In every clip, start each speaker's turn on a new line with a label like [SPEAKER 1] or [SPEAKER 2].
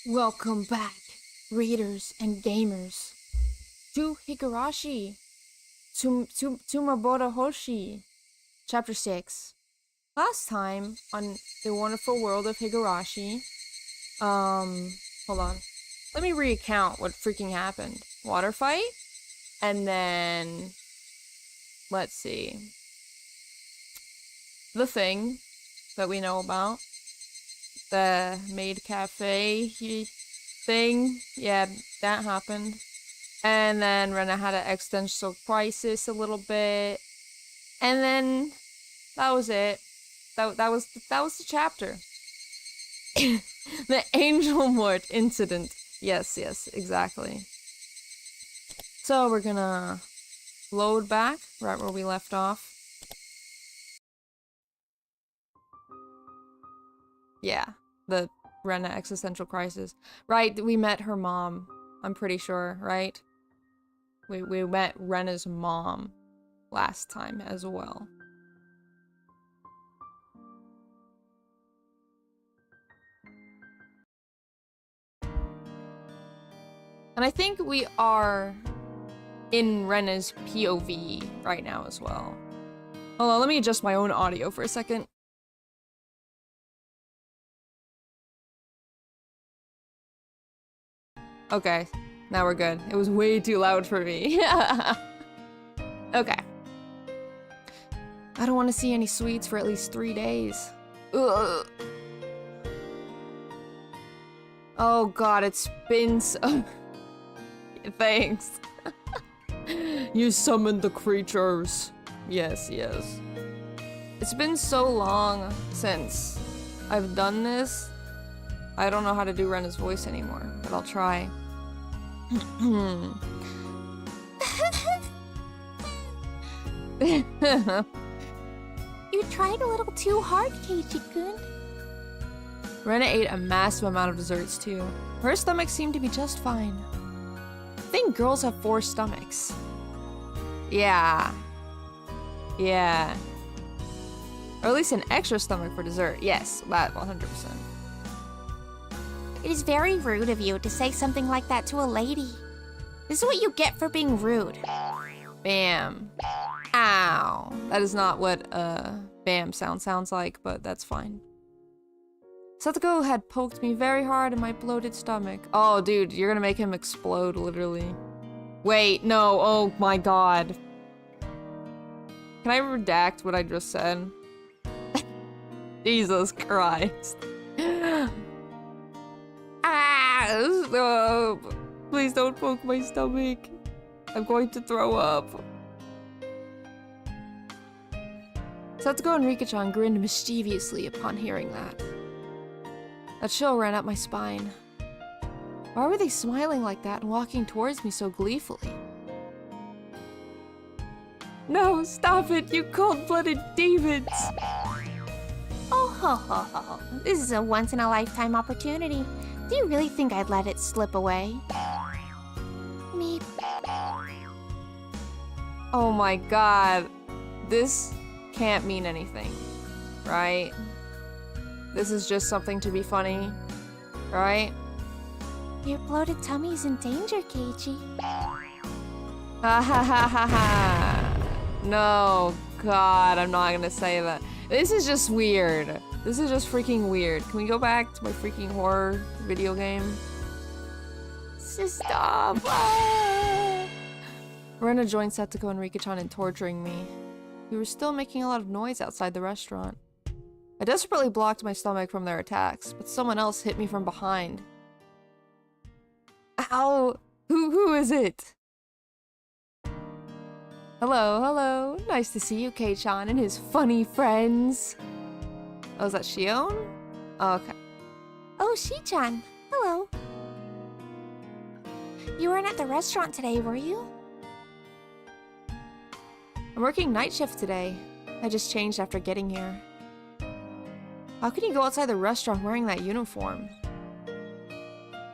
[SPEAKER 1] Welcome back, readers and gamers, to Higurashi, Tsumihoroboshi, Chapter 6. Last time, on the wonderful world of Higurashi, hold on. Let me recount what freaking happened. Water fight, and then, let's see. The thing that we know about. The maid cafe thing. Yeah, that happened. And then Rena had an existential crisis a little bit. And then that was it. That was the chapter. The Angel Mort incident. Yes, exactly. So we're gonna load back right where we left off. Yeah, the Rena existential crisis. Right, we met her mom. I'm pretty sure, right? We met Rena's mom last time as well. And I think we are in Rena's POV right now as well. Hold on, let me adjust my own audio for a second. Okay, now we're good. It was way too loud for me. Okay. I don't want to see any sweets for at least 3 days. Ugh. Oh god, it's been so... Thanks. You summoned the creatures. Yes. It's been so long since I've done this. I don't know how to do Rena's voice anymore, but I'll try. You
[SPEAKER 2] tried a little too hard, Keiichi-kun.
[SPEAKER 1] Rena ate a massive amount of desserts too. Her stomach seemed to be just fine. I think girls have 4 stomachs. Yeah. Or at least an extra stomach for dessert. Yes, that 100%.
[SPEAKER 2] It is very rude of you to say something like that to a lady. This is what you get for being rude.
[SPEAKER 1] Bam. Ow. That is not what bam sounds like, but that's fine. Satoko had poked me very hard in my bloated stomach. Oh, dude, you're gonna make him explode, literally. Wait, no, oh my god. Can I redact what I just said? Jesus Christ. Stop. Please don't poke my stomach. I'm going to throw up. Satoko and Rika-chan grinned mischievously upon hearing that. A chill ran up my spine. Why were they smiling like that and walking towards me so gleefully? No, stop it, you cold-blooded demons!
[SPEAKER 2] Oh ho ho ho. This is a once-in-a-lifetime opportunity. Do you really think I'd let it slip away? Meep.
[SPEAKER 1] Oh my god. This can't mean anything, right? This is just something to be funny, right?
[SPEAKER 2] Your bloated tummy's in danger, Keiichi.
[SPEAKER 1] Ha ha ha ha ha. No, god, I'm not gonna say that. This is just weird. This is just freaking weird. Can we go back to my freaking horror video game? Stop! Ah! Rena joined Satoko and Rika-chan in torturing me. We were still making a lot of noise outside the restaurant. I desperately blocked my stomach from their attacks, but someone else hit me from behind. Ow! Who is it? Hello. Nice to see you, Kei-chan and his funny friends. Oh, is that Shion? Oh, okay.
[SPEAKER 2] Oh, Shi-chan. Hello. You weren't at the restaurant today, were you?
[SPEAKER 1] I'm working night shift today. I just changed after getting here. How can you go outside the restaurant wearing that uniform?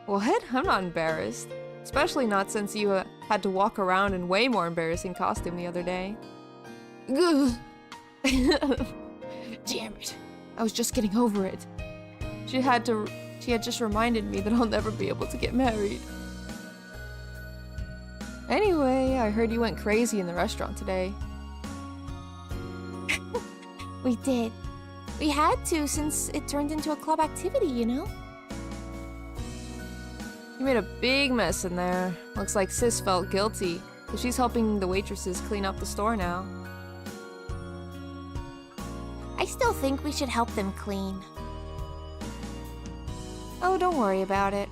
[SPEAKER 1] What? I'm not embarrassed. Especially not since you had to walk around in way more embarrassing costume the other day. Damn it. I was just getting over it. She had to She had just reminded me that I'll never be able to get married. Anyway, I heard you went crazy in the restaurant today.
[SPEAKER 2] We did. We had to since it turned into a club activity, you know?
[SPEAKER 1] You made a big mess in there. Looks like Sis felt guilty, but she's helping the waitresses clean up the store now.
[SPEAKER 2] I still think we should help them clean.
[SPEAKER 1] Oh, don't worry about it.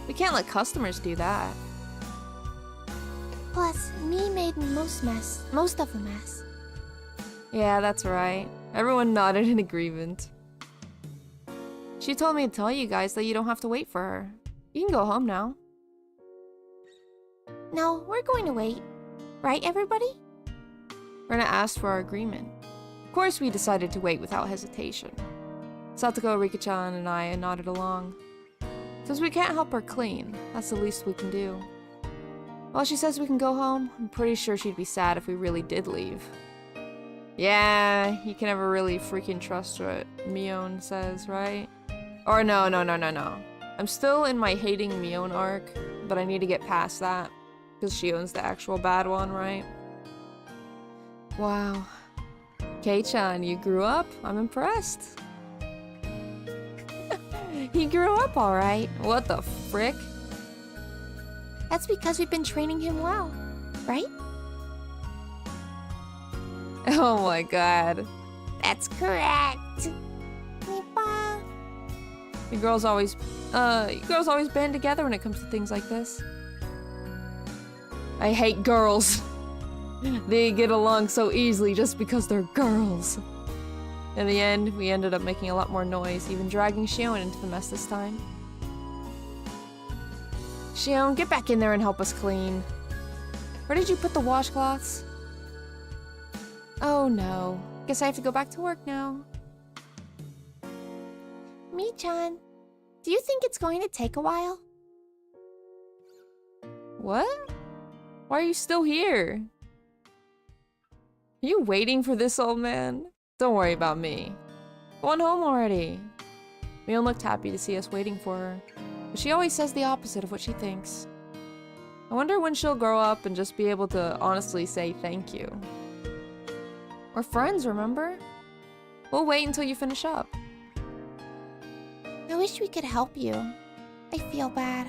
[SPEAKER 1] We can't let customers do that.
[SPEAKER 2] Plus, me made most of the mess.
[SPEAKER 1] Yeah, that's right. Everyone nodded in agreement. She told me to tell you guys that you don't have to wait for her. You can go home now.
[SPEAKER 2] No, we're going to wait. Right, everybody?
[SPEAKER 1] Rena asked for our agreement. Of course, we decided to wait without hesitation. Satoko, Rika-chan, and I nodded along. Since we can't help her clean, that's the least we can do. While she says we can go home, I'm pretty sure she'd be sad if we really did leave. Yeah, you can never really freaking trust what Mion says, right? Or no. I'm still in my hating Mion arc, but I need to get past that. Because Shion's the actual bad one, right? Wow. Kei-chan, you grew up? I'm impressed. He grew up alright. What the frick?
[SPEAKER 2] That's because we've been training him well, right?
[SPEAKER 1] Oh my god.
[SPEAKER 2] That's correct.
[SPEAKER 1] You girls always band together when it comes to things like this. I hate girls. They get along so easily just because they're girls. In the end, we ended up making a lot more noise, even dragging Shion into the mess this time. Shion, get back in there and help us clean. Where did you put the washcloths? Oh no. Guess I have to go back to work now.
[SPEAKER 2] Mi-chan, do you think it's going to take a while?
[SPEAKER 1] What? Why are you still here? Are you waiting for this old man? Don't worry about me. Go on home already. Mion looked happy to see us waiting for her, but she always says the opposite of what she thinks. I wonder when she'll grow up and just be able to honestly say thank you. We're friends, remember? We'll wait until you finish up.
[SPEAKER 2] I wish we could help you. I feel bad.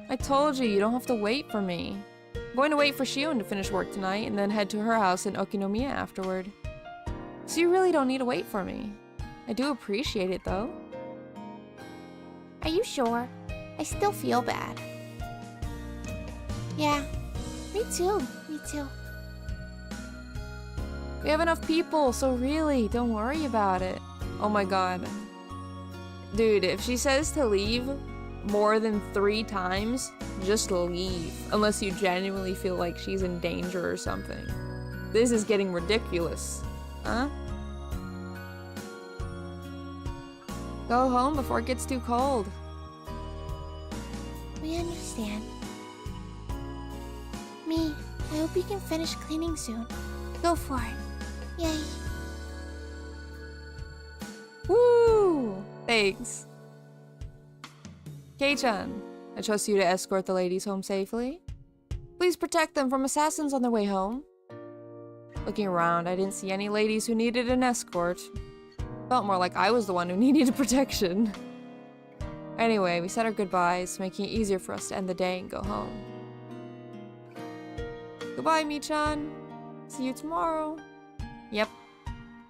[SPEAKER 1] I told you, you don't have to wait for me. I'm going to wait for Shion to finish work tonight and then head to her house in Okinomiya afterward. So you really don't need to wait for me. I do appreciate it though.
[SPEAKER 2] Are you sure? I still feel bad. Yeah, me too.
[SPEAKER 1] We have enough people, so really, don't worry about it. Oh my god. Dude, if she says to leave more than 3 times, just leave. Unless you genuinely feel like she's in danger or something. This is getting ridiculous. Huh? Go home before it gets too cold.
[SPEAKER 2] We understand. Me, I hope you can finish cleaning soon. Go for it. Yay.
[SPEAKER 1] Woo! Thanks. Kei-chan, I trust you to escort the ladies home safely. Please protect them from assassins on their way home. Looking around, I didn't see any ladies who needed an escort. Felt more like I was the one who needed protection. Anyway, we said our goodbyes, making it easier for us to end the day and go home. Goodbye, Mi-chan. See you tomorrow. Yep.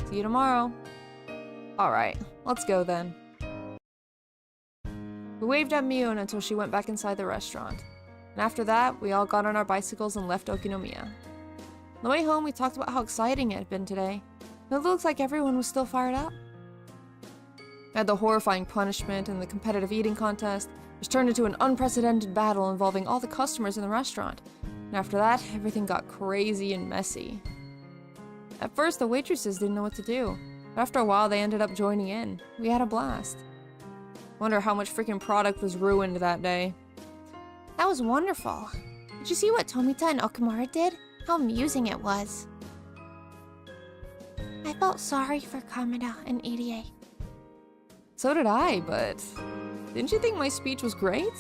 [SPEAKER 1] See you tomorrow. Alright, let's go then. We waved at Mion until she went back inside the restaurant. And after that, we all got on our bicycles and left Okinomiya. On the way home, we talked about how exciting it had been today. And it looks like everyone was still fired up. We had the horrifying punishment and the competitive eating contest, which turned into an unprecedented battle involving all the customers in the restaurant. And after that, everything got crazy and messy. At first, the waitresses didn't know what to do. But after a while, they ended up joining in. We had a blast. Wonder how much freaking product was ruined that day.
[SPEAKER 2] That was wonderful. Did you see what Tomita and Okamura did? How amusing it was. I felt sorry for Kamada and Irie.
[SPEAKER 1] So did I, but didn't you think my speech was great?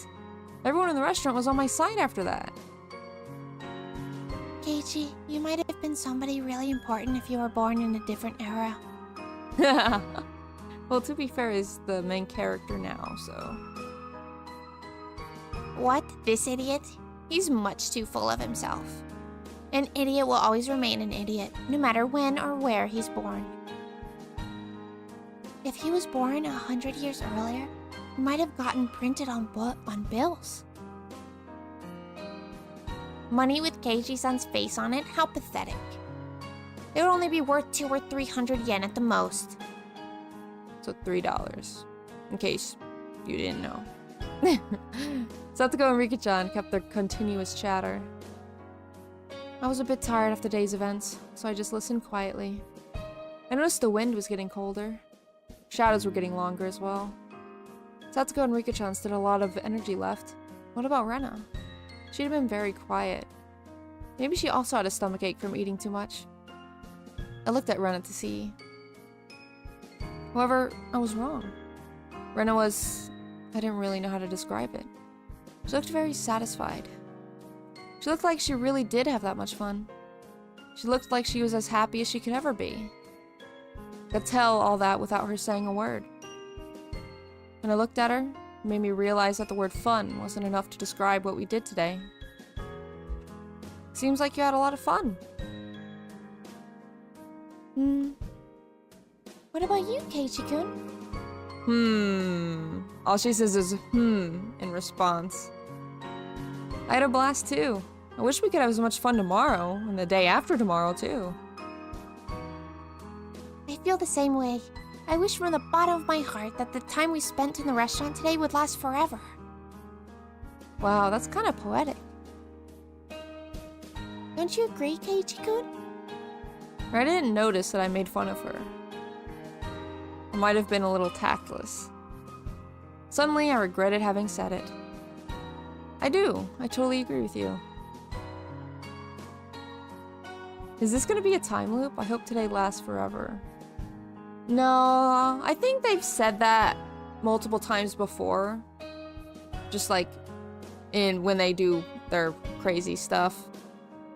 [SPEAKER 1] Everyone in the restaurant was on my side after that.
[SPEAKER 2] Keiichi, you might have been somebody really important if you were born in a different era.
[SPEAKER 1] Well, to be fair, he's the main character now, so...
[SPEAKER 2] What? This idiot? He's much too full of himself. An idiot will always remain an idiot, no matter when or where he's born. If he was born 100 years earlier, he might have gotten printed on bills. Money with Keiichi-san's face on it? How pathetic. It would only be worth 200 or 300 yen at the most.
[SPEAKER 1] So $3, in case you didn't know. Satoko and Rika-chan kept their continuous chatter. I was a bit tired after the day's events, so I just listened quietly. I noticed the wind was getting colder. Shadows were getting longer as well. Satoko and Rika-chan still had a lot of energy left. What about Rena? She'd have been very quiet. Maybe she also had a stomachache from eating too much. I looked at Rena to see. However, I was wrong. Rena was... I didn't really know how to describe it. She looked very satisfied. She looked like she really did have that much fun. She looked like she was as happy as she could ever be. I could tell all that without her saying a word. When I looked at her, it made me realize that the word fun wasn't enough to describe what we did today. Seems like you had a lot of fun.
[SPEAKER 2] What about you, Keiichi-kun?
[SPEAKER 1] All she says is in response. I had a blast too. I wish we could have as much fun tomorrow, and the day after tomorrow too.
[SPEAKER 2] I feel the same way. I wish from the bottom of my heart that the time we spent in the restaurant today would last forever.
[SPEAKER 1] Wow, that's kind of poetic.
[SPEAKER 2] Don't you agree, Keiichi-kun?
[SPEAKER 1] I didn't notice that I made fun of her. I might have been a little tactless. Suddenly, I regretted having said it. I do. I totally agree with you. Is this gonna be a time loop? I hope today lasts forever. No, I think they've said that multiple times before. Just like when they do their crazy stuff.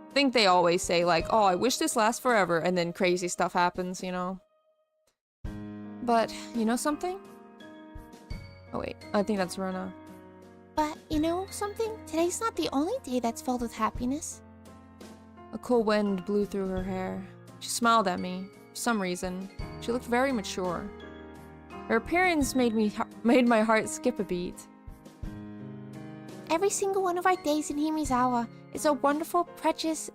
[SPEAKER 1] I think they always say like, oh, I wish this lasts forever, and then crazy stuff happens, you know? But, you know something? Oh wait, I think that's Rena.
[SPEAKER 2] But, you know something? Today's not the only day that's filled with happiness.
[SPEAKER 1] A cool wind blew through her hair. She smiled at me. For some reason, she looked very mature. Her appearance made my heart skip a beat.
[SPEAKER 2] Every single one of our days in Himizawa is a wonderful, precious,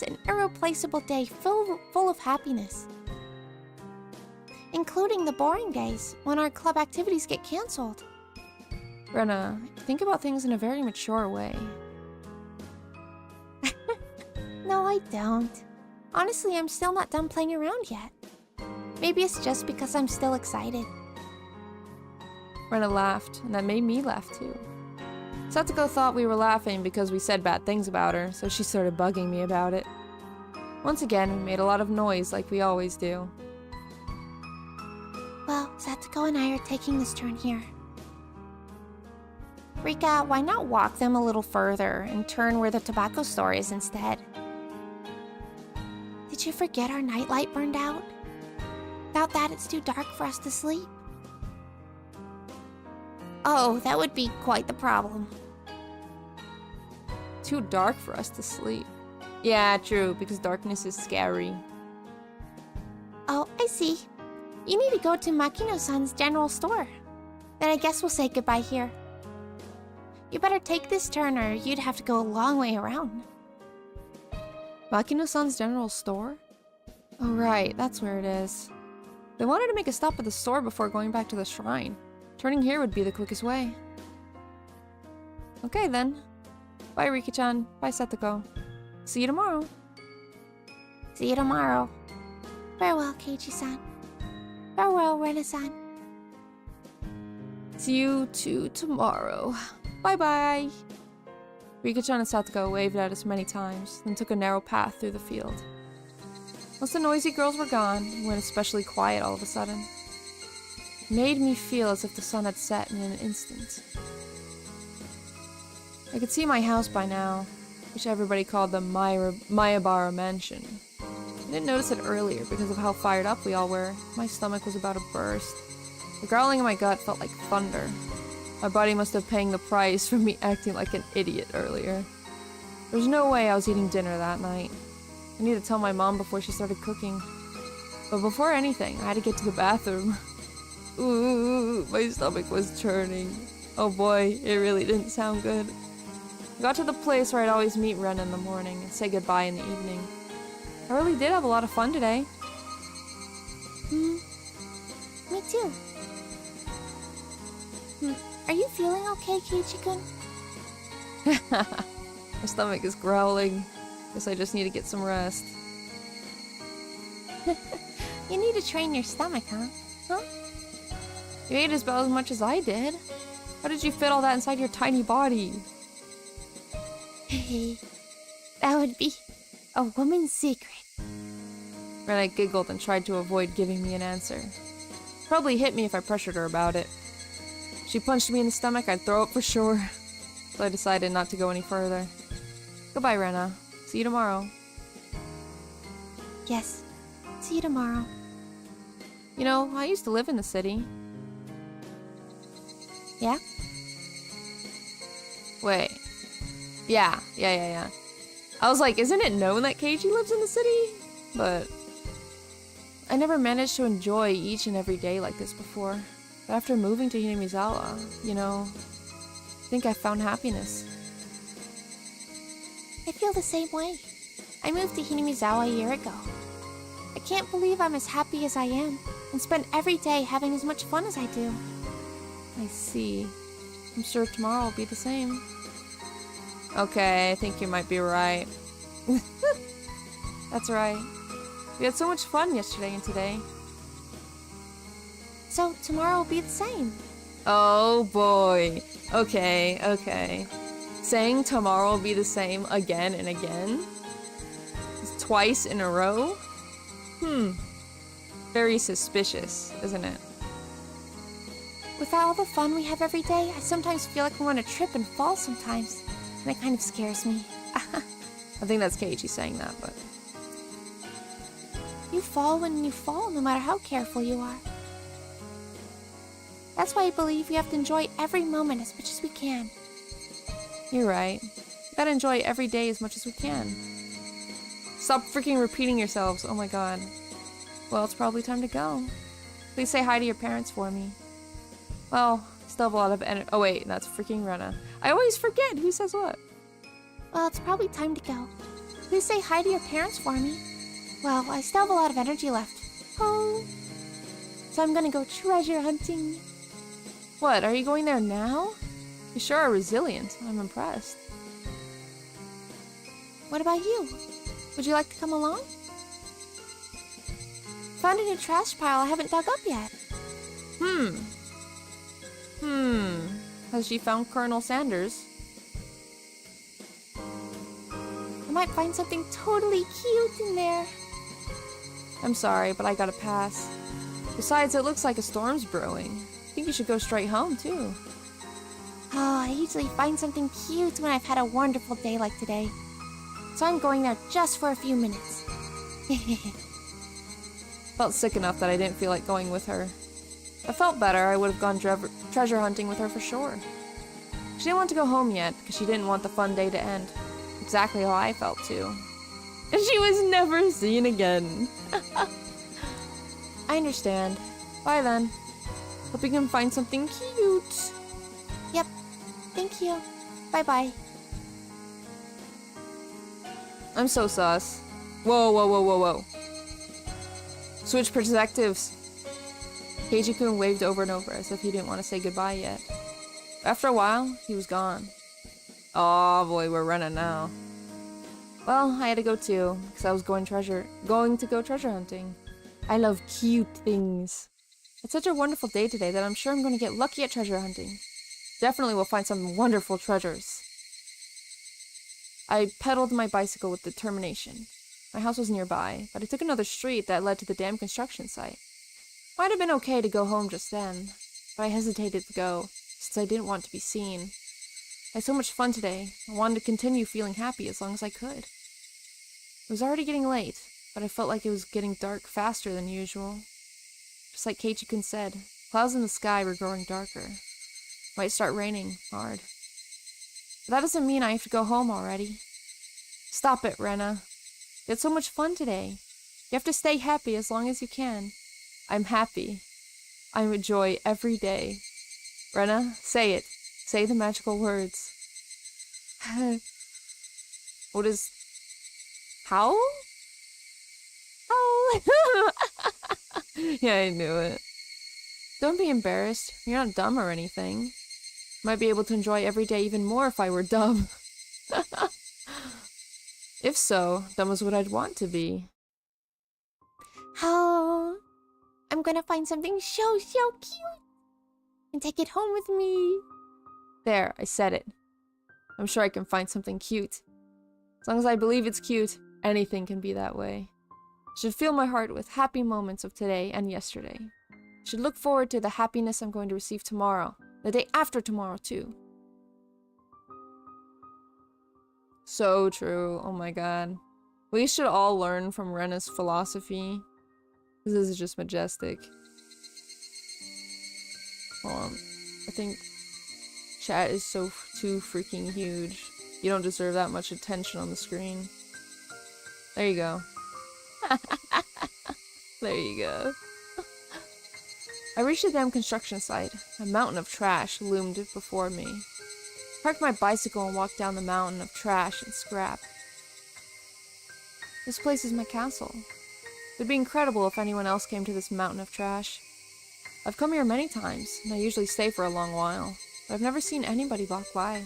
[SPEAKER 2] and irreplaceable day full of happiness. Including the boring days, when our club activities get cancelled.
[SPEAKER 1] Rena, think about things in a very mature way.
[SPEAKER 2] No, I don't. Honestly, I'm still not done playing around yet. Maybe it's just because I'm still excited.
[SPEAKER 1] Rena laughed, and that made me laugh too. Satoko thought we were laughing because we said bad things about her, so she started bugging me about it. Once again, we made a lot of noise like we always do.
[SPEAKER 2] Well, Satoko and I are taking this turn here. Rika, why not walk them a little further and turn where the tobacco store is instead? Did you forget our nightlight burned out? Without that, it's too dark for us to sleep. Oh, that would be quite the problem.
[SPEAKER 1] Too dark for us to sleep. Yeah, true, because darkness is scary.
[SPEAKER 2] Oh, I see. You need to go to Makino-san's general store. Then I guess we'll say goodbye here. You better take this turn or you'd have to go a long way around.
[SPEAKER 1] Makino-san's general store? Oh right, that's where it is. They wanted to make a stop at the store before going back to the shrine. Turning here would be the quickest way. Okay then. Bye Riki-chan. Bye Satoko. See you tomorrow.
[SPEAKER 2] See you tomorrow. Farewell, Keiichi-san. Farewell, Rena-san.
[SPEAKER 1] See you too tomorrow. Bye-bye. Rika-chan and Satoko waved at us many times, then took a narrow path through the field. Once the noisy girls were gone, it went especially quiet all of a sudden. made me feel as if the sun had set in an instant. I could see my house by now, which everybody called the Mayabara Mansion. I didn't notice it earlier because of how fired up we all were. My stomach was about to burst. The growling in my gut felt like thunder. My body must have paying the price for me acting like an idiot earlier. There's no way I was eating dinner that night. I needed to tell my mom before she started cooking. But before anything, I had to get to the bathroom. Ooh, my stomach was churning. Oh boy, it really didn't sound good. I got to the place where I'd always meet Ren in the morning and say goodbye in the evening. I really did have a lot of fun today.
[SPEAKER 2] Me too. Are you feeling okay, Keiji-kun?
[SPEAKER 1] My stomach is growling. Guess I just need to get some rest.
[SPEAKER 2] You need to train your stomach, huh? Huh?
[SPEAKER 1] You ate about as much as I did. How did you fit all that inside your tiny body?
[SPEAKER 2] That would be a woman's secret.
[SPEAKER 1] Rena giggled and tried to avoid giving me an answer. Probably hit me if I pressured her about it. If she punched me in the stomach, I'd throw up for sure. So I decided not to go any further. Goodbye, Rena. See you tomorrow.
[SPEAKER 2] Yes. See you tomorrow.
[SPEAKER 1] You know, I used to live in the city.
[SPEAKER 2] Yeah?
[SPEAKER 1] Wait. Yeah. I was like, isn't it known that Keiji lives in the city? But I never managed to enjoy each and every day like this before. But after moving to Hinamizawa, you know, I think I found happiness.
[SPEAKER 2] I feel the same way. I moved to Hinamizawa a year ago. I can't believe I'm as happy as I am and spend every day having as much fun as I do.
[SPEAKER 1] I see. I'm sure tomorrow will be the same. Okay, I think you might be right. That's right. We had so much fun yesterday and today.
[SPEAKER 2] So tomorrow will be the same.
[SPEAKER 1] Oh boy. Okay. Saying tomorrow will be the same again and again? Twice in a row? Very suspicious, isn't it?
[SPEAKER 2] With all the fun we have every day, I sometimes feel like I want to trip and fall sometimes. And it kind of scares me.
[SPEAKER 1] I think that's Keiichi saying that, but...
[SPEAKER 2] You fall when you fall, no matter how careful you are. That's why I believe we have to enjoy every moment as much as we can.
[SPEAKER 1] You're right. We gotta enjoy every day as much as we can. Stop freaking repeating yourselves, oh my god. Well, it's probably time to go. Please say hi to your parents for me. Well, still have a lot of energy. Oh wait, that's freaking Rena. I always forget who says what.
[SPEAKER 2] Well, it's probably time to go. Please say hi to your parents for me. Well, I still have a lot of energy left. Oh. So I'm gonna go treasure hunting.
[SPEAKER 1] What, are you going there now? You sure are resilient. I'm impressed.
[SPEAKER 2] What about you? Would you like to come along? Found a new trash pile I haven't dug up yet.
[SPEAKER 1] Has she found Colonel Sanders?
[SPEAKER 2] I might find something totally cute in there.
[SPEAKER 1] I'm sorry, but I gotta pass. Besides, it looks like a storm's brewing. I think you should go straight home, too.
[SPEAKER 2] Oh, I usually find something cute when I've had a wonderful day like today. So I'm going there just for a few minutes.
[SPEAKER 1] Felt sick enough that I didn't feel like going with her. If I felt better, I would have gone treasure hunting with her for sure. She didn't want to go home yet, because she didn't want the fun day to end. Exactly how I felt, too. And she was never seen again. I understand. Bye then. Hope you can find something cute.
[SPEAKER 2] Yep. Thank you. Bye-bye.
[SPEAKER 1] I'm so sus. Whoa. Switch perspectives. Keiji-kun waved over and over as if he didn't want to say goodbye yet. After a while, he was gone. Oh boy, we're running now. Well, I had to go too, because I was going to go treasure hunting. I love cute things. It's such a wonderful day today that I'm sure I'm going to get lucky at treasure hunting. Definitely will find some wonderful treasures. I pedaled my bicycle with determination. My house was nearby, but I took another street that led to the dam construction site. Might have been okay to go home just then, but I hesitated to go, since I didn't want to be seen. I had so much fun today, I wanted to continue feeling happy as long as I could. It was already getting late, but I felt like it was getting dark faster than usual. Just like Keiichi-kun said, clouds in the sky were growing darker. Might start raining hard. But that doesn't mean I have to go home already. Stop it, Rena. You had so much fun today. You have to stay happy as long as you can. I'm happy. I enjoy every day. Rena, say it. Say the magical words. What is... Howl? Howl? Yeah, I knew it. Don't be embarrassed. You're not dumb or anything. Might be able to enjoy every day even more if I were dumb. If so, dumb is what I'd want to be.
[SPEAKER 2] Oh, I'm gonna find something so cute and take it home with me.
[SPEAKER 1] There, I said it. I'm sure I can find something cute. As long as I believe it's cute, anything can be that way. I should fill my heart with happy moments of today and yesterday. I should look forward to the happiness I'm going to receive tomorrow, the day after tomorrow too. So true, oh my god. We should all learn from Rena's philosophy. This is just majestic. I think chat is too freaking huge. You don't deserve that much attention on the screen. There you go. There you go. I reached the damn construction site. A mountain of trash loomed before me. I parked my bicycle and walked down the mountain of trash and scrap. This place is my castle. It'd be incredible if anyone else came to this mountain of trash. I've come here many times, and I usually stay for a long while, but I've never seen anybody walk by.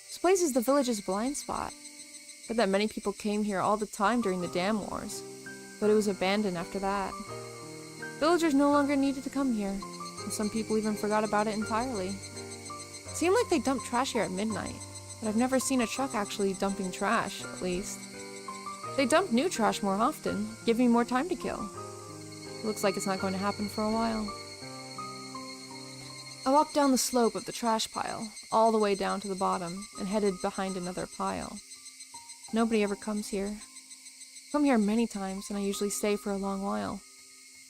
[SPEAKER 1] This place is the village's blind spot. I bet that many people came here all the time during the dam wars, but it was abandoned after that. Villagers no longer needed to come here, and some people even forgot about it entirely. It seemed like they dumped trash here at midnight, but I've never seen a truck actually dumping trash, at least. They dump new trash more often, give me more time to kill. It looks like it's not going to happen for a while. I walked down the slope of the trash pile, all the way down to the bottom, and headed behind another pile. Nobody ever comes here. I've come here many times, and I usually stay for a long while.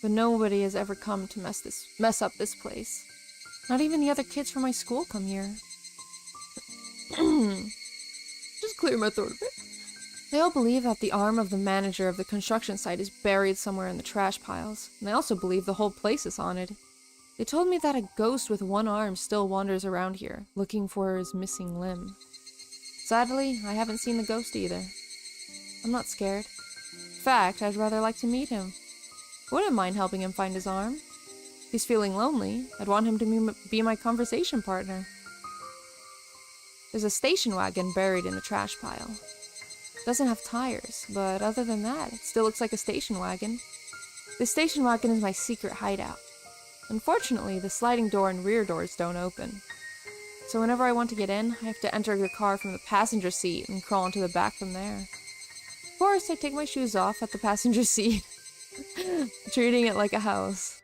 [SPEAKER 1] But nobody has ever come to mess up this place. Not even the other kids from my school come here. Just clear my throat a bit. They all believe that the arm of the manager of the construction site is buried somewhere in the trash piles, and they also believe the whole place is haunted. They told me that a ghost with one arm still wanders around here, looking for his missing limb. Sadly, I haven't seen the ghost either. I'm not scared. In fact, I'd rather like to meet him. I wouldn't mind helping him find his arm. If he's feeling lonely, I'd want him to be my conversation partner. There's a station wagon buried in the trash pile. It doesn't have tires, but other than that, it still looks like a station wagon. This station wagon is my secret hideout. Unfortunately, the sliding door and rear doors don't open. So whenever I want to get in, I have to enter the car from the passenger seat and crawl into the back from there. Of course, I take my shoes off at the passenger seat, treating it like a house.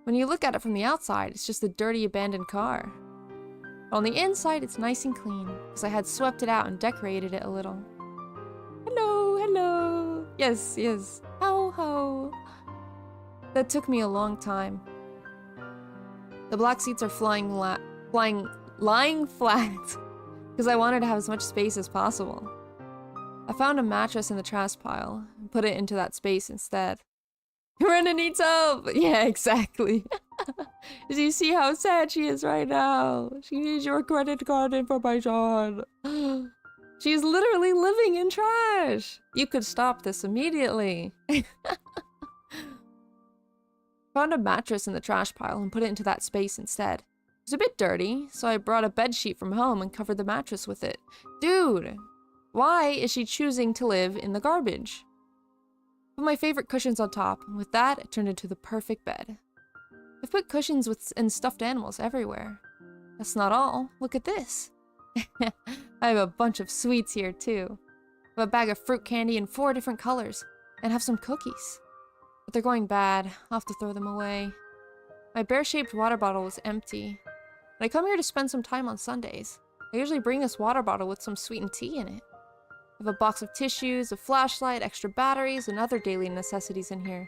[SPEAKER 1] When you look at it from the outside, it's just a dirty, abandoned car. On the inside, it's nice and clean, because I had swept it out and decorated it a little. Hello, hello. Yes, yes. Ho, ho. That took me a long time. The black seats are lying flat, because I wanted to have as much space as possible. I found a mattress in the trash pile, and put it into that space instead. Rena needs help! Yeah, exactly. Do you see how sad she is right now? She needs your credit card information. She's literally living in trash. You could stop this immediately. Found a mattress in the trash pile and put it into that space instead. It was a bit dirty, so I brought a bedsheet from home and covered the mattress with it. Dude, why is she choosing to live in the garbage? Put my favorite cushions on top, and with that, it turned into the perfect bed. I've put cushions and stuffed animals everywhere. That's not all. Look at this. I have a bunch of sweets here, too. I have a bag of fruit candy in 4 different colors, and have some cookies. But they're going bad. I'll have to throw them away. My bear-shaped water bottle was empty. When I come here to spend some time on Sundays, I usually bring this water bottle with some sweetened tea in it. I have a box of tissues, a flashlight, extra batteries, and other daily necessities in here.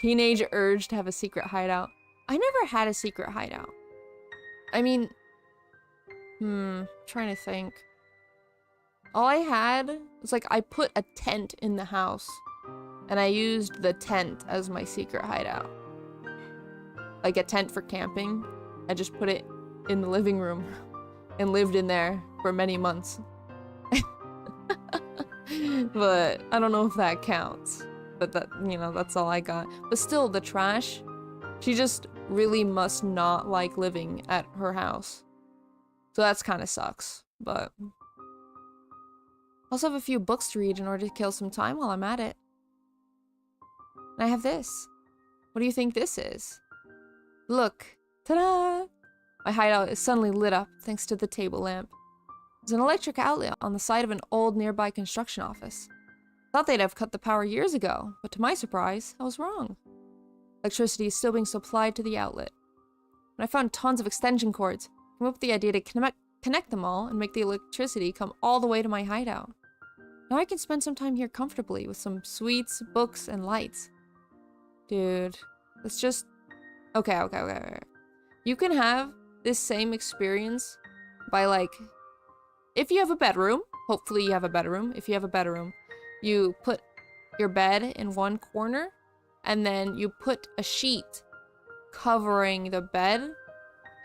[SPEAKER 1] Teenage urge to have a secret hideout. I never had a secret hideout. I mean... trying to think. All I had was like, I put a tent in the house. And I used the tent as my secret hideout. Like a tent for camping. I just put it in the living room. And lived in there for many months. But I don't know if that counts. But that, you know, that's all I got. But still, the trash, she just really must not like living at her house. So that's kind of sucks. But I also have a few books to read in order to kill some time while I'm at it. And I have this. What do you think this is? Look. Ta-da! My hideout is suddenly lit up thanks to the table lamp. There's an electric outlet on the side of an old nearby construction office. Thought they'd have cut the power years ago, but to my surprise, I was wrong. Electricity is still being supplied to the outlet. When I found tons of extension cords, I came up with the idea to connect them all and make the electricity come all the way to my hideout. Now I can spend some time here comfortably with some sweets, books, and lights. Dude, let's just... Okay. You can have this same experience by, like... If you have a bedroom, hopefully you have a bedroom. If you have a bedroom, you put your bed in one corner, and then you put a sheet covering the bed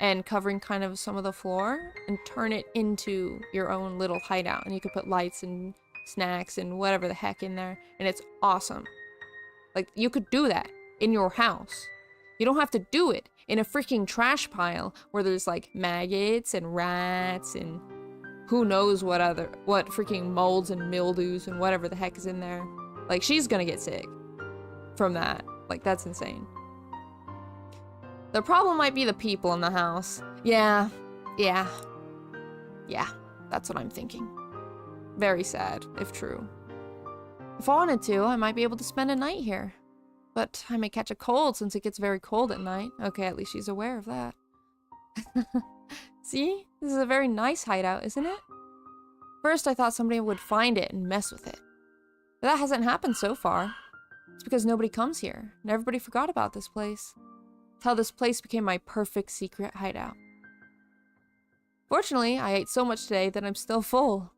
[SPEAKER 1] and covering kind of some of the floor and turn it into your own little hideout. And you could put lights and snacks and whatever the heck in there, and it's awesome. Like, you could do that in your house. You don't have to do it in a freaking trash pile where there's like maggots and rats and who knows what freaking molds and mildews and whatever the heck is in there. Like, she's gonna get sick from that. Like, that's insane. The problem might be the people in the house. Yeah, that's what I'm thinking. Very sad, if true. If I wanted to, I might be able to spend a night here. But I may catch a cold since it gets very cold at night. Okay, at least she's aware of that. See? This is a very nice hideout, isn't it? First, I thought somebody would find it and mess with it. But that hasn't happened so far. It's because nobody comes here, and everybody forgot about this place. That's how this place became my perfect secret hideout. Fortunately, I ate so much today that I'm still full.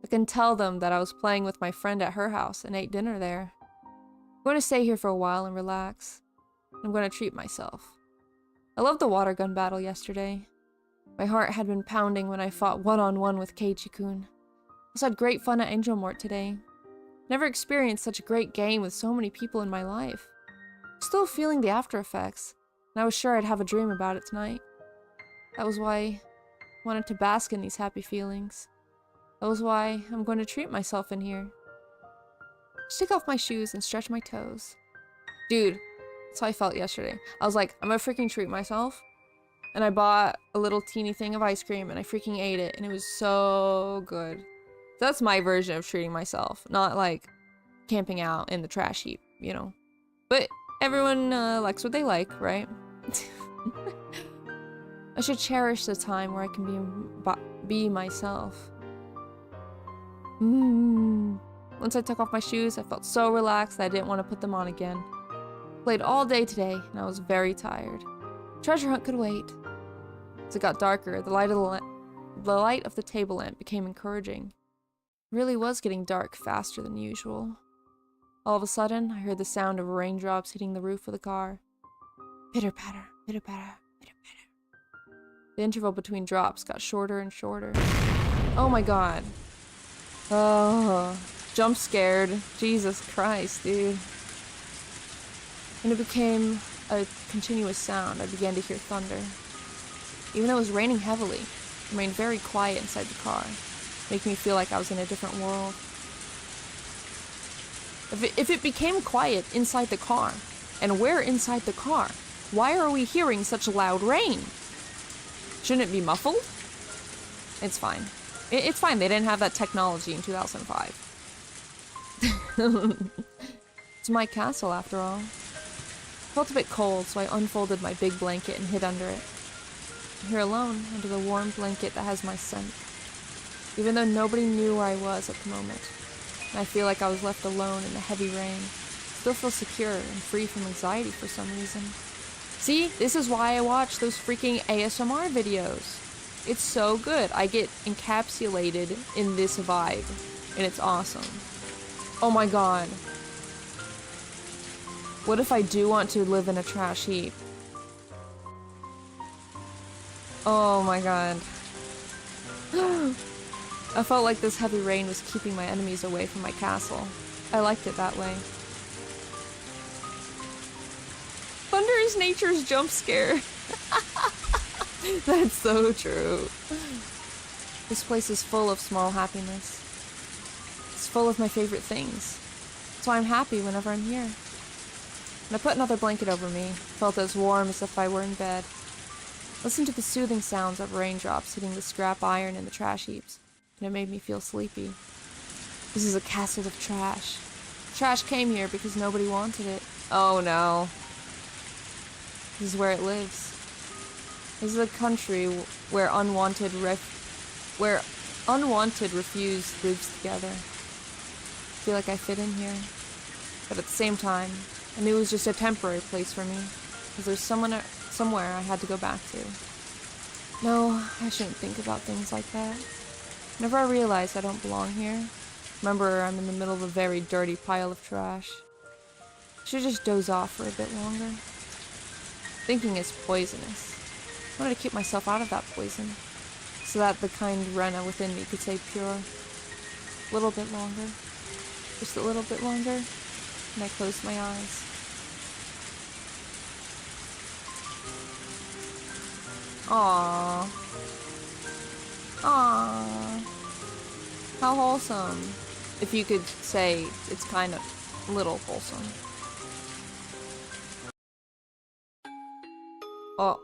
[SPEAKER 1] I can tell them that I was playing with my friend at her house and ate dinner there. I'm going to stay here for a while and relax. I'm going to treat myself. I loved the water gun battle yesterday. My heart had been pounding when I fought one-on-one with Keiichi-kun. I also had great fun at Angel Mort today. Never experienced such a great game with so many people in my life. I'm still feeling the after effects, and I was sure I'd have a dream about it tonight. That was why I wanted to bask in these happy feelings. That was why I'm going to treat myself in here. Just take off my shoes and stretch my toes. Dude, that's how I felt yesterday. I was like, I'm gonna freaking treat myself. And I bought a little teeny thing of ice cream and I freaking ate it and it was so good. That's my version of treating myself. Not like camping out in the trash heap, you know. But everyone likes what they like, right? I should cherish the time where I can be myself. Once I took off my shoes, I felt so relaxed that I didn't want to put them on again. Played all day today, and I was very tired. Treasure hunt could wait. As it got darker, the light of the table lamp became encouraging. It really was getting dark faster than usual. All of a sudden, I heard the sound of raindrops hitting the roof of the car. Pitter-patter, pitter-patter, pitter-patter. The interval between drops got shorter and shorter. Oh my god. Oh, jump scared. Jesus Christ, dude. When it became a continuous sound, I began to hear thunder. Even though it was raining heavily, it remained very quiet inside the car, making me feel like I was in a different world. If it became quiet inside the car, and we're inside the car, why are we hearing such loud rain? Shouldn't it be muffled? It's fine. It's fine, they didn't have that technology in 2005. It's my castle, after all. I felt a bit cold, so I unfolded my big blanket and hid under it. I'm here alone, under the warm blanket that has my scent. Even though nobody knew where I was at the moment, and I feel like I was left alone in the heavy rain, I still feel secure and free from anxiety for some reason. See, this is why I watch those freaking ASMR videos. It's so good. I get encapsulated in this vibe, and it's awesome. Oh my god. What if I do want to live in a trash heap? Oh my god. I felt like this heavy rain was keeping my enemies away from my castle. I liked it that way. Thunder is nature's jump scare. That's so true. This place is full of small happiness. It's full of my favorite things. That's why I'm happy whenever I'm here. And I put another blanket over me, felt as warm as if I were in bed. Listened to the soothing sounds of raindrops hitting the scrap iron in the trash heaps, and it made me feel sleepy. This is a castle of trash. Trash came here because nobody wanted it. Oh no. This is where it lives. This is a country where unwanted refuse lives together. I feel like I fit in here. But at the same time, I knew it was just a temporary place for me, because there's somewhere I had to go back to. No, I shouldn't think about things like that. Whenever I realize I don't belong here, remember I'm in the middle of a very dirty pile of trash. I should just doze off for a bit longer. Thinking is poisonous. I wanted to keep myself out of that poison, so that the kind rena within me could stay pure. A little bit longer. Just a little bit longer, and I closed my eyes. Aww. Aww. How wholesome. If you could say it's kind of a little wholesome. Oh.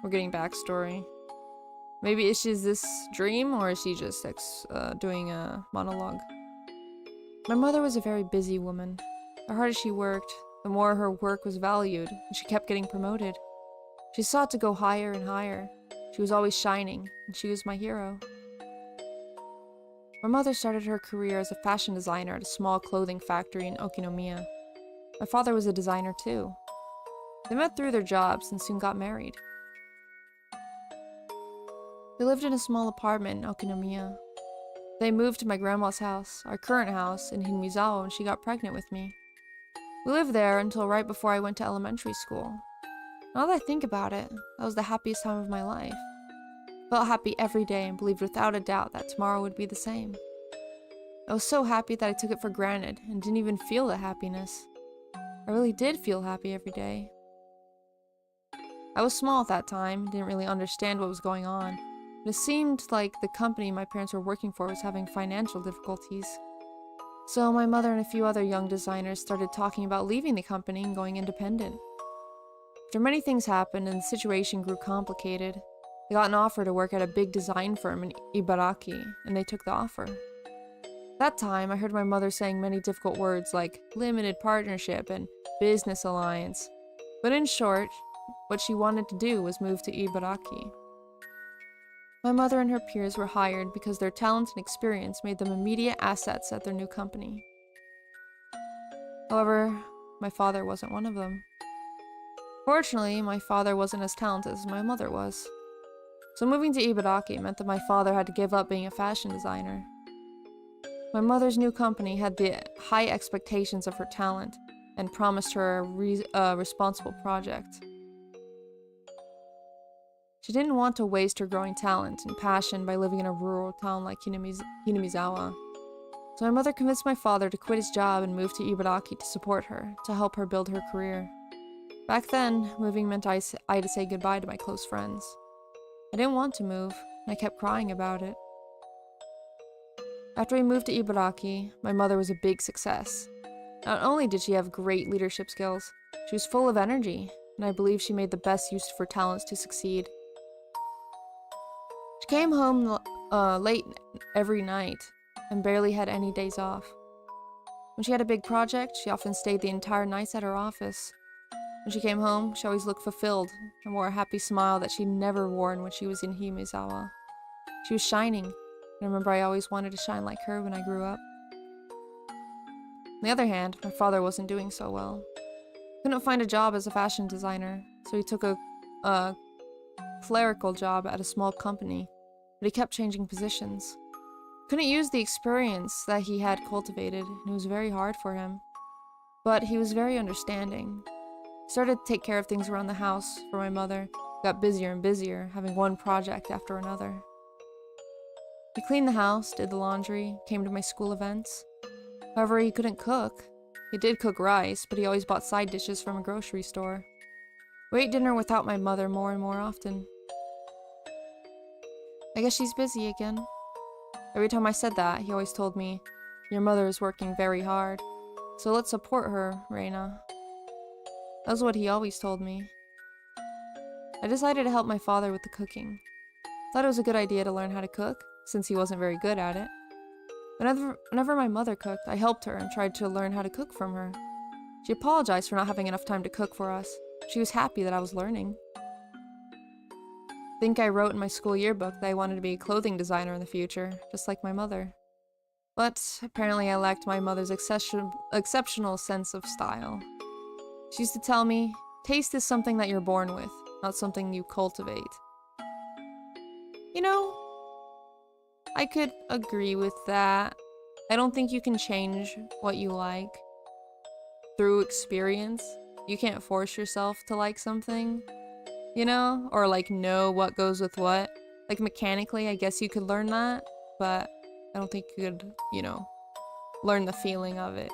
[SPEAKER 1] We're getting backstory. Maybe is she this dream, or is she just doing a monologue? My mother was a very busy woman. The harder she worked, the more her work was valued, and she kept getting promoted. She sought to go higher and higher. She was always shining, and she was my hero. My mother started her career as a fashion designer at a small clothing factory in Okinomiya. My father was a designer too. They met through their jobs and soon got married. They lived in a small apartment in Okinomiya. They moved to my grandma's house, our current house, in Hinmizawa when she got pregnant with me. We lived there until right before I went to elementary school. Now that I think about it, that was the happiest time of my life. I felt happy every day and believed without a doubt that tomorrow would be the same. I was so happy that I took it for granted and didn't even feel the happiness. I really did feel happy every day. I was small at that time, didn't really understand what was going on, but it seemed like the company my parents were working for was having financial difficulties. So my mother and a few other young designers started talking about leaving the company and going independent. After many things happened and the situation grew complicated, they got an offer to work at a big design firm in Ibaraki, and they took the offer. At that time, I heard my mother saying many difficult words like limited partnership and business alliance, but in short, what she wanted to do was move to Ibaraki. My mother and her peers were hired because their talent and experience made them immediate assets at their new company. However, my father wasn't one of them. Fortunately, my father wasn't as talented as my mother was. So moving to Ibaraki meant that my father had to give up being a fashion designer. My mother's new company had the high expectations of her talent and promised her a responsible project. She didn't want to waste her growing talent and passion by living in a rural town like Hinamizawa. So my mother convinced my father to quit his job and move to Ibaraki to support her, to help her build her career. Back then, moving meant I had to say goodbye to my close friends. I didn't want to move, and I kept crying about it. After we moved to Ibaraki, my mother was a big success. Not only did she have great leadership skills, she was full of energy, and I believe she made the best use of her talents to succeed. She came home late every night and barely had any days off. When she had a big project, she often stayed the entire nights at her office. When she came home, she always looked fulfilled and wore a happy smile that she'd never worn when she was in Himezawa. She was shining, and I remember I always wanted to shine like her when I grew up. On the other hand, my father wasn't doing so well. Couldn't find a job as a fashion designer, so he took a clerical job at a small company, but he kept changing positions. Couldn't use the experience that he had cultivated, and it was very hard for him. But he was very understanding. He started to take care of things around the house for my mother, who got busier and busier, having one project after another. He cleaned the house, did the laundry, came to my school events. However, he couldn't cook. He did cook rice, but he always bought side dishes from a grocery store. We ate dinner without my mother more and more often. I guess she's busy again. Every time I said that, he always told me, "Your mother is working very hard, so let's support her, Rena." That was what he always told me. I decided to help my father with the cooking. Thought it was a good idea to learn how to cook, since he wasn't very good at it. Whenever my mother cooked, I helped her and tried to learn how to cook from her. She apologized for not having enough time to cook for us. She was happy that I was learning. I think I wrote in my school yearbook that I wanted to be a clothing designer in the future, just like my mother. But apparently I lacked my mother's exceptional sense of style. She used to tell me, taste is something that you're born with, not something you cultivate. You know, I could agree with that. I don't think you can change what you like through experience. You can't force yourself to like something, you know? Or like know what goes with what. Like mechanically, I guess you could learn that, but I don't think you could, you know, learn the feeling of it,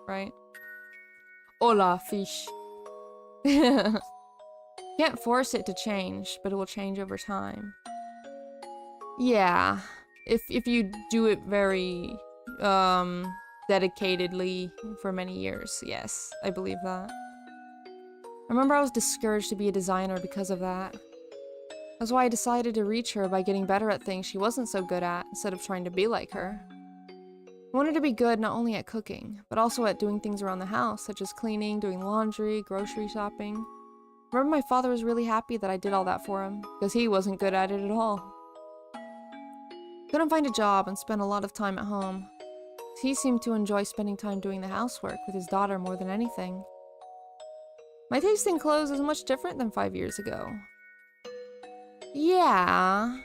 [SPEAKER 1] right? Hola, fish. Can't force it to change, but it will change over time. Yeah, if you do it very dedicatedly for many years, yes, I believe that. I remember I was discouraged to be a designer because of that. That's why I decided to reach her by getting better at things she wasn't so good at instead of trying to be like her. I wanted to be good not only at cooking, but also at doing things around the house, such as cleaning, doing laundry, grocery shopping. I remember my father was really happy that I did all that for him, because he wasn't good at it at all. Couldn't find a job and spent a lot of time at home. He seemed to enjoy spending time doing the housework with his daughter more than anything. My taste in clothes is much different than 5 years ago. Yeah,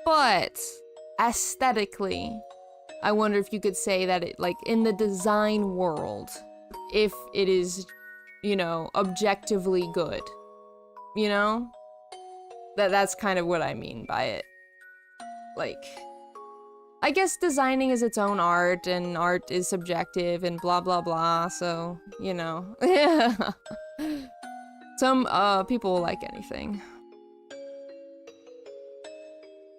[SPEAKER 1] but aesthetically, I wonder if you could say that it, like, in the design world, if it is, you know, objectively good, you know? That's kind of what I mean by it. Like, I guess designing is its own art, and art is subjective, and blah blah blah, so, you know. Some, people will like anything.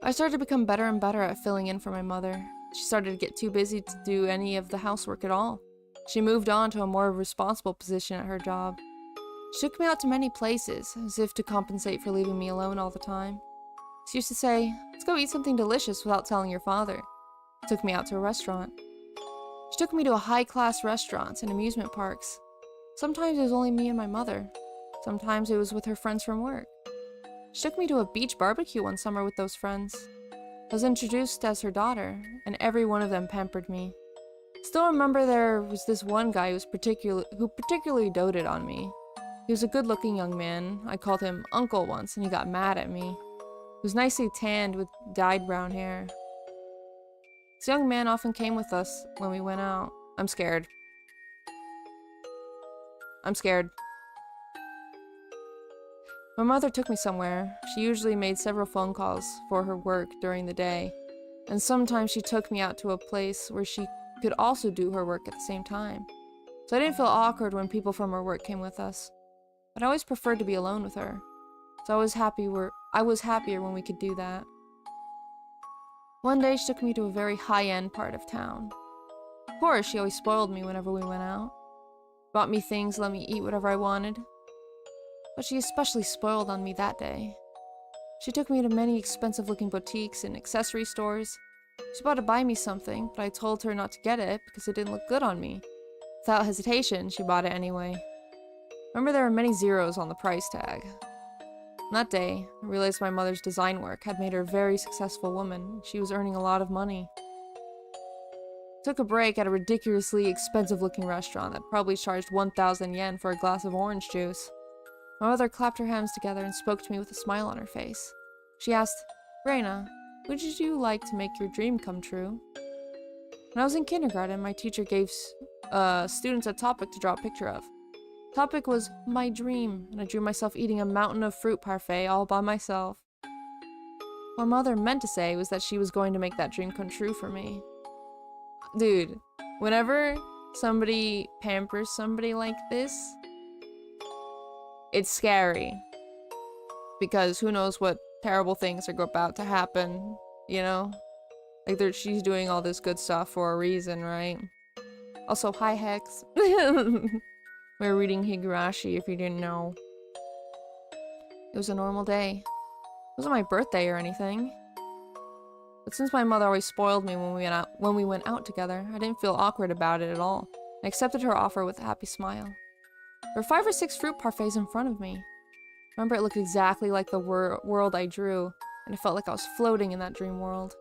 [SPEAKER 1] I started to become better and better at filling in for my mother. She started to get too busy to do any of the housework at all. She moved on to a more responsible position at her job. She took me out to many places, as if to compensate for leaving me alone all the time. She used to say, "Let's go eat something delicious without telling your father." Took me out to a restaurant. She took me to high-class restaurants and amusement parks. Sometimes it was only me and my mother. Sometimes it was with her friends from work. She took me to a beach barbecue one summer with those friends. I was introduced as her daughter, and every one of them pampered me. Still remember there was this one guy who particularly doted on me. He was a good-looking young man. I called him Uncle once, and he got mad at me. He was nicely tanned with dyed brown hair. This young man often came with us when we went out. I'm scared. I'm scared. My mother took me somewhere. She usually made several phone calls for her work during the day, and sometimes she took me out to a place where she could also do her work at the same time. So I didn't feel awkward when people from her work came with us. But I always preferred to be alone with her. So I was happier when we could do that. One day she took me to a very high-end part of town. Of course, she always spoiled me whenever we went out. Bought me things, let me eat whatever I wanted. But she especially spoiled on me that day. She took me to many expensive-looking boutiques and accessory stores. She bought to buy me something, but I told her not to get it because it didn't look good on me. Without hesitation, she bought it anyway. Remember, there were many zeros on the price tag. On that day, I realized my mother's design work had made her a very successful woman. She was earning a lot of money. Took a break at a ridiculously expensive-looking restaurant that probably charged 1,000 yen for a glass of orange juice. My mother clapped her hands together and spoke to me with a smile on her face. She asked, "Rena, would you like to make your dream come true?" When I was in kindergarten, my teacher gave students a topic to draw a picture of. The topic was my dream, and I drew myself eating a mountain of fruit parfait all by myself. What my mother meant to say was that she was going to make that dream come true for me. Dude, whenever somebody pampers somebody like this, it's scary. Because who knows what terrible things are about to happen, you know? Like, she's doing all this good stuff for a reason, right? Also, hi Hex. We're reading Higurashi, if you didn't know. It was a normal day. It wasn't my birthday or anything. But since my mother always spoiled me when we went out together, I didn't feel awkward about it at all. I accepted her offer with a happy smile. There were 5 or 6 fruit parfaits in front of me. Remember, it looked exactly like the world I drew, and I felt like I was floating in that dream world.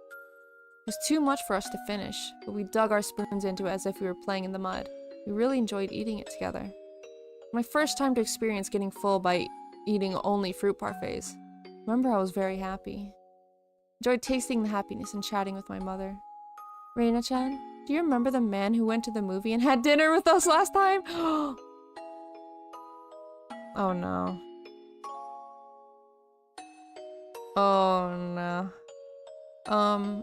[SPEAKER 1] It was too much for us to finish, but we dug our spoons into it as if we were playing in the mud. We really enjoyed eating it together. My first time to experience getting full by eating only fruit parfaits. Remember, I was very happy. Enjoyed tasting the happiness and chatting with my mother. Reina-chan, do you remember the man who went to the movie and had dinner with us last time? Oh no. Oh no.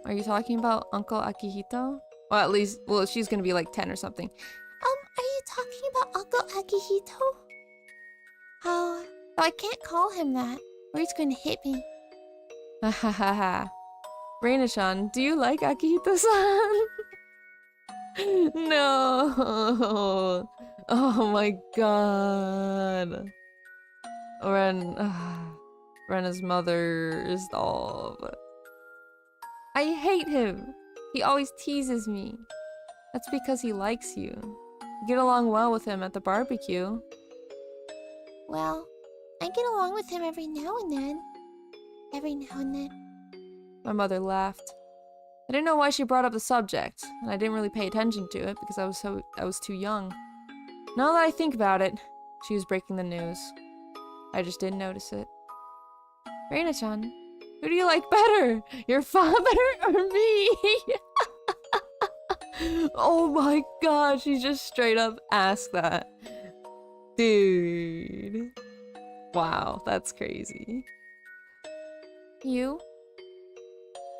[SPEAKER 1] Are you talking about Uncle Akihito? Well, at least, well, she's gonna be like 10 or something.
[SPEAKER 2] Are you talking about Uncle Akihito? Oh, I can't call him that, or he's going to hit me.
[SPEAKER 1] Ha ha ha ha. Reina-chan, do you like Akihito-san? No. Oh my god. Rena's mother is all. I hate him. He always teases me. That's because he likes you. You get along well with him at the barbecue.
[SPEAKER 2] Well, I get along with him every now and then.
[SPEAKER 1] My mother laughed. I didn't know why she brought up the subject, and I didn't really pay attention to it because I was too young. Now that I think about it, she was breaking the news. I just didn't notice it. Reina-chan, who do you like better? Your father or me? Oh my god, she just straight up asked that. Dude. Wow, that's crazy. You?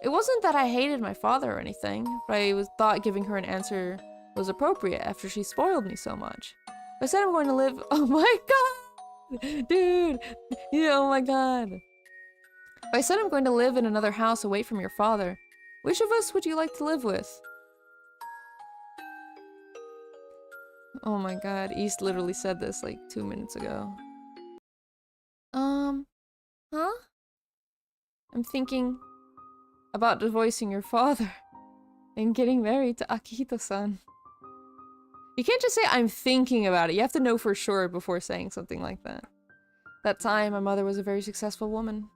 [SPEAKER 1] It wasn't that I hated my father or anything, but I thought giving her an answer was appropriate after she spoiled me so much. I said I'm going to live— oh my god! Dude! Yeah, oh my god. If I said I'm going to live in another house away from your father, which of us would you like to live with? Oh my god, East literally said this like 2 minutes ago. Huh? I'm thinking about divorcing your father and getting married to Akihito-san. You can't just say I'm thinking about it. You have to know for sure before saying something like that. That time, my mother was a very successful woman.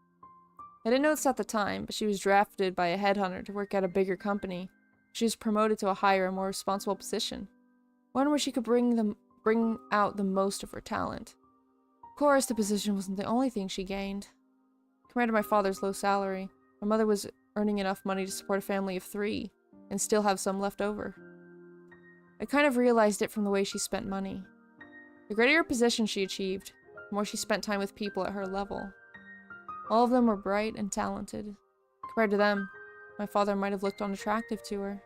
[SPEAKER 1] I didn't know this at the time, but she was drafted by a headhunter to work at a bigger company. She was promoted to a higher and more responsible position. One where she could bring out the most of her talent. Of course, the position wasn't the only thing she gained. Compared to my father's low salary, my mother was earning enough money to support a family of 3, and still have some left over. I kind of realized it from the way she spent money. The greater her position she achieved, the more she spent time with people at her level. All of them were bright and talented. Compared to them, my father might have looked unattractive to her.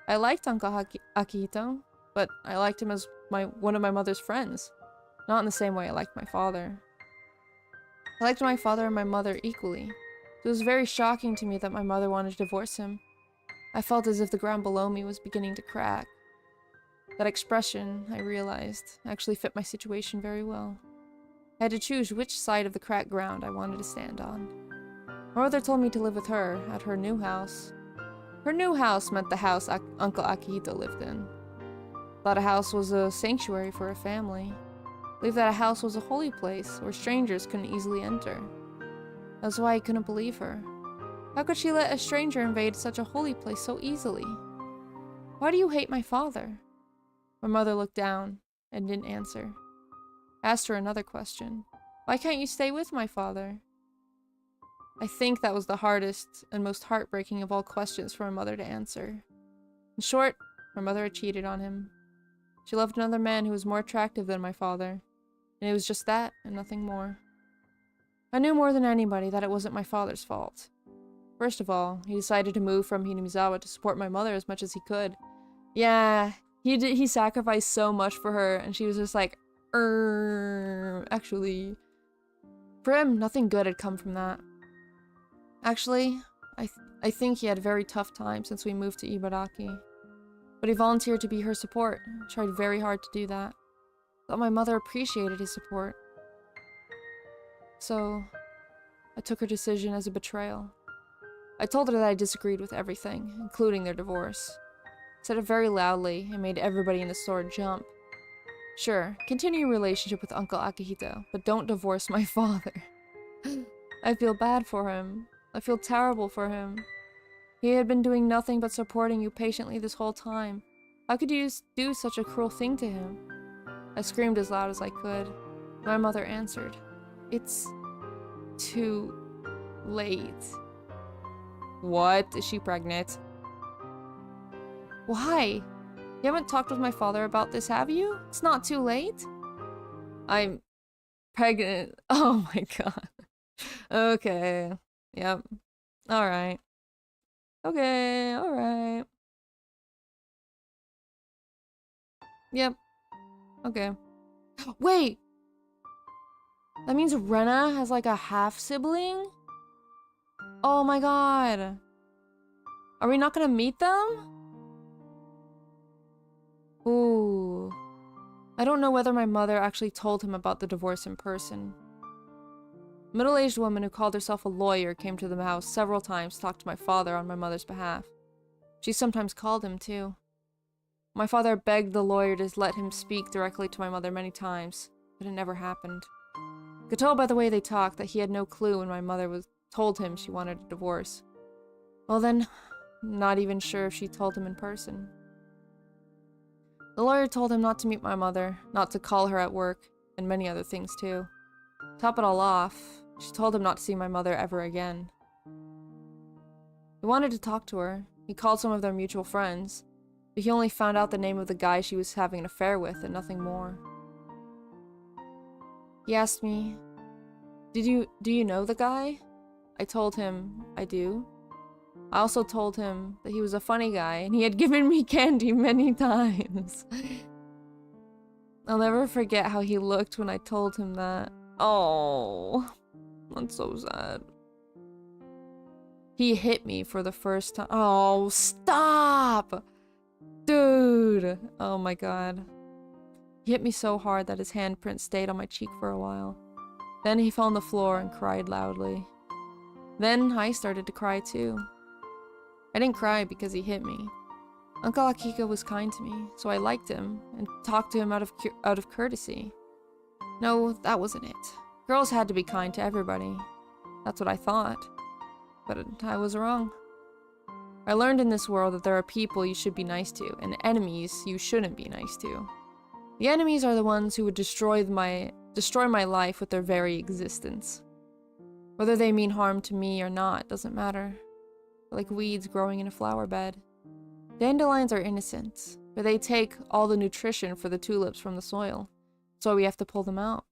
[SPEAKER 1] I liked Uncle Akihito, but I liked him as one of my mother's friends. Not in the same way I liked my father. I liked my father and my mother equally. It was very shocking to me that my mother wanted to divorce him. I felt as if the ground below me was beginning to crack. That expression, I realized, actually fit my situation very well. I had to choose which side of the cracked ground I wanted to stand on. My mother told me to live with her at her new house. Her new house meant the house Uncle Akihito lived in. Thought a house was a sanctuary for a family. Believed that a house was a holy place where strangers couldn't easily enter. That's why I couldn't believe her. How could she let a stranger invade such a holy place so easily? Why do you hate my father? My mother looked down and didn't answer. I asked her another question. Why can't you stay with my father? I think that was the hardest and most heartbreaking of all questions for a mother to answer. In short, my mother had cheated on him. She loved another man who was more attractive than my father, and it was just that and nothing more. I knew more than anybody that it wasn't my father's fault. First of all, he decided to move from Hinamizawa to support my mother as much as he could. Yeah, he sacrificed so much for her, and she was just like, actually. For him, nothing good had come from that. Actually, I think he had a very tough time since we moved to Ibaraki. But he volunteered to be her support, tried very hard to do that. Thought my mother appreciated his support. So, I took her decision as a betrayal. I told her that I disagreed with everything, including their divorce. Said it very loudly and made everybody in the store jump. Sure, continue your relationship with Uncle Akihito, but don't divorce my father. I feel bad for him. I feel terrible for him. He had been doing nothing but supporting you patiently this whole time. How could you do such a cruel thing to him? I screamed as loud as I could. My mother answered, "It's too late." What? Is she pregnant? Why? You haven't talked with my father about this, have you? It's not too late? I'm pregnant. Oh my god. Okay. Yep. Alright. Okay, alright. Yep. Okay. Wait! That means Rena has like a half-sibling? Oh my god. Are we not gonna meet them? Ooh. I don't know whether my mother actually told him about the divorce in person. A middle-aged woman who called herself a lawyer came to the house several times to talk to my father on my mother's behalf. She sometimes called him too. My father begged the lawyer to let him speak directly to my mother many times, but it never happened. I could tell by the way they talked that he had no clue when my mother told him she wanted a divorce. Well then, not even sure if she told him in person. The lawyer told him not to meet my mother, not to call her at work, and many other things too. To top it all off, she told him not to see my mother ever again. He wanted to talk to her. He called some of their mutual friends, but he only found out the name of the guy she was having an affair with and nothing more. He asked me, do you know the guy? I told him I do. I also told him that he was a funny guy and he had given me candy many times. I'll never forget how he looked when I told him that. Oh, that's so sad. He hit me for the first time. Oh, stop! Dude! Oh my god. He hit me so hard that his handprint stayed on my cheek for a while. Then he fell on the floor and cried loudly. Then I started to cry too. I didn't cry because he hit me. Uncle Akiko was kind to me, so I liked him and talked to him out of courtesy. No, that wasn't it. Girls had to be kind to everybody. That's what I thought. But I was wrong. I learned in this world that there are people you should be nice to, and enemies you shouldn't be nice to. The enemies are the ones who would destroy my life with their very existence. Whether they mean harm to me or not doesn't matter. They're like weeds growing in a flower bed. Dandelions are innocent, but they take all the nutrition for the tulips from the soil, so we have to pull them out.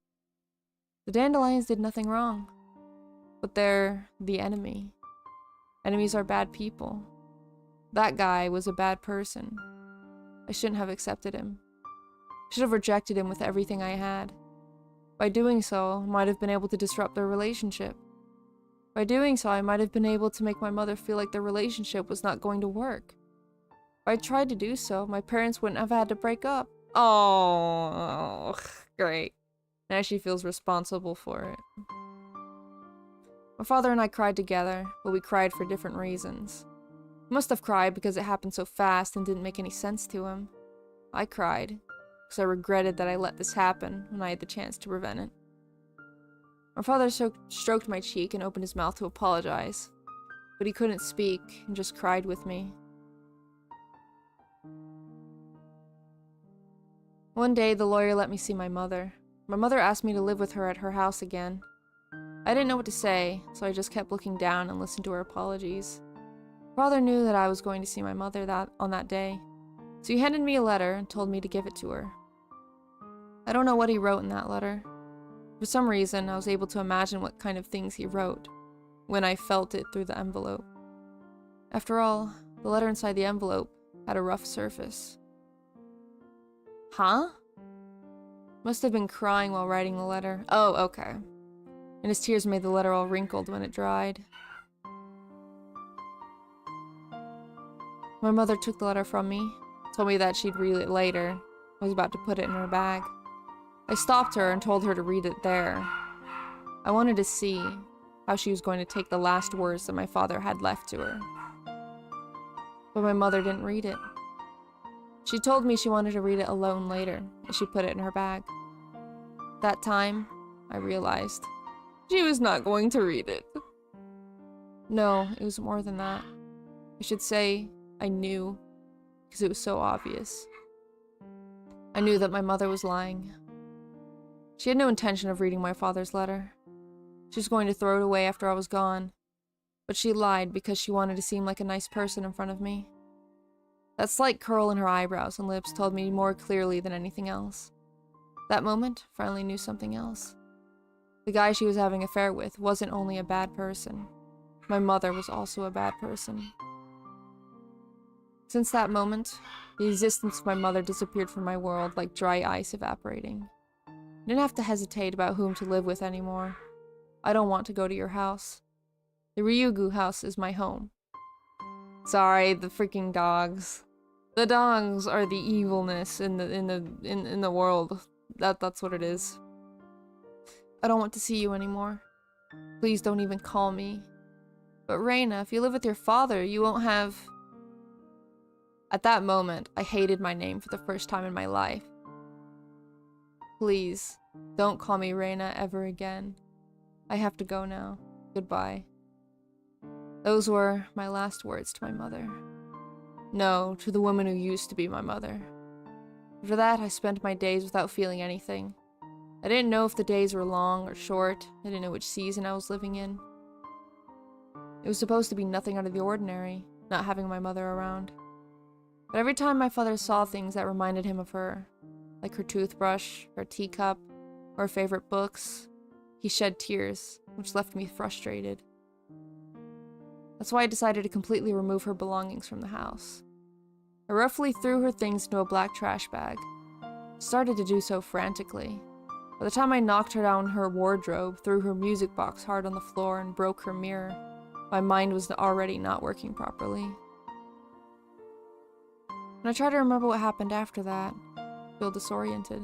[SPEAKER 1] The dandelions did nothing wrong, but they're the enemy. Enemies are bad people. That guy was a bad person. I shouldn't have accepted him. I should have rejected him with everything I had. By doing so, I might have been able to disrupt their relationship. By doing so, I might have been able to make my mother feel like their relationship was not going to work. If I tried to do so, my parents wouldn't have had to break up. Oh, great. Now she feels responsible for it. My father and I cried together, but we cried for different reasons. He must have cried because it happened so fast and didn't make any sense to him. I cried because I regretted that I let this happen when I had the chance to prevent it. My father stroked my cheek and opened his mouth to apologize, but he couldn't speak and just cried with me. One day, the lawyer let me see my mother. My mother asked me to live with her at her house again. I didn't know what to say, so I just kept looking down and listened to her apologies. Father knew that I was going to see my mother on that day, so he handed me a letter and told me to give it to her. I don't know what he wrote in that letter. For some reason, I was able to imagine what kind of things he wrote when I felt it through the envelope. After all, the letter inside the envelope had a rough surface. Huh? Must have been crying while writing the letter. Oh, okay. And his tears made the letter all wrinkled when it dried. My mother took the letter from me, told me that she'd read it later. I was about to put it in her bag. I stopped her and told her to read it there. I wanted to see how she was going to take the last words that my father had left to her. But my mother didn't read it. She told me she wanted to read it alone later, and she put it in her bag. That time, I realized she was not going to read it. No, it was more than that. I should say, I knew, because it was so obvious. I knew that my mother was lying. She had no intention of reading my father's letter. She was going to throw it away after I was gone, but she lied because she wanted to seem like a nice person in front of me. That slight curl in her eyebrows and lips told me more clearly than anything else. That moment, I finally knew something else. The guy she was having an affair with wasn't only a bad person. My mother was also a bad person. Since that moment, the existence of my mother disappeared from my world like dry ice evaporating. I didn't have to hesitate about whom to live with anymore. I don't want to go to your house. The Ryugu house is my home. Sorry, the freaking dogs. The dogs are the evilness in the world. That's what it is. I don't want to see you anymore. Please don't even call me. But Rena, if you live with your father, you won't have... At that moment, I hated my name for the first time in my life. Please, don't call me Rena ever again. I have to go now. Goodbye. Those were my last words to my mother. No, to the woman who used to be my mother. After that, I spent my days without feeling anything. I didn't know if the days were long or short. I didn't know which season I was living in. It was supposed to be nothing out of the ordinary, not having my mother around. But every time my father saw things that reminded him of her, like her toothbrush, her teacup, or her favorite books, he shed tears, which left me frustrated. That's why I decided to completely remove her belongings from the house. I roughly threw her things into a black trash bag. I started to do so frantically. By the time I knocked her down her wardrobe, threw her music box hard on the floor, and broke her mirror, my mind was already not working properly. When I try to remember what happened after that, I feel disoriented.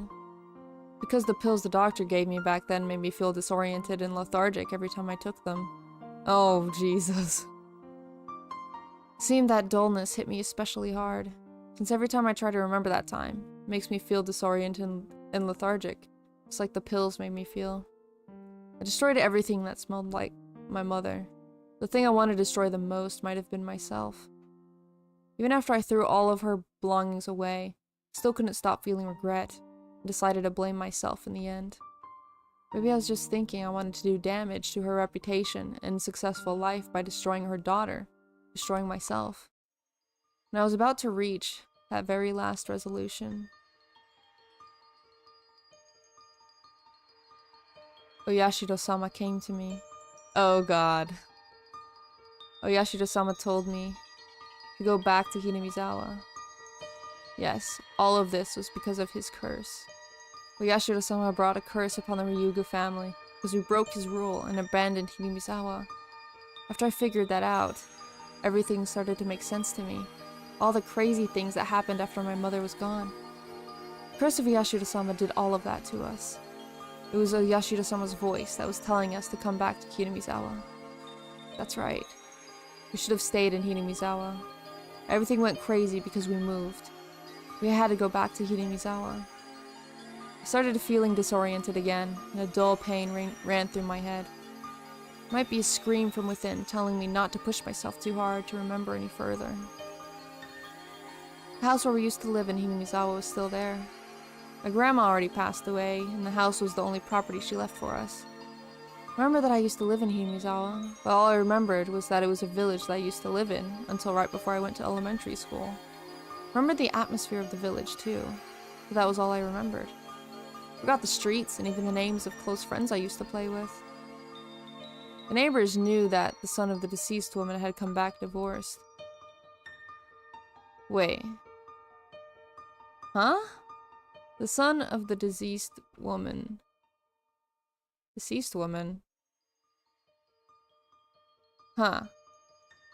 [SPEAKER 1] Because the pills the doctor gave me back then made me feel disoriented and lethargic every time I took them. Oh, Jesus. It seemed that dullness hit me especially hard, since every time I try to remember that time, it makes me feel disoriented and lethargic, just like the pills made me feel. I destroyed everything that smelled like my mother. The thing I wanted to destroy the most might have been myself. Even after I threw all of her belongings away, I still couldn't stop feeling regret, and decided to blame myself in the end. Maybe I was just thinking I wanted to do damage to her reputation and successful life by destroying her daughter, destroying myself. And I was about to reach that very last resolution. Oyashiro-sama came to me. Oh god. Oyashiro-sama told me to go back to Hinamizawa. Yes, all of this was because of his curse. Oyashiro-sama brought a curse upon the Ryugu family because we broke his rule and abandoned Hinamizawa. After I figured that out, everything started to make sense to me. All the crazy things that happened after my mother was gone. The curse of Oyashiro-sama did all of that to us. It was Oyashiro-sama's voice that was telling us to come back to Hinamizawa. That's right. We should have stayed in Hinamizawa. Everything went crazy because we moved. We had to go back to Hinamizawa. I started feeling disoriented again, and a dull pain ran through my head. It might be a scream from within telling me not to push myself too hard to remember any further. The house where we used to live in Hinamizawa was still there. My grandma already passed away, and the house was the only property she left for us. I remember that I used to live in Hinamizawa, but all I remembered was that it was a village that I used to live in until right before I went to elementary school. I remembered the atmosphere of the village too, but that was all I remembered. I forgot the streets and even the names of close friends I used to play with. The neighbors knew that the son of the deceased woman had come back divorced. Wait. Huh? The son of the deceased woman. Deceased woman? Huh.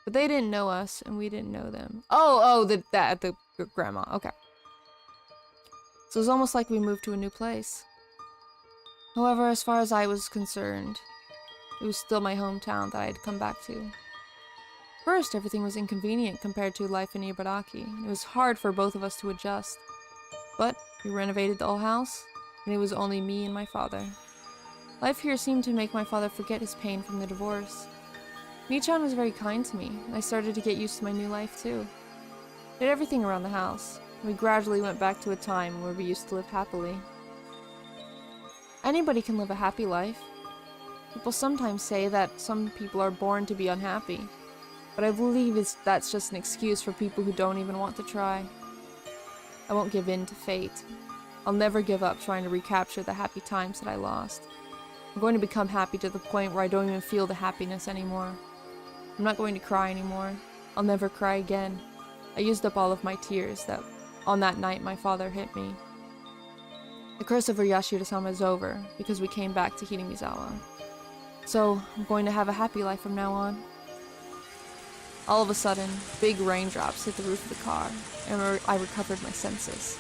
[SPEAKER 1] But they didn't know us, and we didn't know them. The grandma. Okay. So it was almost like we moved to a new place. However, as far as I was concerned, it was still my hometown that I had come back to. First, everything was inconvenient compared to life in Ibaraki. It was hard for both of us to adjust. But we renovated the old house, and it was only me and my father. Life here seemed to make my father forget his pain from the divorce. Michan was very kind to me, and I started to get used to my new life too. Did everything around the house, and we gradually went back to a time where we used to live happily. Anybody can live a happy life. People sometimes say that some people are born to be unhappy, but I believe that's just an excuse for people who don't even want to try. I won't give in to fate. I'll never give up trying to recapture the happy times that I lost. I'm going to become happy to the point where I don't even feel the happiness anymore. I'm not going to cry anymore. I'll never cry again. I used up all of my tears on that night my father hit me. The curse of Yashida-sama is over because we came back to Hinamizawa. So, I'm going to have a happy life from now on. All of a sudden, big raindrops hit the roof of the car, and I recovered my senses.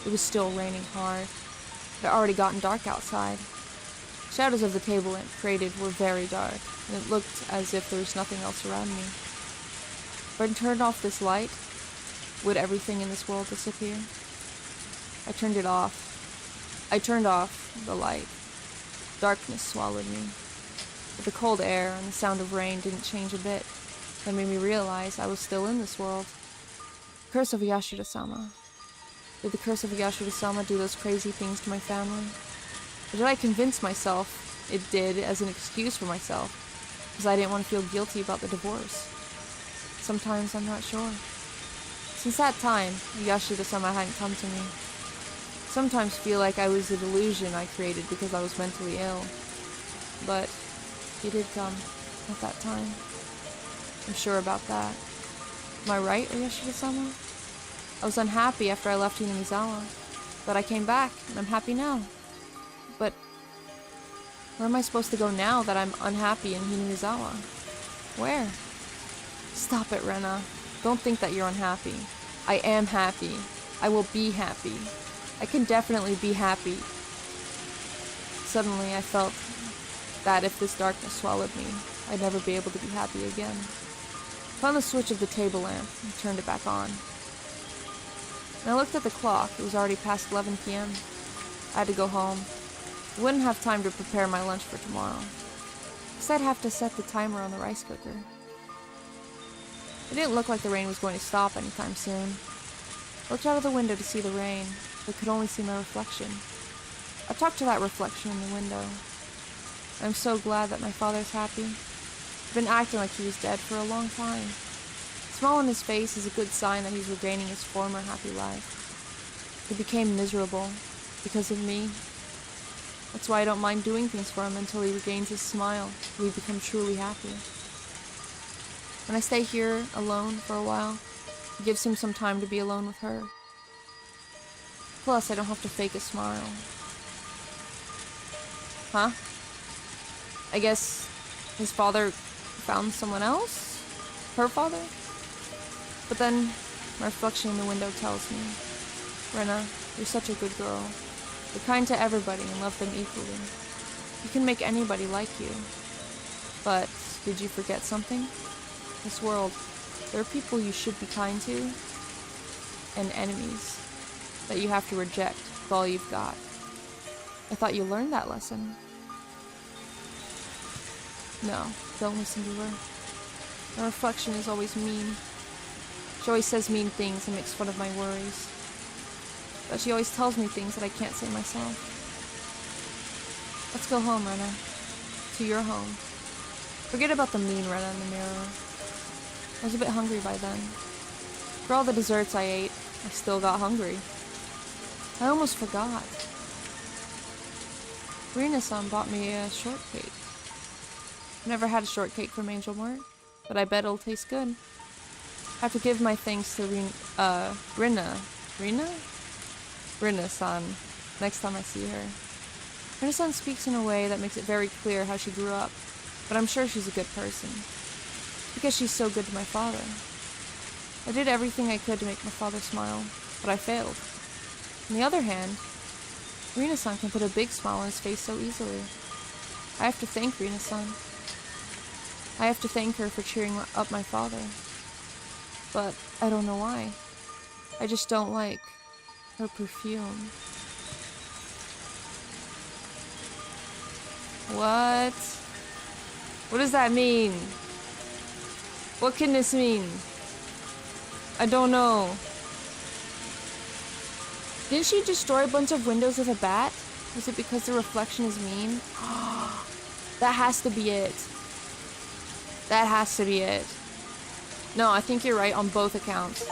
[SPEAKER 1] It was still raining hard. It had already gotten dark outside. Shadows of the table lamp created were very dark, and it looked as if there was nothing else around me. If I turned off this light, would everything in this world disappear? I turned it off. I turned off the light. Darkness swallowed me. But the cold air and the sound of rain didn't change a bit. That made me realize I was still in this world. The curse of Yashida-sama. Did the curse of Yashida-sama do those crazy things to my family? Or did I convince myself it did as an excuse for myself, because I didn't want to feel guilty about the divorce? Sometimes I'm not sure. Since that time, Yashida-sama hadn't come to me. Sometimes feel like I was a delusion I created because I was mentally ill. But he did come at that time. I'm sure about that. Am I right, Yashida-sama? I was unhappy after I left Hinamizawa, but I came back, and I'm happy now. But where am I supposed to go now that I'm unhappy in Hinamizawa? Where? Stop it, Rena. Don't think that you're unhappy. I am happy. I will be happy. I can definitely be happy. Suddenly, I felt that if this darkness swallowed me, I'd never be able to be happy again. I found the switch of the table lamp and turned it back on. When I looked at the clock, it was already past 11 p.m. I had to go home. I wouldn't have time to prepare my lunch for tomorrow, because I'd have to set the timer on the rice cooker. It didn't look like the rain was going to stop anytime soon. I looked out of the window to see the rain, but could only see my reflection. I talked to that reflection in the window. I'm so glad that my father's happy. He's been acting like he was dead for a long time. The smile on his face is a good sign that he's regaining his former happy life. He became miserable because of me. That's why I don't mind doing things for him until he regains his smile, and we become truly happy. When I stay here alone for a while, it gives him some time to be alone with her. Plus, I don't have to fake a smile. Huh? I guess his father found someone else? Her father? But then, my reflection in the window tells me, Rena, you're such a good girl. You're kind to everybody and love them equally. You can make anybody like you. But, did you forget something? This world, There are people you should be kind to, and enemies that you have to reject with all you've got. I thought you learned that lesson. No, don't listen to her. Her reflection is always mean. She always says mean things and makes fun of my worries. But she always tells me things that I can't say myself. Let's go home, Rena. To your home. Forget about the mean Rena in the mirror. I was a bit hungry by then. For all the desserts I ate, I still got hungry. I almost forgot. Rena-san bought me a shortcake. I've never had a shortcake from Angel Mart, but I bet it'll taste good. I have to give my thanks to Rena-san next time I see her. Rena-san speaks in a way that makes it very clear how she grew up, but I'm sure she's a good person. Because she's so good to my father. I did everything I could to make my father smile, but I failed. On the other hand, Rena-san can put a big smile on his face so easily. I have to thank Rena-san. I have to thank her for cheering up my father. But I don't know why. I just don't like her perfume. What? What does that mean? What can this mean? I don't know. Didn't she destroy a bunch of windows with a bat? Was it because the reflection is mean? That has to be it. That has to be it. No, I think you're right on both accounts.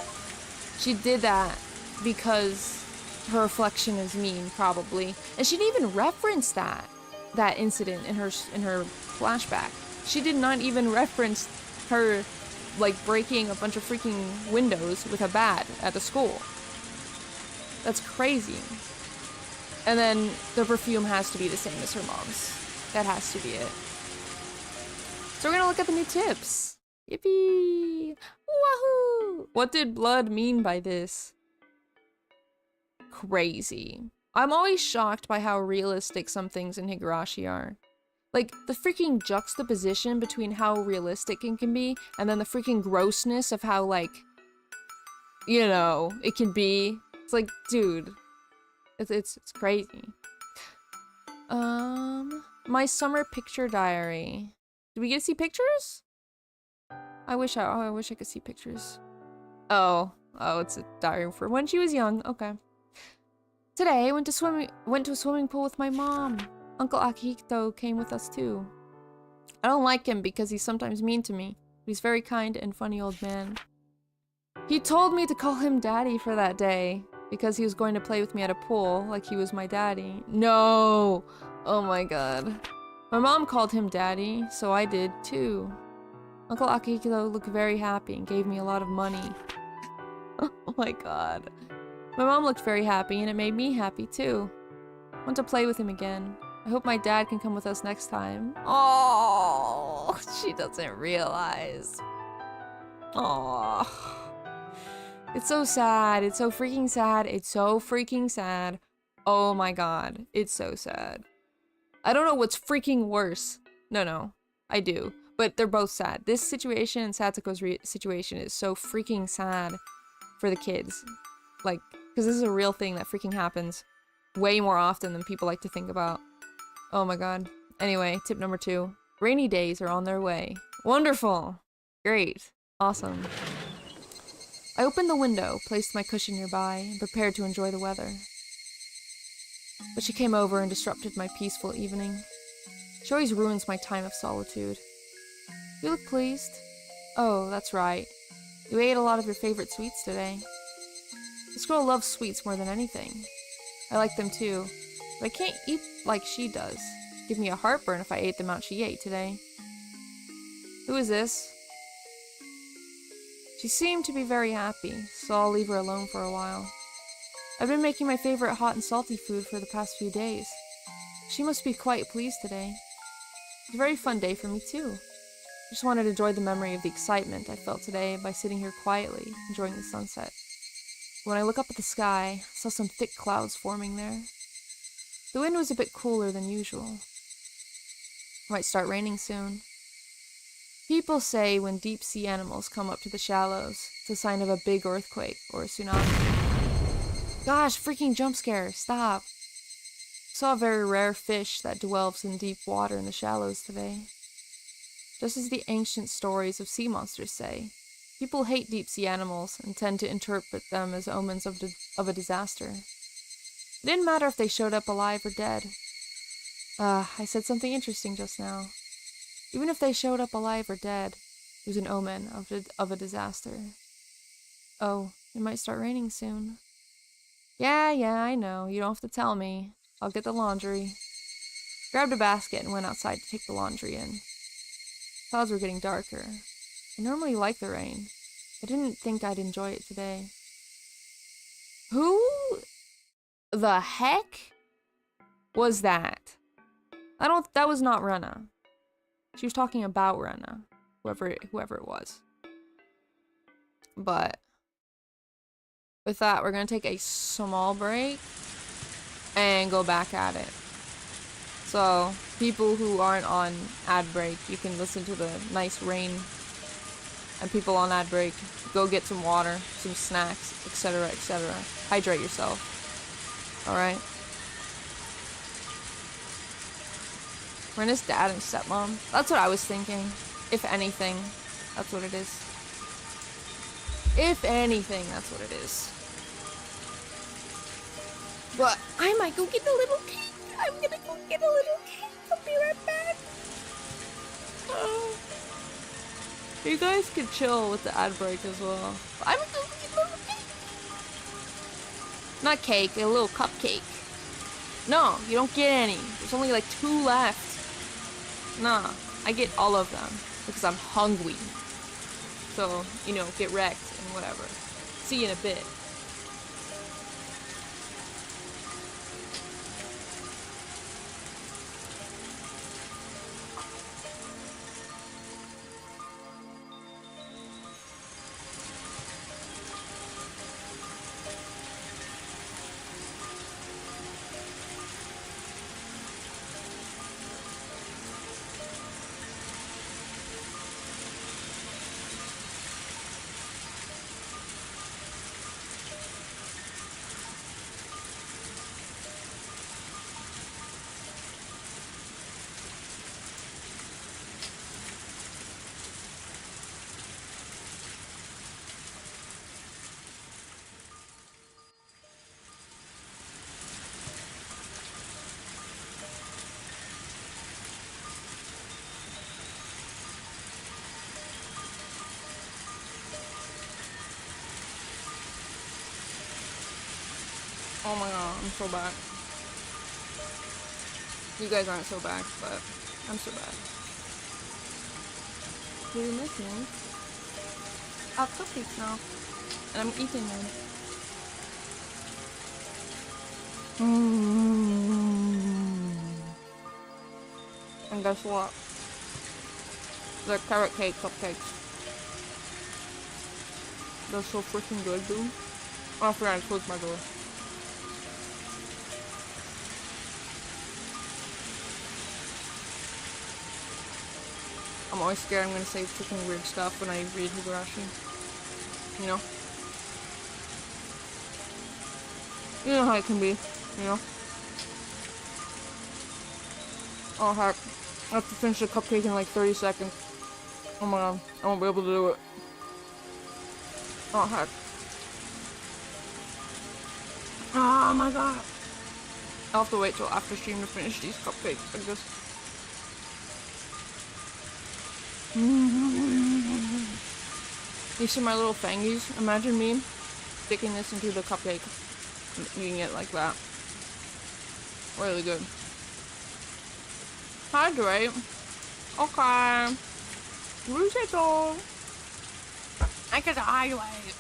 [SPEAKER 1] She did that because her reflection is mean, probably. And she didn't even reference that incident in her flashback. She did not even reference her, like, breaking a bunch of freaking windows with a bat at the school. That's crazy. And then the perfume has to be the same as her mom's. That has to be it. So we're gonna look at the new tips. Yippee! Wahoo! What did blood mean by this? Crazy. I'm always shocked by how realistic some things in Higurashi are. Like, the freaking juxtaposition between how realistic it can be, and then the freaking grossness of how, like, you know, it can be. It's like, dude, it's crazy. My summer picture diary. Did we get to see pictures? I wish I could see pictures. Oh, it's a diary for when she was young. Okay. Today, I went to a swimming pool with my mom. Uncle Akihito came with us too. I don't like him because he's sometimes mean to me, but he's a very kind and funny old man. He told me to call him daddy for that day because he was going to play with me at a pool like he was my daddy. No! Oh my god. My mom called him daddy, so I did too. Uncle Akihito looked very happy and gave me a lot of money. Oh my god. My mom looked very happy and it made me happy too. I want to play with him again. I hope my dad can come with us next time. Oh, she doesn't realize. Oh. It's so sad. It's so freaking sad. It's so freaking sad. Oh my god. It's so sad. I don't know what's freaking worse. No. I do. But they're both sad. This situation and Satsuko's situation is so freaking sad for the kids. Like, because this is a real thing that freaking happens way more often than people like to think about. Oh my god. Anyway, tip number 2. Rainy days are on their way. Wonderful! Great. Awesome. I opened the window, placed my cushion nearby, and prepared to enjoy the weather. But she came over and disrupted my peaceful evening. She always ruins my time of solitude. You look pleased. Oh, that's right. You ate a lot of your favorite sweets today. This girl loves sweets more than anything. I like them too, but I can't eat like she does. It'd give me a heartburn if I ate the amount she ate today. Who is this? She seemed to be very happy, so I'll leave her alone for a while. I've been making my favorite hot and salty food for the past few days. She must be quite pleased today. It's a very fun day for me too. I just wanted to enjoy the memory of the excitement I felt today by sitting here quietly, enjoying the sunset. When I look up at the sky, I saw some thick clouds forming there. The wind was a bit cooler than usual. It might start raining soon. People say when deep sea animals come up to the shallows, it's a sign of a big earthquake or a tsunami. Gosh, freaking jump scare, stop. Saw a very rare fish that dwells in deep water in the shallows today. Just as the ancient stories of sea monsters say, people hate deep sea animals and tend to interpret them as omens of a disaster. It didn't matter if they showed up alive or dead. I said something interesting just now. Even if they showed up alive or dead, it was an omen of a disaster. Oh, it might start raining soon. Yeah, I know. You don't have to tell me. I'll get the laundry. Grabbed a basket and went outside to take the laundry in. Clouds were getting darker. I normally like the rain. I didn't think I'd enjoy it today. Who the heck was that? That was not Rena. She was talking about Rena, whoever it was. But with that, we're gonna take a small break and go back at it. So, people who aren't on ad break, you can listen to the nice rain. And people on ad break, go get some water, some snacks, etc., etc. Hydrate yourself. Alright? Rena's dad and stepmom. That's what I was thinking. If anything, that's what it is. If anything, that's what it is. But I might go get a little cake. I'm gonna go get a little cake. I'll be right back. Oh. You guys can chill with the ad break as well. I'm gonna go get a little cake. Not cake, a little cupcake. No, you don't get any. There's only like 2 left. Nah, I get all of them because I'm hungry. So, you know, get wrecked and whatever. See you in a bit. Oh my god, I'm so bad. You guys aren't so bad, but I'm so bad. You're missing. I have cupcakes now. And I'm eating them. And guess what? They're carrot cake cupcakes. They're so freaking good, dude. Oh, I forgot to close my door. I'm always scared I'm gonna say freaking weird stuff when I read Higurashi. You know? You know how it can be, you know? Oh heck. I have to finish the cupcake in like 30 seconds. Oh my god. I won't be able to do it. Oh heck. Oh my god. I'll have to wait till after stream to finish these cupcakes, I guess. You see my little fangies? Imagine me sticking this into the cupcake and eating it like that. Really good. Hydrate. Okay. Reset. I get to hydrate.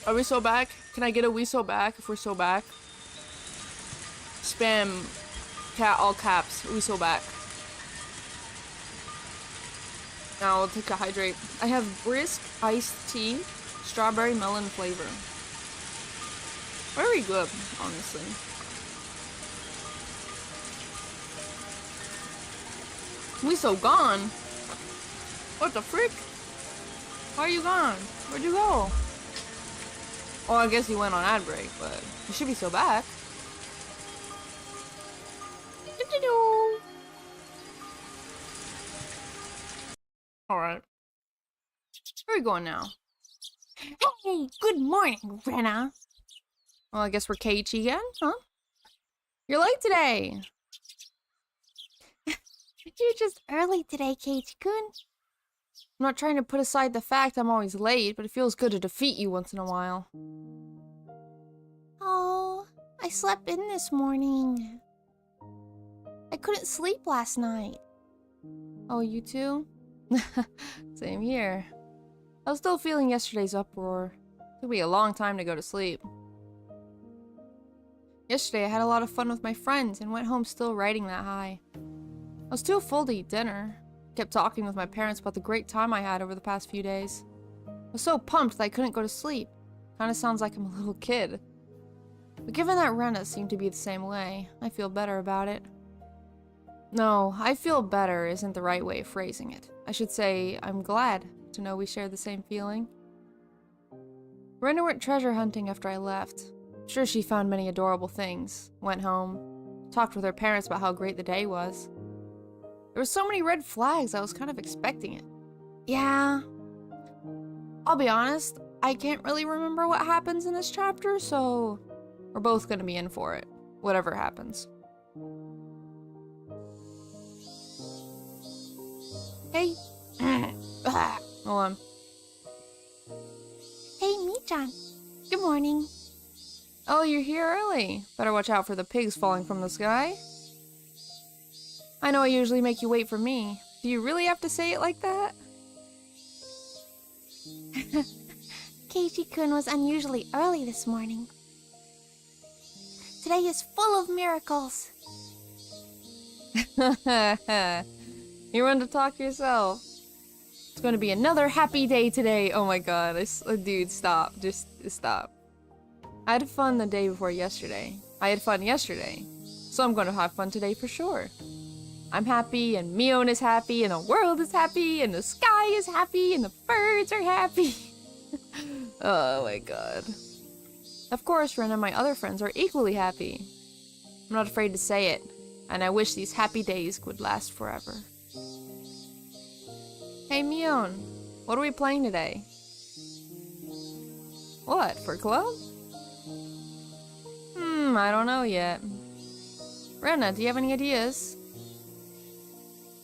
[SPEAKER 1] Are we so back? Can I get a we so back if we're so back? Spam all caps. We so back. Now I'll take a hydrate. I have brisk iced tea, strawberry melon flavor. Very good, honestly. We so gone. What the frick? Why are you gone? Where'd you go? Oh, I guess you went on ad break, but you should be so back. Alright. Where are we going now?
[SPEAKER 2] Hey, good morning, Rena.
[SPEAKER 1] Well, I guess we're Keiichi again, huh? You're late today.
[SPEAKER 2] You're just early today, Keiichi-kun.
[SPEAKER 1] I'm not trying to put aside the fact I'm always late, but it feels good to defeat you once in a while.
[SPEAKER 2] Oh, I slept in this morning. I couldn't sleep last night.
[SPEAKER 1] Oh, you too? Same here. I was still feeling yesterday's uproar. It took me a long time to go to sleep. Yesterday I had a lot of fun with my friends and went home still riding that high. I was too full to eat dinner. Kept talking with my parents about the great time I had over the past few days. I was so pumped that I couldn't go to sleep. Kinda sounds like I'm a little kid. But given that Rena seemed to be the same way, I feel better about it. No, I feel better isn't the right way of phrasing it. I should say, I'm glad to know we share the same feeling. Rena went treasure hunting after I left. I'm sure she found many adorable things. Went home, talked with her parents about how great the day was. There were so many red flags, I was kind of expecting it. Yeah. I'll be honest, I can't really remember what happens in this chapter, so we're both gonna be in for it, whatever happens. Hey. Hold on.
[SPEAKER 2] Hey, Mi-chan. Good morning.
[SPEAKER 1] Oh, you're here early. Better watch out for the pigs falling from the sky. I know I usually make you wait for me. Do you really have to say it like that?
[SPEAKER 2] Keiichi-kun was unusually early this morning. Today is full of miracles.
[SPEAKER 1] You want to talk yourself. It's going to be another happy day today. Oh my god. Dude, stop. Just stop. I had fun the day before yesterday. I had fun yesterday. So I'm going to have fun today for sure. I'm happy, and Mion is happy, and the world is happy, and the sky is happy, and the birds are happy. Oh my god. Of course, Ren and my other friends are equally happy. I'm not afraid to say it, and I wish these happy days would last forever. Hey Mion, what are we playing today? What, for club? I don't know yet. Rena, do you have any ideas?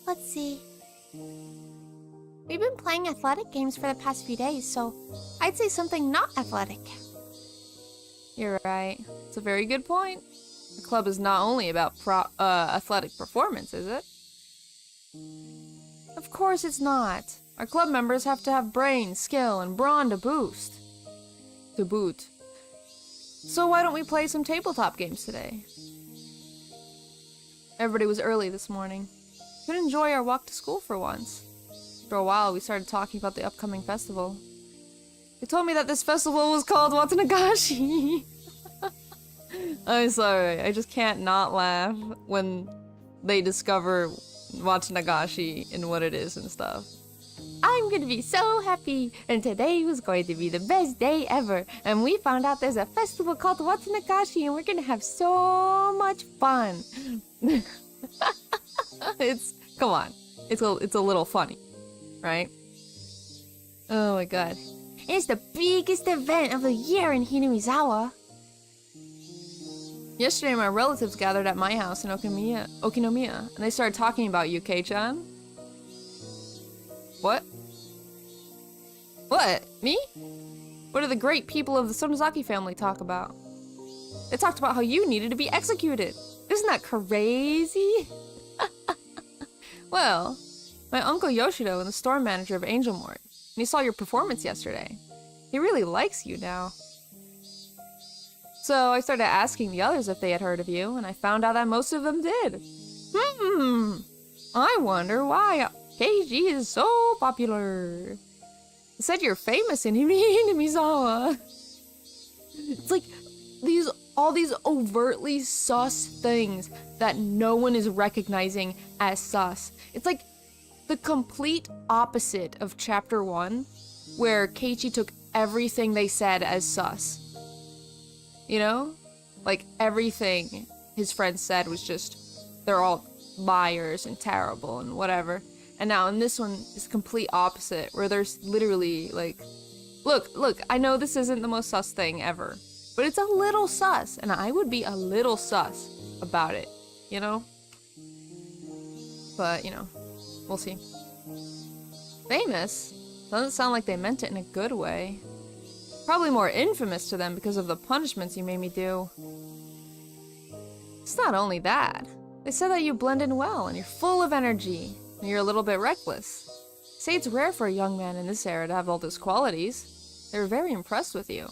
[SPEAKER 2] Let's see. We've been playing athletic games for the past few days, so I'd say something not athletic.
[SPEAKER 1] You're right. It's a very good point. The club is not only about athletic performance, is it? Of course it's not. Our club members have to have brain, skill, and brawn to boost. To boot. So why don't we play some tabletop games today? Everybody was early this morning. We could enjoy our walk to school for once. After a while, we started talking about the upcoming festival. They told me that this festival was called Watsunagashi. I'm sorry, I just can't not laugh when they discover Watsunagashi and what it is and stuff. I'm gonna be so happy, and today was going to be the best day ever, and we found out there's a festival called Watsunagashi, and we're gonna have so much fun. Come on, it's a little funny, right? Oh my god.
[SPEAKER 2] It's the biggest event of the year in Hinamizawa.
[SPEAKER 1] Yesterday, my relatives gathered at my house in Okinomiya, and they started talking about you, Kei-chan. What? What? Me? What do the great people of the Sonozaki family talk about? They talked about how you needed to be executed. Isn't that crazy? Well, my uncle Yoshido is the store manager of Angel Mort, and he saw your performance yesterday. He really likes you now. So I started asking the others if they had heard of you, and I found out that most of them did. I wonder why Keiji is so popular. They said you're famous in Hinamizawa. It's like all these overtly sus things that no one is recognizing as sus. It's like the complete opposite of chapter 1, where Keiichi took everything they said as sus. You know? Like, everything his friends said was just, they're all liars and terrible and whatever. And now in this one, it's complete opposite, where there's literally, like, look, I know this isn't the most sus thing ever, but it's a little sus, and I would be a little sus about it, you know? But, you know, we'll see. Famous? Doesn't sound like they meant it in a good way. Probably more infamous to them because of the punishments you made me do. It's not only that. They said that you blend in well and you're full of energy and you're a little bit reckless. Say it's rare for a young man in this era to have all those qualities. They were very impressed with you.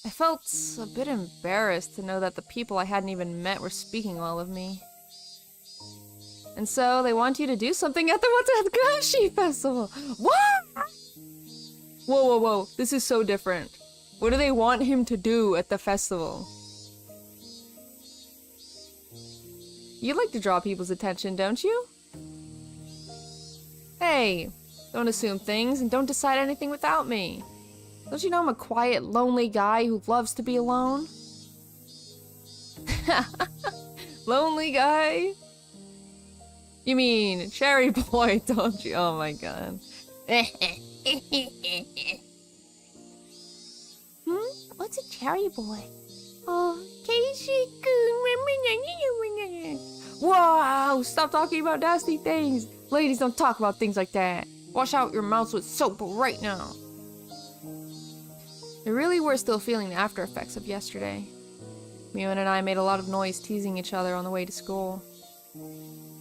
[SPEAKER 1] I felt a bit embarrassed to know that the people I hadn't even met were speaking well of me. And so they want you to do something at the Higurashi festival. What? Whoa. This is so different. What do they want him to do at the festival? You like to draw people's attention, don't you? Hey, don't assume things and don't decide anything without me. Don't you know I'm a quiet, lonely guy who loves to be alone? Lonely guy? You mean cherry boy, don't you? Oh my god.
[SPEAKER 2] What's a cherry boy? Oh,
[SPEAKER 1] Wow! Stop talking about nasty things! Ladies don't talk about things like that. Wash out your mouths with soap right now. We really were still feeling the after effects of yesterday. Mion and I made a lot of noise teasing each other on the way to school.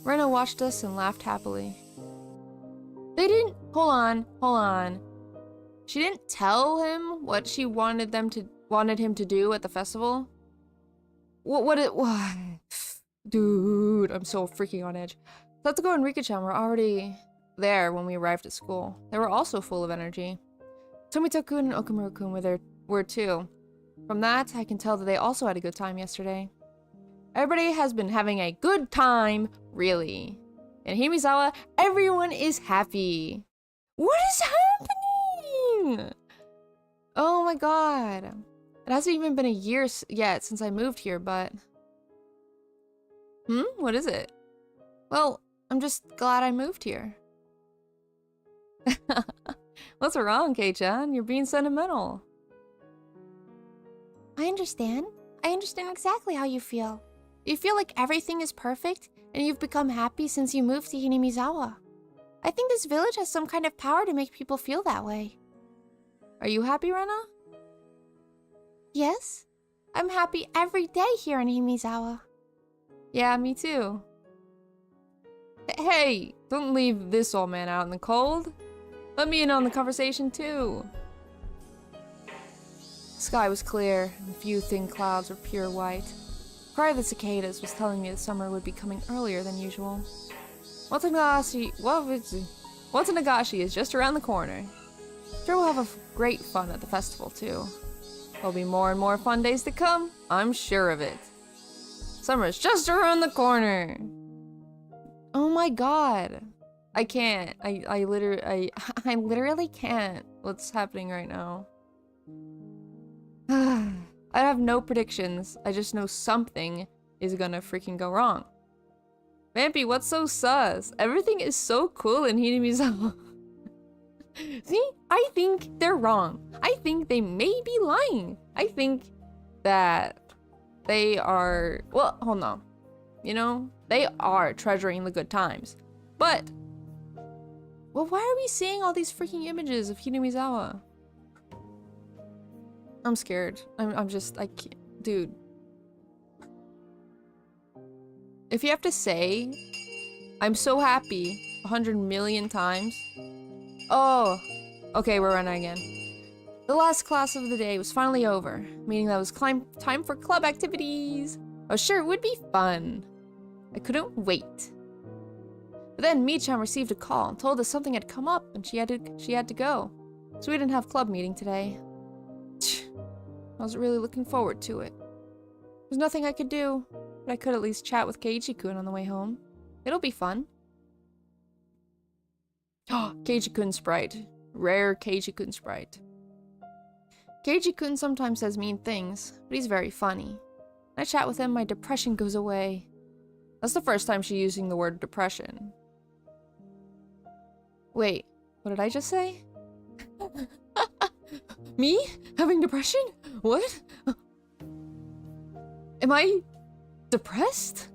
[SPEAKER 1] Rena watched us and laughed happily. They didn't... Hold on. She didn't tell him what she wanted him to do at the festival? What? Dude, I'm so freaking on edge. Satsuko and Rika-chan were already there when we arrived at school. They were also full of energy. Tomita-kun and Okamura-kun were too. From that, I can tell that they also had a good time yesterday. Everybody has been having a good time, really. In Himizawa, everyone is happy. What is happening? Oh my god. It hasn't even been a year yet since I moved here, but... What is it? Well, I'm just glad I moved here. What's wrong, Kei-chan? You're being sentimental.
[SPEAKER 2] I understand. I understand exactly how you feel. You feel like everything is perfect, and you've become happy since you moved to Hinamizawa. I think this village has some kind of power to make people feel that way.
[SPEAKER 1] Are you happy, Rena?
[SPEAKER 2] Yes. I'm happy every day here in Hinamizawa.
[SPEAKER 1] Yeah, me too. Hey, don't leave this old man out in the cold. Let me in on the conversation too. The sky was clear, and a few thin clouds were pure white. The cry of the cicadas was telling me the summer would be coming earlier than usual. Watanashi is just around the corner. Sure, we'll have a great fun at the festival too. There'll be more and more fun days to come, I'm sure of it. Summer's just around the corner. Oh my god. I can't. I literally can't. What's happening right now? I have no predictions. I just know something is gonna freaking go wrong. Vampy, what's so sus? Everything is so cool in Hinamizawa. See? I think they're wrong. I think they may be lying. I think that they are... Well, hold on. You know? They are treasuring the good times. But... Well, why are we seeing all these freaking images of Hinamizawa? I'm scared. I'm just... I can't... Dude. If you have to say, I'm so happy 100 million times. Oh, okay, we're running again. The last class of the day was finally over, meaning that it was time for club activities. Oh, sure, it would be fun. I couldn't wait. But then Mii-chan received a call and told us something had come up and she had to go. So we didn't have club meeting today. I was really looking forward to it. There's nothing I could do, but I could at least chat with Keiichi-kun on the way home. It'll be fun. Keiji-kun sprite. Rare Keiji-kun sprite. Keiji-kun sometimes says mean things, but he's very funny. When I chat with him, my depression goes away. That's the first time she's using the word depression. Wait, what did I just say? Me? Having depression? What? Am I depressed?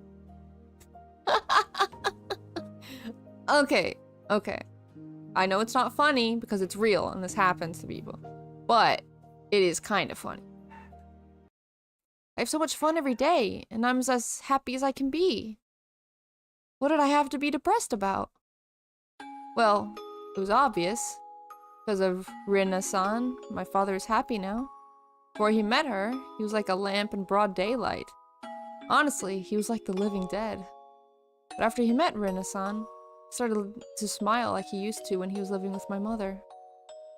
[SPEAKER 1] Okay. I know it's not funny because it's real and this happens to people, but it is kind of funny. I have so much fun every day, and I'm as happy as I can be. What did I have to be depressed about? Well, it was obvious. Because of Rena-san, my father is happy now. Before he met her, he was like a lamp in broad daylight. Honestly, he was like the living dead. But after he met Rena-san, he started to smile like he used to when he was living with my mother.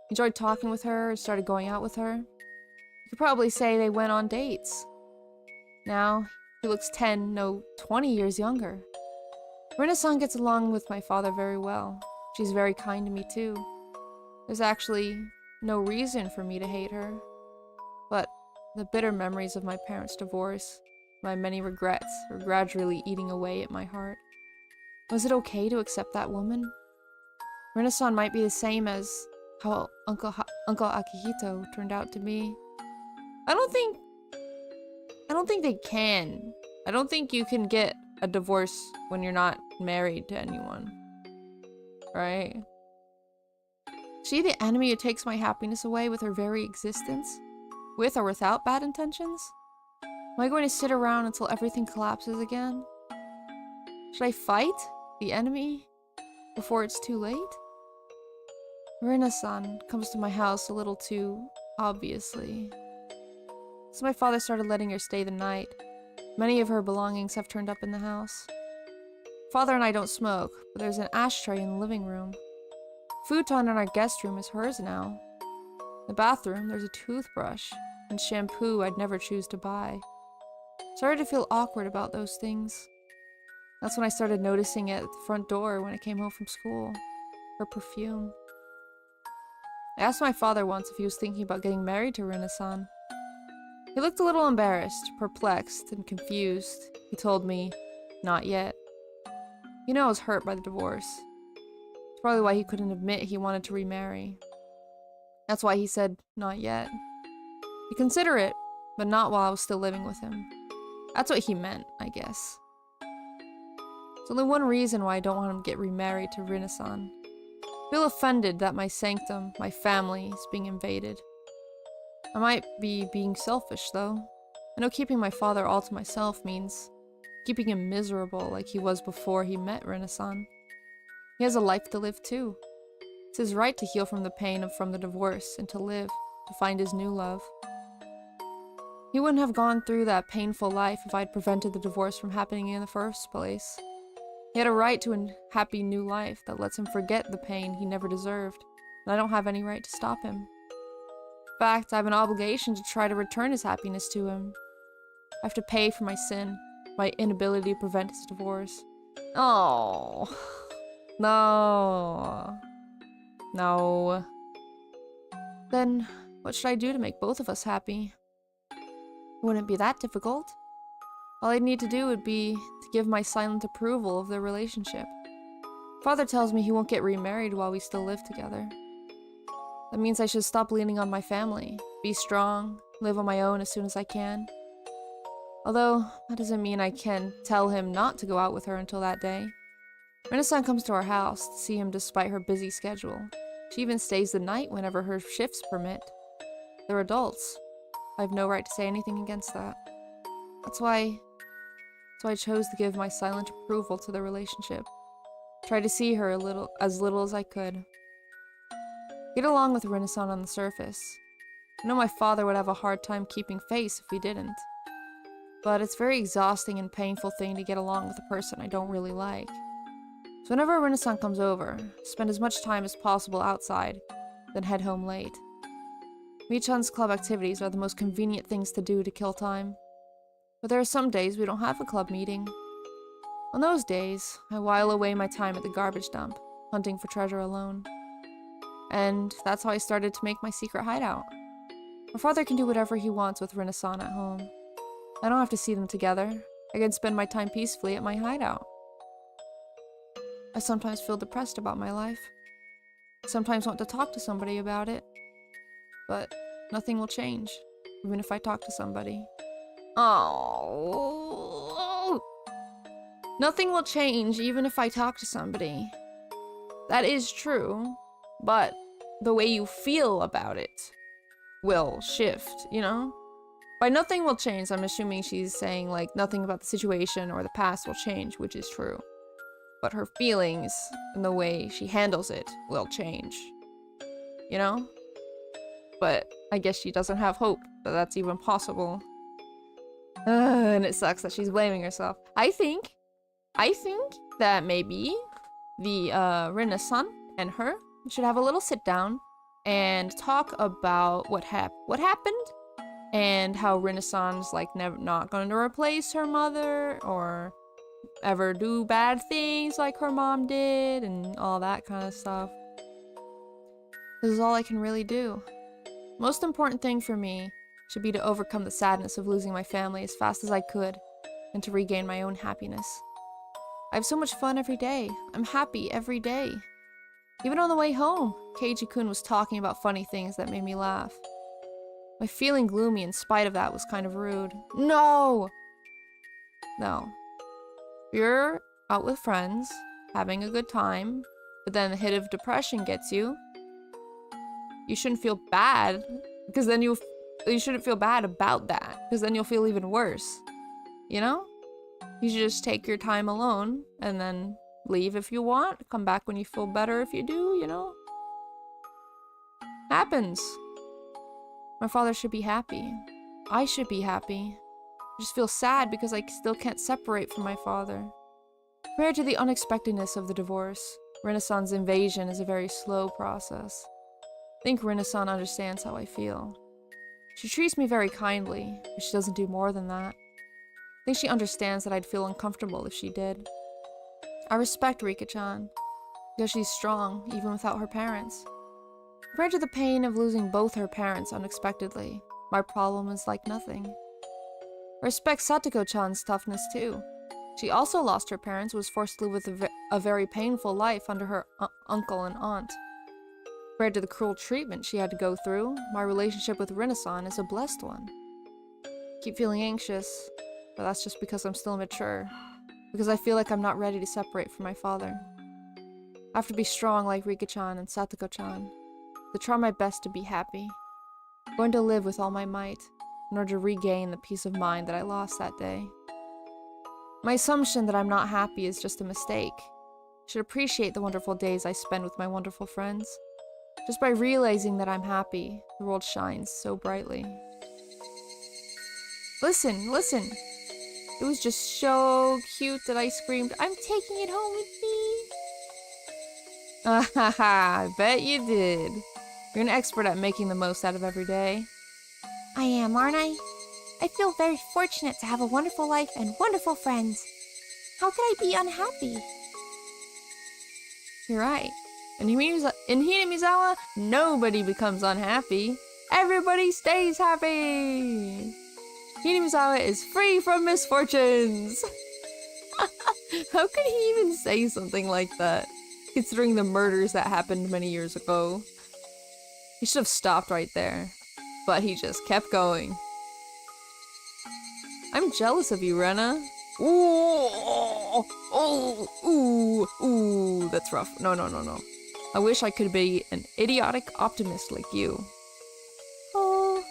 [SPEAKER 1] He enjoyed talking with her, started going out with her. You could probably say they went on dates. Now, he looks 10, no, 20 years younger. Rena-san gets along with my father very well. She's very kind to me too. There's actually no reason for me to hate her. But the bitter memories of my parents' divorce, my many regrets, were gradually eating away at my heart. Was it okay to accept that woman? Rena-san might be the same as how Uncle Akihito turned out to be. I don't think they can. I don't think you can get a divorce when you're not married to anyone. Right? Is she the enemy who takes my happiness away with her very existence? With or without bad intentions? Am I going to sit around until everything collapses again? Should I fight the enemy before it's too late? Rena-san comes to my house a little too obviously. So my father started letting her stay the night. Many of her belongings have turned up in the house. Father and I don't smoke, but there's an ashtray in the living room. Futon in our guest room is hers now. In the bathroom, there's a toothbrush and shampoo I'd never choose to buy. Started to feel awkward about those things. That's when I started noticing it at the front door when I came home from school. Her perfume. I asked my father once if he was thinking about getting married to Rena-san. He looked a little embarrassed, perplexed, and confused. He told me, not yet. You know I was hurt by the divorce. It's probably why he couldn't admit he wanted to remarry. That's why he said, not yet. He'd consider it, but not while I was still living with him. That's what he meant, I guess. There's only one reason why I don't want him to get remarried to Rena-san. I feel offended that my sanctum, my family, is being invaded. I might be being selfish, though. I know keeping my father all to myself means keeping him miserable like he was before he met Rena-san. He has a life to live, too. It's his right to heal from the pain from the divorce and to live, to find his new love. He wouldn't have gone through that painful life if I'd prevented the divorce from happening in the first place. He had a right to a happy new life that lets him forget the pain he never deserved, and I don't have any right to stop him. In fact, I have an obligation to try to return his happiness to him. I have to pay for my sin, my inability to prevent his divorce. Oh, no. No. Then, what should I do to make both of us happy? It wouldn't be that difficult. All I'd need to do would be to give my silent approval of their relationship. Father tells me he won't get remarried while we still live together. That means I should stop leaning on my family, be strong, live on my own as soon as I can. Although, that doesn't mean I can tell him not to go out with her until that day. Rena-san comes to our house to see him despite her busy schedule. She even stays the night whenever her shifts permit. They're adults. I have no right to say anything against that. That's why I chose to give my silent approval to the relationship. Tried to see her as little as I could. Get along with Rena-san on the surface. I know my father would have a hard time keeping face if he didn't. But it's a very exhausting and painful thing to get along with a person I don't really like. So whenever Rena-san comes over, spend as much time as possible outside, then head home late. Michan's club activities are the most convenient things to do to kill time. But there are some days we don't have a club meeting. On those days, I while away my time at the garbage dump. hunting for treasure alone. And that's how I started to make my secret hideout. My father can do whatever he wants with Rena-san at home. I don't have to see them together. I can spend my time peacefully at my hideout. I sometimes feel depressed about my life. I sometimes want to talk to somebody about it. But nothing will change, even if I talk to somebody. Oh. Nothing will change even if I talk to somebody. That is true, but the way you feel about it will shift, you know? By nothing will change, I'm assuming she's saying, like, nothing about the situation or the past will change, which is true. But her feelings and the way she handles it will change. You know? But I guess she doesn't have hope that that's even possible. And it sucks that she's blaming herself. I think that maybe the Rena-san and her should have a little sit down and talk about what happened and how Rena-san's like not going to replace her mother or ever do bad things like her mom did and all that kind of stuff. This is all I can really do. Most important thing for me should be to overcome the sadness of losing my family as fast as I could and to regain my own happiness. I have so much fun every day. I'm happy every day. Even on the way home, Keiji-kun was talking about funny things that made me laugh. My feeling gloomy in spite of that was kind of rude. No! No. You're out with friends, having a good time, but then the hit of depression gets you. You shouldn't feel bad, because then you shouldn't feel bad about that, because then you'll feel even worse. You know? You should just take your time alone, and then leave if you want, come back when you feel better if you do, you know? Happens. My father should be happy. I should be happy. I just feel sad because I still can't separate from my father. Compared to the unexpectedness of the divorce, Rena-san's invasion is a very slow process. I think Rena-san understands how I feel. She treats me very kindly, but she doesn't do more than that. I think she understands that I'd feel uncomfortable if she did. I respect Rika-chan, because she's strong, even without her parents. Compared to the pain of losing both her parents unexpectedly, my problem is like nothing. I respect Satoko-chan's toughness too. She also lost her parents and was forced to live with a very painful life under her uncle and aunt. Compared to the cruel treatment she had to go through, my relationship with Rena-san is a blessed one. I keep feeling anxious, but that's just because I'm still immature. Because I feel like I'm not ready to separate from my father. I have to be strong like Rika-chan and Satoko-chan, to try my best to be happy. I'm going to live with all my might, in order to regain the peace of mind that I lost that day. My assumption that I'm not happy is just a mistake. I should appreciate the wonderful days I spend with my wonderful friends. Just by realizing that I'm happy, the world shines so brightly. Listen, listen! It was just so cute that I screamed, "I'm taking it home with me!" I bet you did. You're an expert at making the most out of every day.
[SPEAKER 2] I am, aren't I? I feel very fortunate to have a wonderful life and wonderful friends. How could I be unhappy?
[SPEAKER 1] You're right. In Hinamizawa, nobody becomes unhappy. Everybody stays happy! Hinamizawa is free from misfortunes! How could he even say something like that, considering the murders that happened many years ago? He should have stopped right there, but he just kept going. I'm jealous of you, Rena. Ooh, oh, ooh, ooh, that's rough. No, no, no, no. I wish I could be an idiotic optimist like you.
[SPEAKER 2] Oh,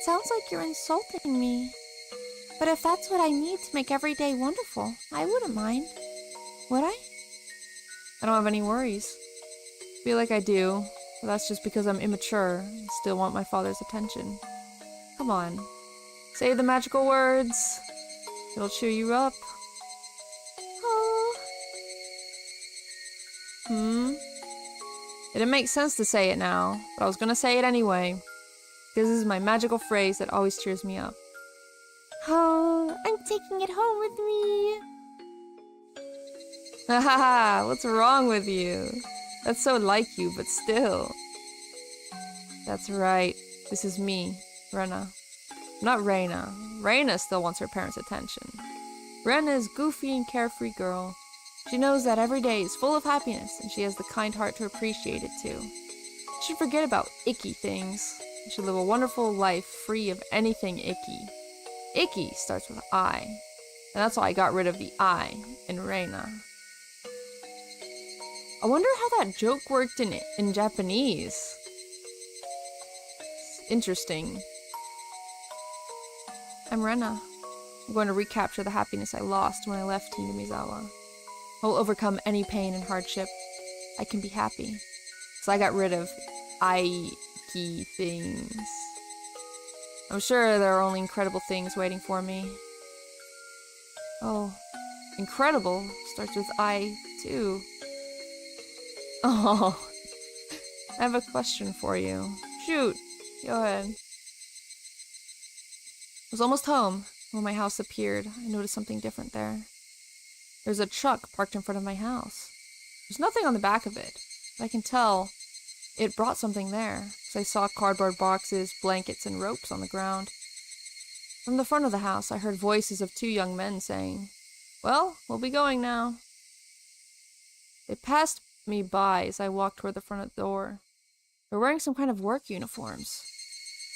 [SPEAKER 2] sounds like you're insulting me. But if that's what I need to make every day wonderful, I wouldn't mind. Would I?
[SPEAKER 1] I don't have any worries. I feel like I do, but that's just because I'm immature and still want my father's attention. Come on. Say the magical words. It'll cheer you up.
[SPEAKER 2] Oh.
[SPEAKER 1] It didn't make sense to say it now, but I was gonna say it anyway. Because this is my magical phrase that always cheers me up.
[SPEAKER 2] Oh, I'm taking it home with me.
[SPEAKER 1] Haha, what's wrong with you? That's so like you, but still. That's right. This is me, Rena. Not Rena. Rena still wants her parents' attention. Rena is goofy and carefree girl. She knows that every day is full of happiness, and she has the kind heart to appreciate it too. She should forget about icky things. She should live a wonderful life free of anything icky. Icky starts with I, and that's why I got rid of the I in Rena. I wonder how that joke worked in Japanese. Interesting. I'm Rena. I'm going to recapture the happiness I lost when I left Hinamizawa. I will overcome any pain and hardship. I can be happy. So I got rid of icky things. I'm sure there are only incredible things waiting for me. Oh, incredible starts with I, too. Oh, I have a question for you. Shoot, go ahead. I was almost home when my house appeared. I noticed something different there. There's a truck parked in front of my house. There's nothing on the back of it, but I can tell it brought something there, because I saw cardboard boxes, blankets, and ropes on the ground. From the front of the house, I heard voices of two young men saying, "Well, we'll be going now." They passed me by as I walked toward the front door. They were wearing some kind of work uniforms.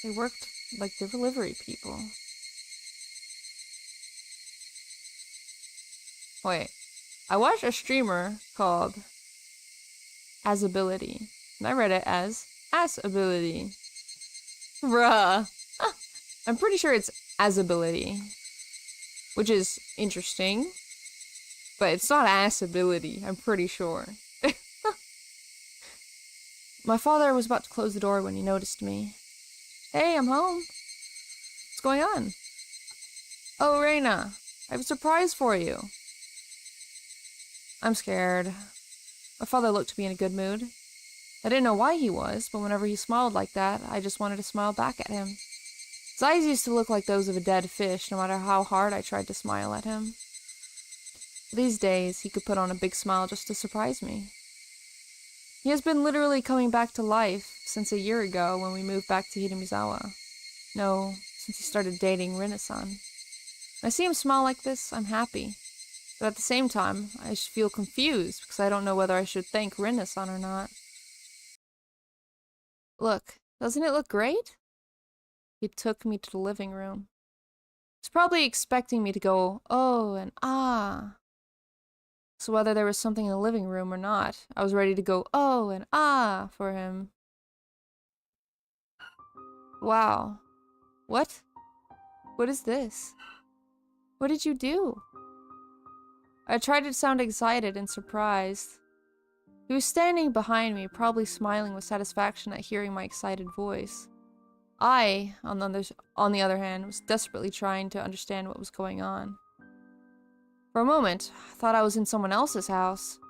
[SPEAKER 1] They worked like the delivery people. Wait, I watched a streamer called Asability, and I read it as Assability. Bruh. I'm pretty sure it's Asability, which is interesting, but it's not Assability, I'm pretty sure. My father was about to close the door when he noticed me. "Hey, I'm home. What's going on?" "Oh, Rena, I have a surprise for you." I'm scared. My father looked to be in a good mood. I didn't know why he was, but whenever he smiled like that, I just wanted to smile back at him. His eyes used to look like those of a dead fish, no matter how hard I tried to smile at him. These days, he could put on a big smile just to surprise me. He has been literally coming back to life since a year ago when we moved back to Hinamizawa. No, since he started dating Rena-san. When I see him smile like this, I'm happy. But at the same time, I feel confused because I don't know whether I should thank Rena-san or not. Look, doesn't it look great? He took me to the living room. He's probably expecting me to go, oh and ah. So whether there was something in the living room or not, I was ready to go, oh and ah, for him. Wow. What? What is this? What did you do? I tried to sound excited and surprised. He was standing behind me, probably smiling with satisfaction at hearing my excited voice. I, on the other hand, was desperately trying to understand what was going on. For a moment, I thought I was in someone else's house.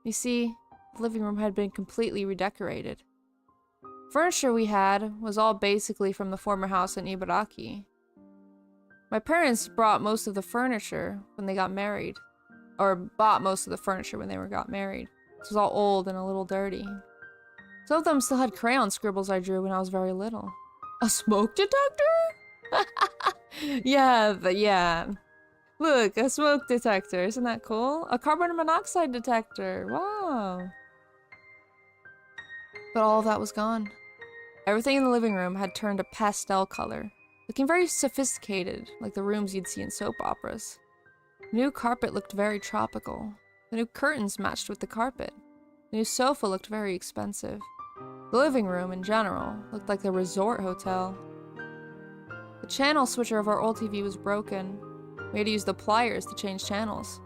[SPEAKER 1] You see, the living room had been completely redecorated. Furniture we had was all basically from the former house in Ibaraki. My parents brought most of the furniture when they got married. Or bought most of the furniture when they got married. It was all old and a little dirty. Some of them still had crayon scribbles I drew when I was very little. A smoke detector? Yeah. Look, a smoke detector. Isn't that cool? A carbon monoxide detector. Wow. But all of that was gone. Everything in the living room had turned a pastel color, looking very sophisticated, like the rooms you'd see in soap operas. The new carpet looked very tropical. The new curtains matched with the carpet. The new sofa looked very expensive. The living room, in general, looked like a resort hotel. The channel switcher of our old TV was broken. We had to use the pliers to change channels.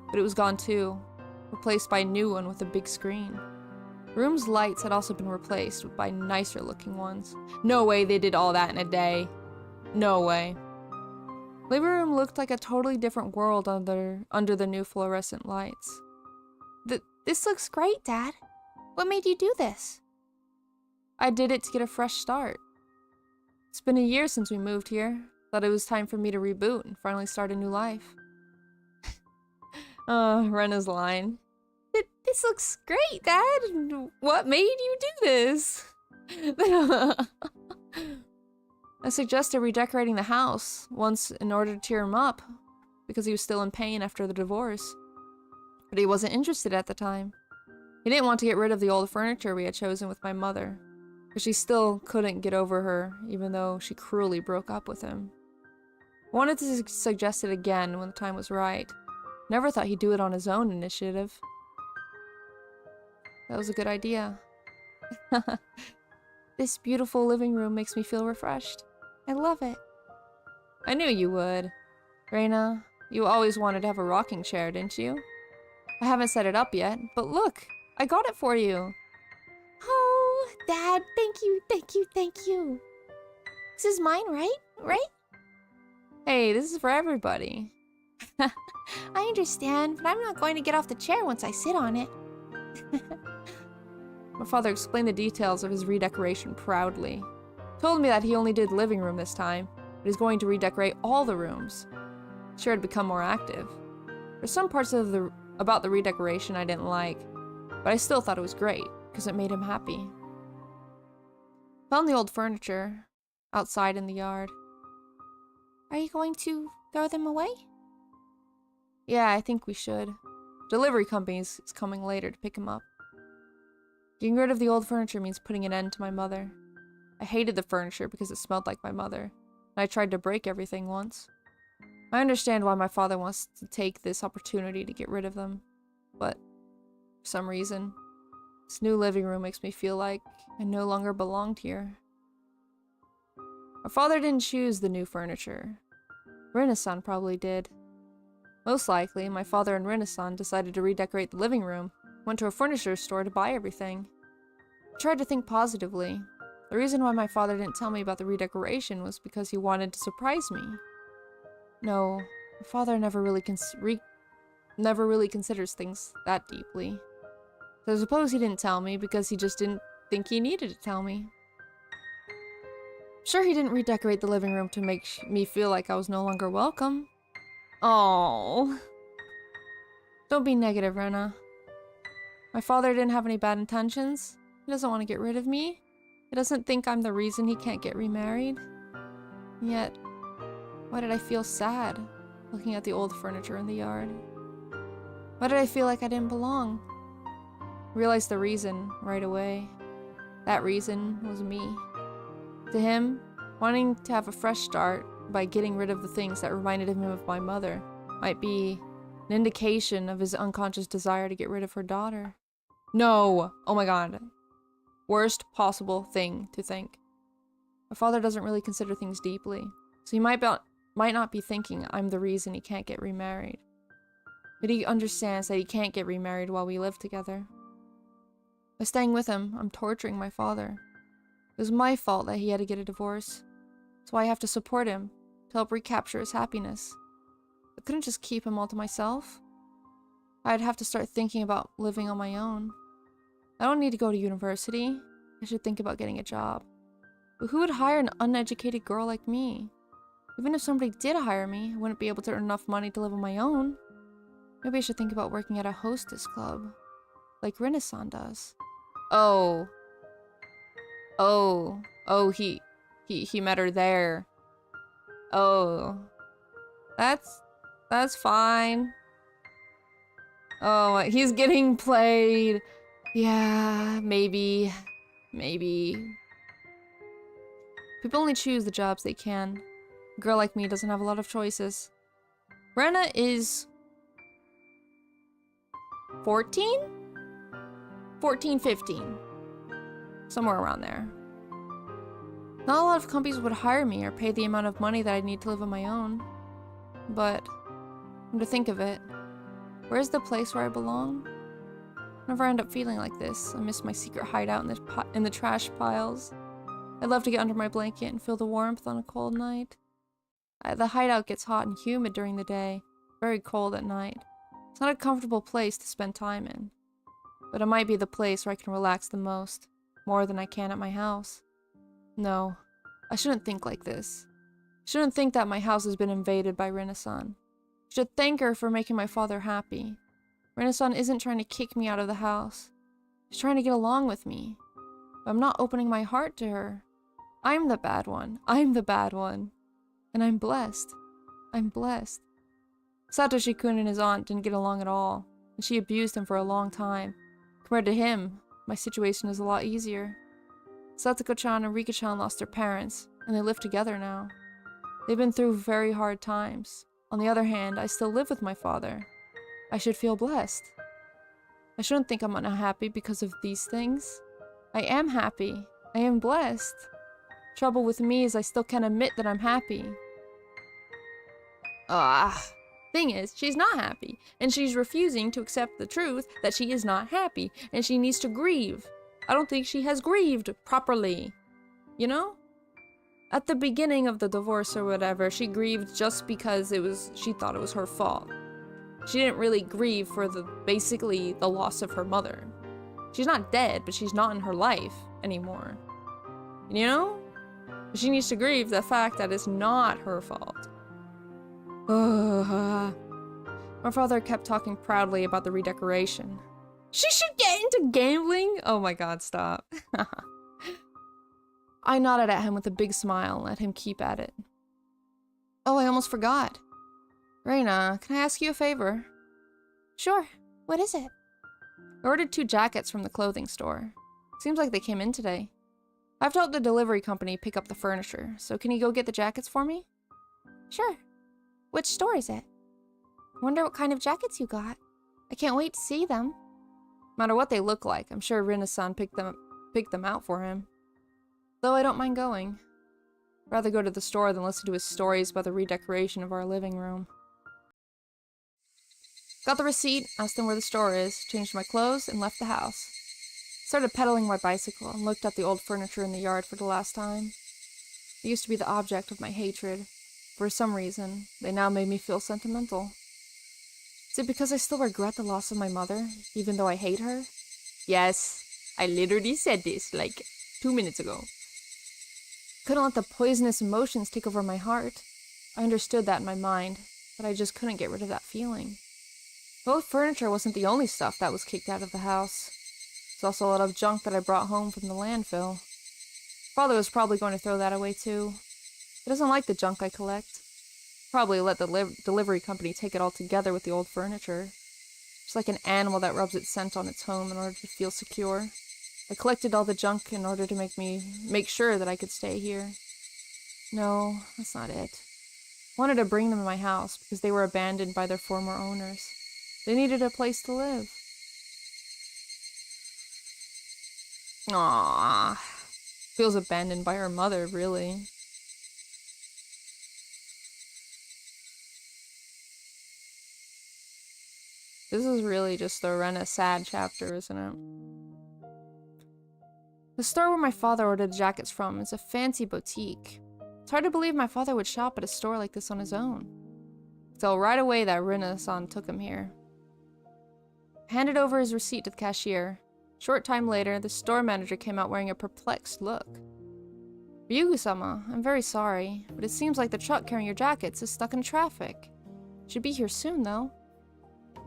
[SPEAKER 1] But it was gone too, replaced by a new one with a big screen. The room's lights had also been replaced by nicer looking ones. No way they did all that in a day. No way. The living room looked like a totally different world under the new fluorescent lights.
[SPEAKER 2] This looks great, Dad. What made you do this?
[SPEAKER 1] I did it to get a fresh start. It's been a year since we moved here. Thought it was time for me to reboot and finally start a new life. Rena's line. This looks great, Dad. What made you do this? I suggested redecorating the house once in order to cheer him up, because he was still in pain after the divorce. But he wasn't interested at the time. He didn't want to get rid of the old furniture we had chosen with my mother, because she still couldn't get over her, even though she cruelly broke up with him. I wanted to suggest it again when the time was right. Never thought he'd do it on his own initiative. That was a good idea. This beautiful living room makes me feel refreshed. I love it. I knew you would. Rena, you always wanted to have a rocking chair, didn't you? I haven't set it up yet, but look, I got it for you.
[SPEAKER 2] Oh, Dad, thank you, thank you, thank you. This is mine, right? Right?
[SPEAKER 1] Hey, this is for everybody.
[SPEAKER 2] I understand, but I'm not going to get off the chair once I sit on it.
[SPEAKER 1] My father explained the details of his redecoration proudly. Told me that he only did the living room this time, but he's going to redecorate all the rooms. Sure, had become more active. There's some parts of about the redecoration I didn't like, but I still thought it was great, because it made him happy. Found the old furniture outside in the yard.
[SPEAKER 2] Are you going to throw them away?
[SPEAKER 1] Yeah, I think we should. Delivery companies is coming later to pick him up. Getting rid of the old furniture means putting an end to my mother. I hated the furniture because it smelled like my mother, and I tried to break everything once. I understand why my father wants to take this opportunity to get rid of them, but for some reason, this new living room makes me feel like I no longer belonged here. My father didn't choose the new furniture. Rena-san probably did. Most likely, my father and Rena-san decided to redecorate the living room, went to a furniture store to buy everything. I tried to think positively. The reason why my father didn't tell me about the redecoration was because he wanted to surprise me. No, my father never really considers things that deeply. So I suppose he didn't tell me because he just didn't think he needed to tell me. Sure, he didn't redecorate the living room to make me feel like I was no longer welcome. Oh, don't be negative, Rena. My father didn't have any bad intentions. He doesn't want to get rid of me. He doesn't think I'm the reason he can't get remarried. And yet, why did I feel sad looking at the old furniture in the yard? Why did I feel like I didn't belong? I realized the reason right away. That reason was me. To him, wanting to have a fresh start by getting rid of the things that reminded him of my mother might be an indication of his unconscious desire to get rid of her daughter. No! Oh my god. Worst possible thing to think. My father doesn't really consider things deeply, so he might not be thinking I'm the reason he can't get remarried. But he understands that he can't get remarried while we live together. By staying with him, I'm torturing my father. It was my fault that he had to get a divorce. That's why I have to support him, to help recapture his happiness. I couldn't just keep him all to myself. I'd have to start thinking about living on my own. I don't need to go to university. I should think about getting a job. But who would hire an uneducated girl like me? Even if somebody did hire me, I wouldn't be able to earn enough money to live on my own. Maybe I should think about working at a hostess club, like Rena-san does. Oh, he met her there. Oh, that's fine. Oh, he's getting played. Yeah, maybe. People only choose the jobs they can. A girl like me doesn't have a lot of choices. Rena is 14? 14, 15. Somewhere around there. Not a lot of companies would hire me or pay the amount of money that I'd need to live on my own. But, come to think of it, where's the place where I belong? Whenever I end up feeling like this, I miss my secret hideout in the trash piles. I'd love to get under my blanket and feel the warmth on a cold night. The hideout gets hot and humid during the day, very cold at night. It's not a comfortable place to spend time in. But it might be the place where I can relax the most, more than I can at my house. No, I shouldn't think like this. I shouldn't think that my house has been invaded by Rena-san. Should thank her for making my father happy. Rena-san isn't trying to kick me out of the house. She's trying to get along with me. But I'm not opening my heart to her. I'm the bad one. I'm the bad one. And I'm blessed. I'm blessed. Satoshi-kun and his aunt didn't get along at all, and she abused him for a long time. Compared to him, my situation is a lot easier. Satoko-chan and Rika-chan lost their parents, and they live together now. They've been through very hard times. On the other hand, I still live with my father. I should feel blessed. I shouldn't think I'm unhappy because of these things. I am happy. I am blessed. Trouble with me is I still can't admit that I'm happy. Thing is, she's not happy, and she's refusing to accept the truth that she is not happy, and she needs to grieve. I don't think she has grieved properly. You know? At the beginning of the divorce or whatever, she grieved just because she thought it was her fault. She didn't really grieve for basically the loss of her mother. She's not dead, but she's not in her life anymore. You know? She needs to grieve the fact that it's not her fault. My father kept talking proudly about the redecoration. She should get into gambling? Oh my god, stop. I nodded at him with a big smile and let him keep at it. Oh, I almost forgot. Rena, can I ask you a favor?
[SPEAKER 2] Sure. What is it?
[SPEAKER 1] I ordered 2 jackets from the clothing store. Seems like they came in today. I've told the delivery company pick up the furniture, so can you go get the jackets for me?
[SPEAKER 2] Sure. Which store is it? Wonder what kind of jackets you got. I can't wait to see them.
[SPEAKER 1] No matter what they look like, I'm sure Rena-san picked them out for him. Though I don't mind going. I'd rather go to the store than listen to his stories about the redecoration of our living room. Got the receipt, asked him where the store is, changed my clothes, and left the house. Started pedaling my bicycle and looked at the old furniture in the yard for the last time. They used to be the object of my hatred. For some reason, they now made me feel sentimental. Is it because I still regret the loss of my mother, even though I hate her? Yes, I literally said this, like, 2 minutes ago. Couldn't let the poisonous emotions take over my heart. I understood that in my mind, but I just couldn't get rid of that feeling. The old furniture wasn't the only stuff that was kicked out of the house. There's also a lot of junk that I brought home from the landfill. Father was probably going to throw that away too. He doesn't like the junk I collect. Probably let the delivery company take it all together with the old furniture. Just like an animal that rubs its scent on its home in order to feel secure. I collected all the junk in order to make sure that I could stay here. No, that's not it. I wanted to bring them to my house because they were abandoned by their former owners. They needed a place to live. Aww. Feels abandoned by her mother, really. This is really just the Rena sad chapter, isn't it? The store where my father ordered jackets from is a fancy boutique. It's hard to believe my father would shop at a store like this on his own. I could tell right away that Rena-san took him here. I handed over his receipt to the cashier. Short time later, the store manager came out wearing a perplexed look. Ryugu-sama, I'm very sorry, but it seems like the truck carrying your jackets is stuck in traffic. Should be here soon, though.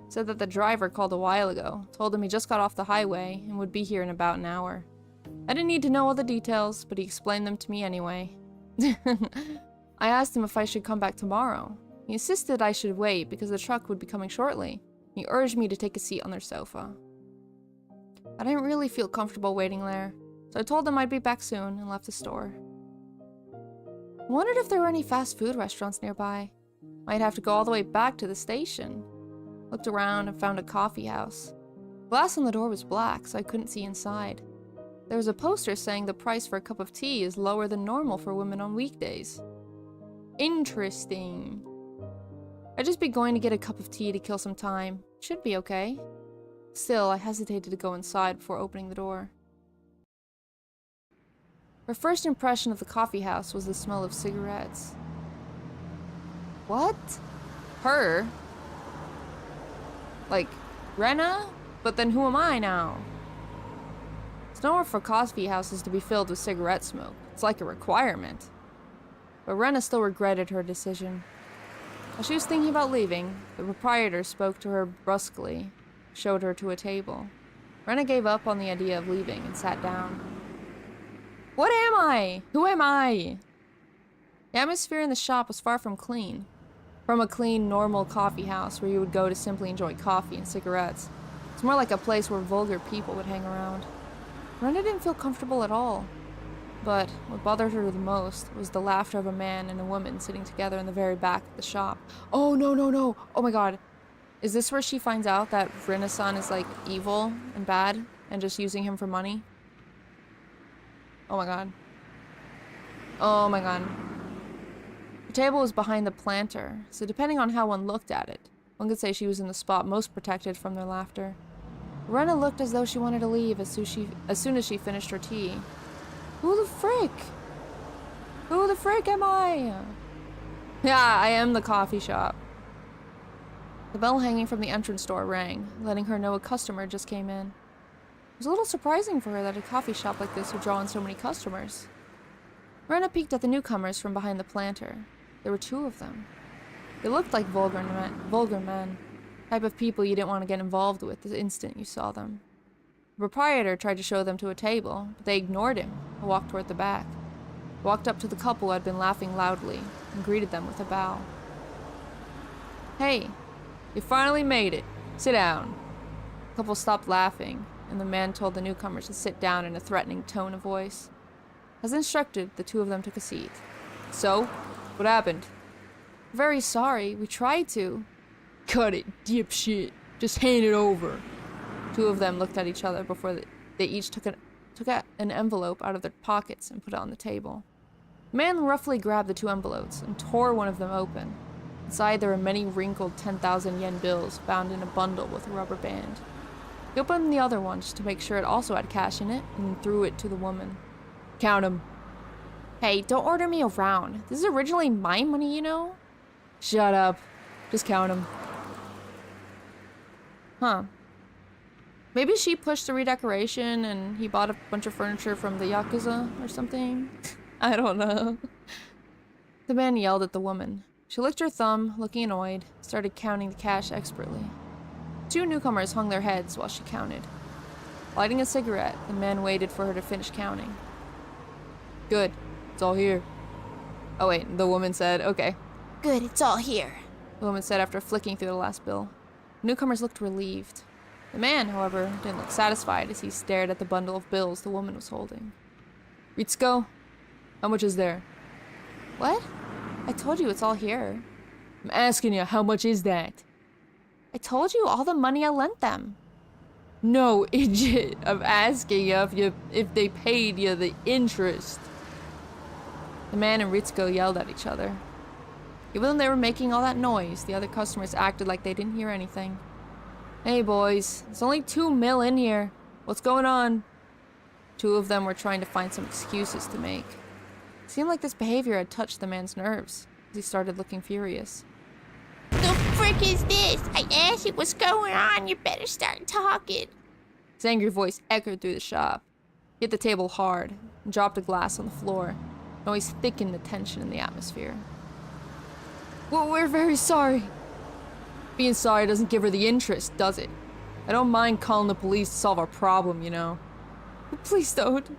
[SPEAKER 1] Said that the driver called a while ago, told him he just got off the highway and would be here in about an hour. I didn't need to know all the details, but he explained them to me anyway. I asked him if I should come back tomorrow. He insisted I should wait because the truck would be coming shortly. He urged me to take a seat on their sofa. I didn't really feel comfortable waiting there, so I told him I'd be back soon and left the store. I wondered if there were any fast food restaurants nearby. Might have to go all the way back to the station. Looked around and found a coffee house. Glass on the door was black, so I couldn't see inside. There was a poster saying the price for a cup of tea is lower than normal for women on weekdays. Interesting. I'd just be going to get a cup of tea to kill some time. Should be okay. Still, I hesitated to go inside before opening the door. Her first impression of the coffee house was the smell of cigarettes. What? Her? Like, Rena? But then who am I now? It's nowhere for coffee houses to be filled with cigarette smoke. It's like a requirement. But Rena still regretted her decision. While she was thinking about leaving, the proprietor spoke to her brusquely, showed her to a table. Rena gave up on the idea of leaving and sat down. What am I? Who am I? The atmosphere in the shop was far from clean. From a clean, normal coffee house where you would go to simply enjoy coffee and cigarettes. It's more like a place where vulgar people would hang around. Rena didn't feel comfortable at all. But what bothered her the most was the laughter of a man and a woman sitting together in the very back of the shop. Oh, no, no, no. Oh my god. Is this where she finds out that Rena-san is like evil and bad and just using him for money? Oh my god. Oh my god. The table was behind the planter, so depending on how one looked at it, one could say she was in the spot most protected from their laughter. Rena looked as though she wanted to leave as soon as she finished her tea. Who the frick? Who the frick am I? Yeah, I am the coffee shop. The bell hanging from the entrance door rang, letting her know a customer just came in. It was a little surprising for her that a coffee shop like this would draw in so many customers. Rena peeked at the newcomers from behind the planter. There were 2 of them. They looked like vulgar men, type of people you didn't want to get involved with the instant you saw them. The proprietor tried to show them to a table, but they ignored him and walked toward the back. He walked up to the couple who had been laughing loudly and greeted them with a bow. Hey, you finally made it. Sit down. The couple stopped laughing, and the man told the newcomers to sit down in a threatening tone of voice. As instructed, the 2 of them took a seat. So, what happened? Very sorry, we tried to. Cut it, dipshit. Just hand it over. 2 of them looked at each other before they each took an envelope out of their pockets and put it on the table. The man roughly grabbed the 2 envelopes and tore one of them open. Inside there were many wrinkled 10,000 yen bills bound in a bundle with a rubber band. He opened the other one just to make sure it also had cash in it and threw it to the woman. Count 'em. Hey, don't order me around. This is originally my money, you know? Shut up. Just count 'em. Huh. Maybe she pushed the redecoration and he bought a bunch of furniture from the Yakuza or something? I don't know. The man yelled at the woman. She licked her thumb, looking annoyed, started counting the cash expertly. 2 newcomers hung their heads while she counted. Lighting a cigarette, the man waited for her to finish counting. Good. It's all here. Oh wait, the woman said, okay.
[SPEAKER 2] Good, it's all here.
[SPEAKER 1] The woman said after flicking through the last bill. The newcomers looked relieved. The man, however, didn't look satisfied as he stared at the bundle of bills the woman was holding. Ritsuko, how much is there? What? I told you it's all here. I'm asking you, how much is that? I told you all the money I lent them. No, idiot. I'm asking you if they paid you the interest. The man and Ritsuko yelled at each other. Even though they were making all that noise, the other customers acted like they didn't hear anything. Hey boys, there's only 2 mil in here. What's going on? 2 of them were trying to find some excuses to make. It seemed like this behavior had touched the man's nerves, as he started looking furious.
[SPEAKER 2] The frick is this? I asked you what's going on. You better start talking.
[SPEAKER 1] His angry voice echoed through the shop. He hit the table hard and dropped a glass on the floor. Noise thickened the tension in the atmosphere. Well, we're very sorry. Being sorry doesn't give her the interest, does it? I don't mind calling the police to solve our problem, you know. But please don't.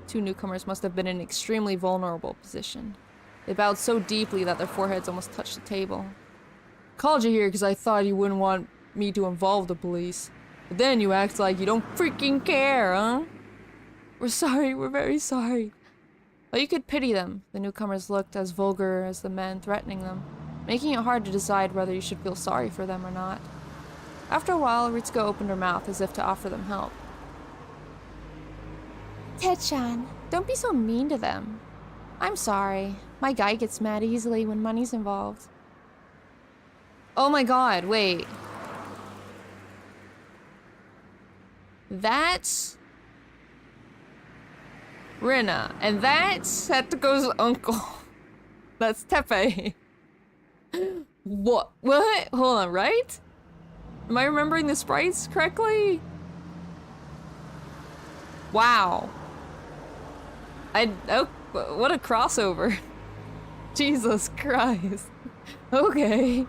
[SPEAKER 1] 2 newcomers must have been in an extremely vulnerable position. They bowed so deeply that their foreheads almost touched the table. Called you here because I thought you wouldn't want me to involve the police. But then you act like you don't freaking care, huh? We're sorry, we're very sorry. Well, you could pity them. The newcomers looked as vulgar as the men threatening them, making it hard to decide whether you should feel sorry for them or not. After a while, Ritsuko opened her mouth as if to offer them help.
[SPEAKER 2] Ted-chan, don't be so mean to them. I'm sorry. My guy gets mad easily when money's involved.
[SPEAKER 1] Oh my god, wait. That's Rena, and that's Satoko's uncle. That's Teppei. What? What? Hold on, right? Am I remembering the sprites correctly? Wow. Oh, what a crossover. Jesus Christ. Okay.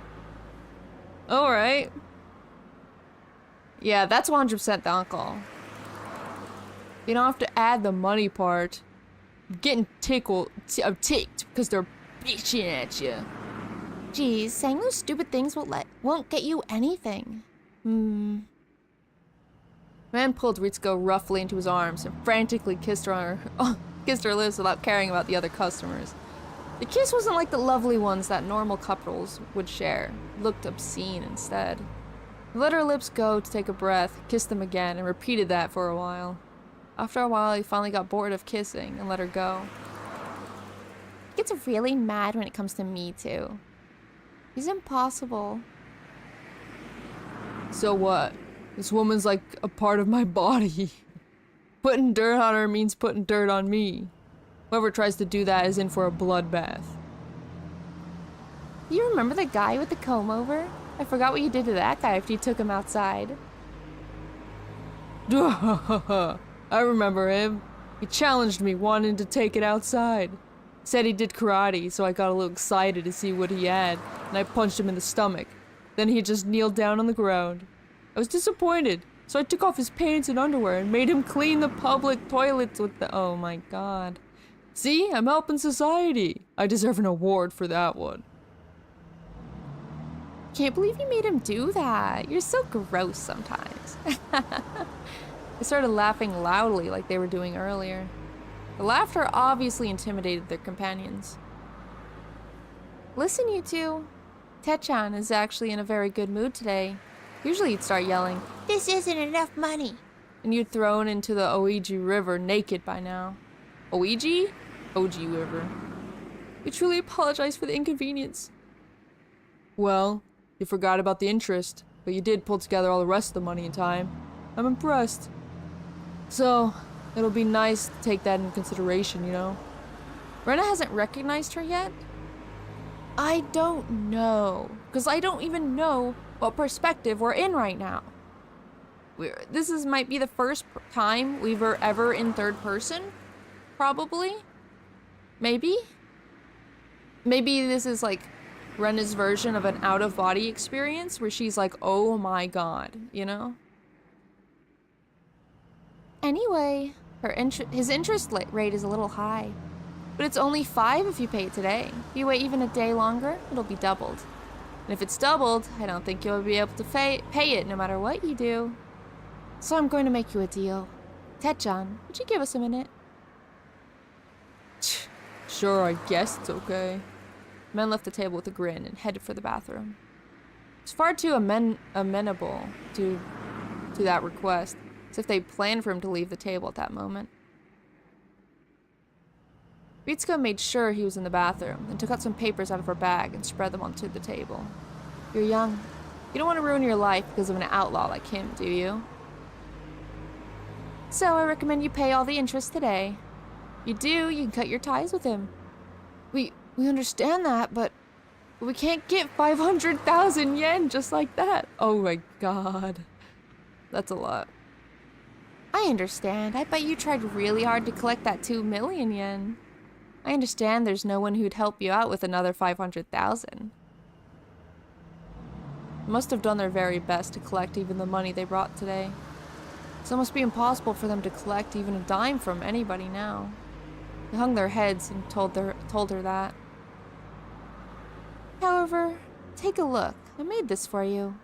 [SPEAKER 1] Alright. Yeah, that's 100% the uncle. You don't have to add the money part. I'm getting I'm ticked because they're bitching at you.
[SPEAKER 2] Geez, saying those stupid things won't get you anything.
[SPEAKER 1] Man pulled Ritsuko roughly into his arms and frantically kissed her kissed her lips without caring about the other customers. The kiss wasn't like the lovely ones that normal couples would share. It looked obscene instead. He let her lips go to take a breath, kissed them again, and repeated that for a while. After a while, he finally got bored of kissing and let her go.
[SPEAKER 2] He gets really mad when it comes to me, too. He's impossible.
[SPEAKER 1] So what? This woman's like a part of my body. Putting dirt on her means putting dirt on me. Whoever tries to do that is in for a bloodbath.
[SPEAKER 2] You remember the guy with the comb over? I forgot what you did to that guy after you took him outside.
[SPEAKER 1] I remember him. He challenged me, wanting to take it outside. Said he did karate, so I got a little excited to see what he had, and I punched him in the stomach. Then he just kneeled down on the ground. I was disappointed, so I took off his pants and underwear and made him clean the public toilets with the— oh my god. See, I'm helping society. I deserve an award for that one.
[SPEAKER 2] Can't believe you made him do that. You're so gross sometimes.
[SPEAKER 1] They started laughing loudly like they were doing earlier. The laughter obviously intimidated their companions.
[SPEAKER 2] Listen, you two. Techan is actually in a very good mood today.
[SPEAKER 1] Usually you'd start yelling,
[SPEAKER 2] "This isn't enough money,"
[SPEAKER 1] and you'd thrown into the Oiji River naked by now. Oiji? Oji River. We truly apologize for the inconvenience. Well, you forgot about the interest, but you did pull together all the rest of the money in time. I'm impressed. So, it'll be nice to take that into consideration, you know? Rena hasn't recognized her yet? I don't know, because I don't even know what perspective we're in right now. This might be the first time we were ever in third person, probably. Maybe this is like Rena's version of an out-of-body experience where she's like, oh my god, you know?
[SPEAKER 2] Anyway, his interest rate is a little high. But it's only 5 if you pay it today. If you wait even a day longer, it'll be doubled. And if it's doubled, I don't think you'll be able to pay it no matter what you do. So I'm going to make you a deal. Techan, would you give us a minute?
[SPEAKER 1] Sure, I guess it's okay. Men left the table with a grin and headed for the bathroom. It's far too amenable to that request, as if they planned for him to leave the table at that moment. Ritsuko made sure he was in the bathroom, and took out some papers out of her bag and spread them onto the table. You're young. You don't want to ruin your life because of an outlaw like him, do you? So I recommend you pay all the interest today. You do, you can cut your ties with him. We understand that, but we can't get 500,000 yen just like that. Oh my god. That's a lot. I understand. I bet you tried really hard to collect that 2 million yen. I understand there's no one who'd help you out with another 500,000. They must have done their very best to collect even the money they brought today. So it must be impossible for them to collect even a dime from anybody now. They hung their heads and told her that. However, take a look. I made this for you.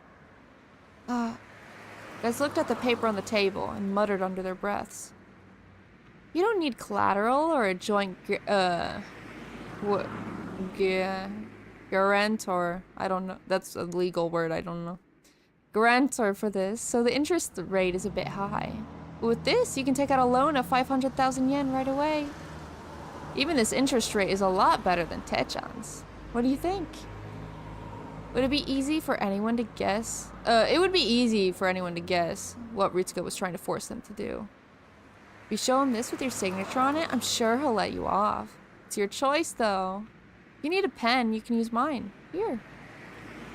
[SPEAKER 1] Guys looked at the paper on the table and muttered under their breaths. You don't need collateral or a joint guarantor. I don't know. That's a legal word. I don't know. Guarantor for this, so the interest rate is a bit high. But with this, you can take out a loan of 500,000 yen right away. Even this interest rate is a lot better than Techan's. What do you think? Would it be easy for anyone to guess? It would be easy for anyone to guess what Ritsuko was trying to force them to do. If you show him this with your signature on it, I'm sure he'll let you off. It's your choice, though. If you need a pen, you can use mine. Here.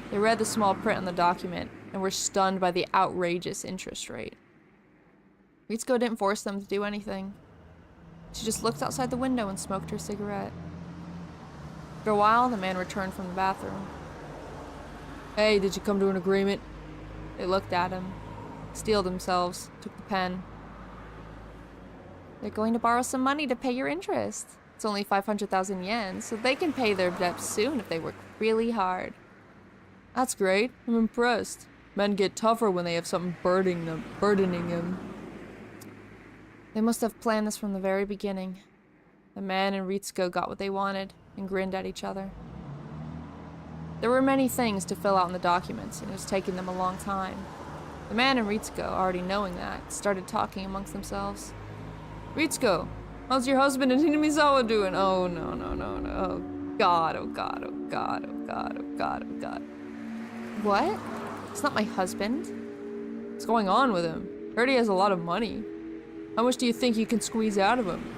[SPEAKER 1] They read the small print on the document and were stunned by the outrageous interest rate. Ritsuko didn't force them to do anything. She just looked outside the window and smoked her cigarette. After a while, the man returned from the bathroom. Hey, did you come to an agreement? They looked at him, steeled themselves, took the pen.
[SPEAKER 2] They're going to borrow some money to pay your interest.
[SPEAKER 1] It's only 500,000 yen, so they can pay their debts soon if they work really hard. That's great. I'm impressed. Men get tougher when they have something burdening them. They must have planned this from the very beginning. The man and Ritsuko got what they wanted and grinned at each other. There were many things to fill out in the documents, and it was taking them a long time. The man and Ritsuko, already knowing that, started talking amongst themselves. Ritsuko, how's your husband and Hinamizawa doing? Oh no, no, no, no. Oh god, oh god, oh god, oh god, oh god, oh god. What? It's not my husband. What's going on with him? Heard he has a lot of money. How much do you think you can squeeze out of him?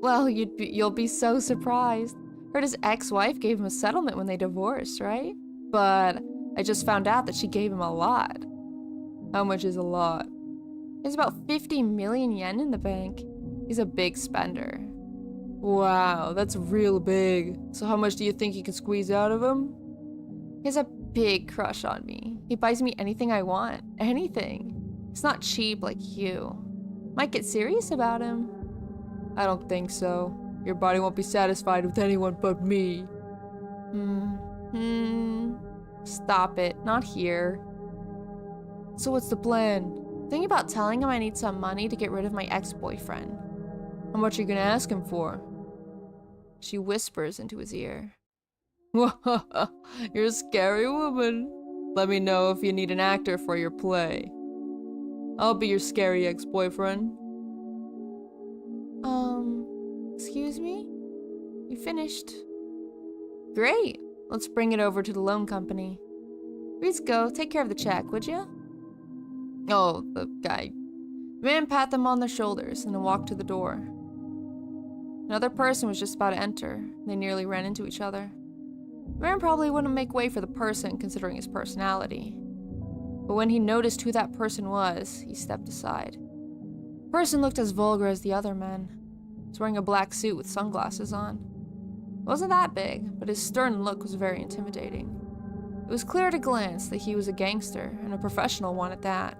[SPEAKER 1] Well, you'll be so surprised. Heard his ex-wife gave him a settlement when they divorced, right? But I just found out that she gave him a lot. How much is a lot? It's about 50 million yen in the bank. He's a big spender. Wow, that's real big. So how much do you think you can squeeze out of him? He has a big crush on me. He buys me anything I want. Anything. He's not cheap like you. Might get serious about him. I don't think so. Your body won't be satisfied with anyone but me. Stop it. Not here. So what's the plan?
[SPEAKER 2] Thinking about telling him I need some money to get rid of my ex-boyfriend.
[SPEAKER 1] How much are you gonna ask him for? She whispers into his ear. You're a scary woman. Let me know if you need an actor for your play. I'll be your scary ex-boyfriend.
[SPEAKER 2] Excuse me? You finished?
[SPEAKER 1] Great. Let's bring it over to the loan company.
[SPEAKER 2] Ritsuko, take care of the check, would you?
[SPEAKER 1] Oh, the guy. The man pat them on their shoulders and then walked to the door. Another person was just about to enter. They nearly ran into each other. The man probably wouldn't make way for the person considering his personality. But when he noticed who that person was, he stepped aside. The person looked as vulgar as the other men. He was wearing a black suit with sunglasses on. It wasn't that big, but his stern look was very intimidating. It was clear at a glance that he was a gangster, and a professional one at that.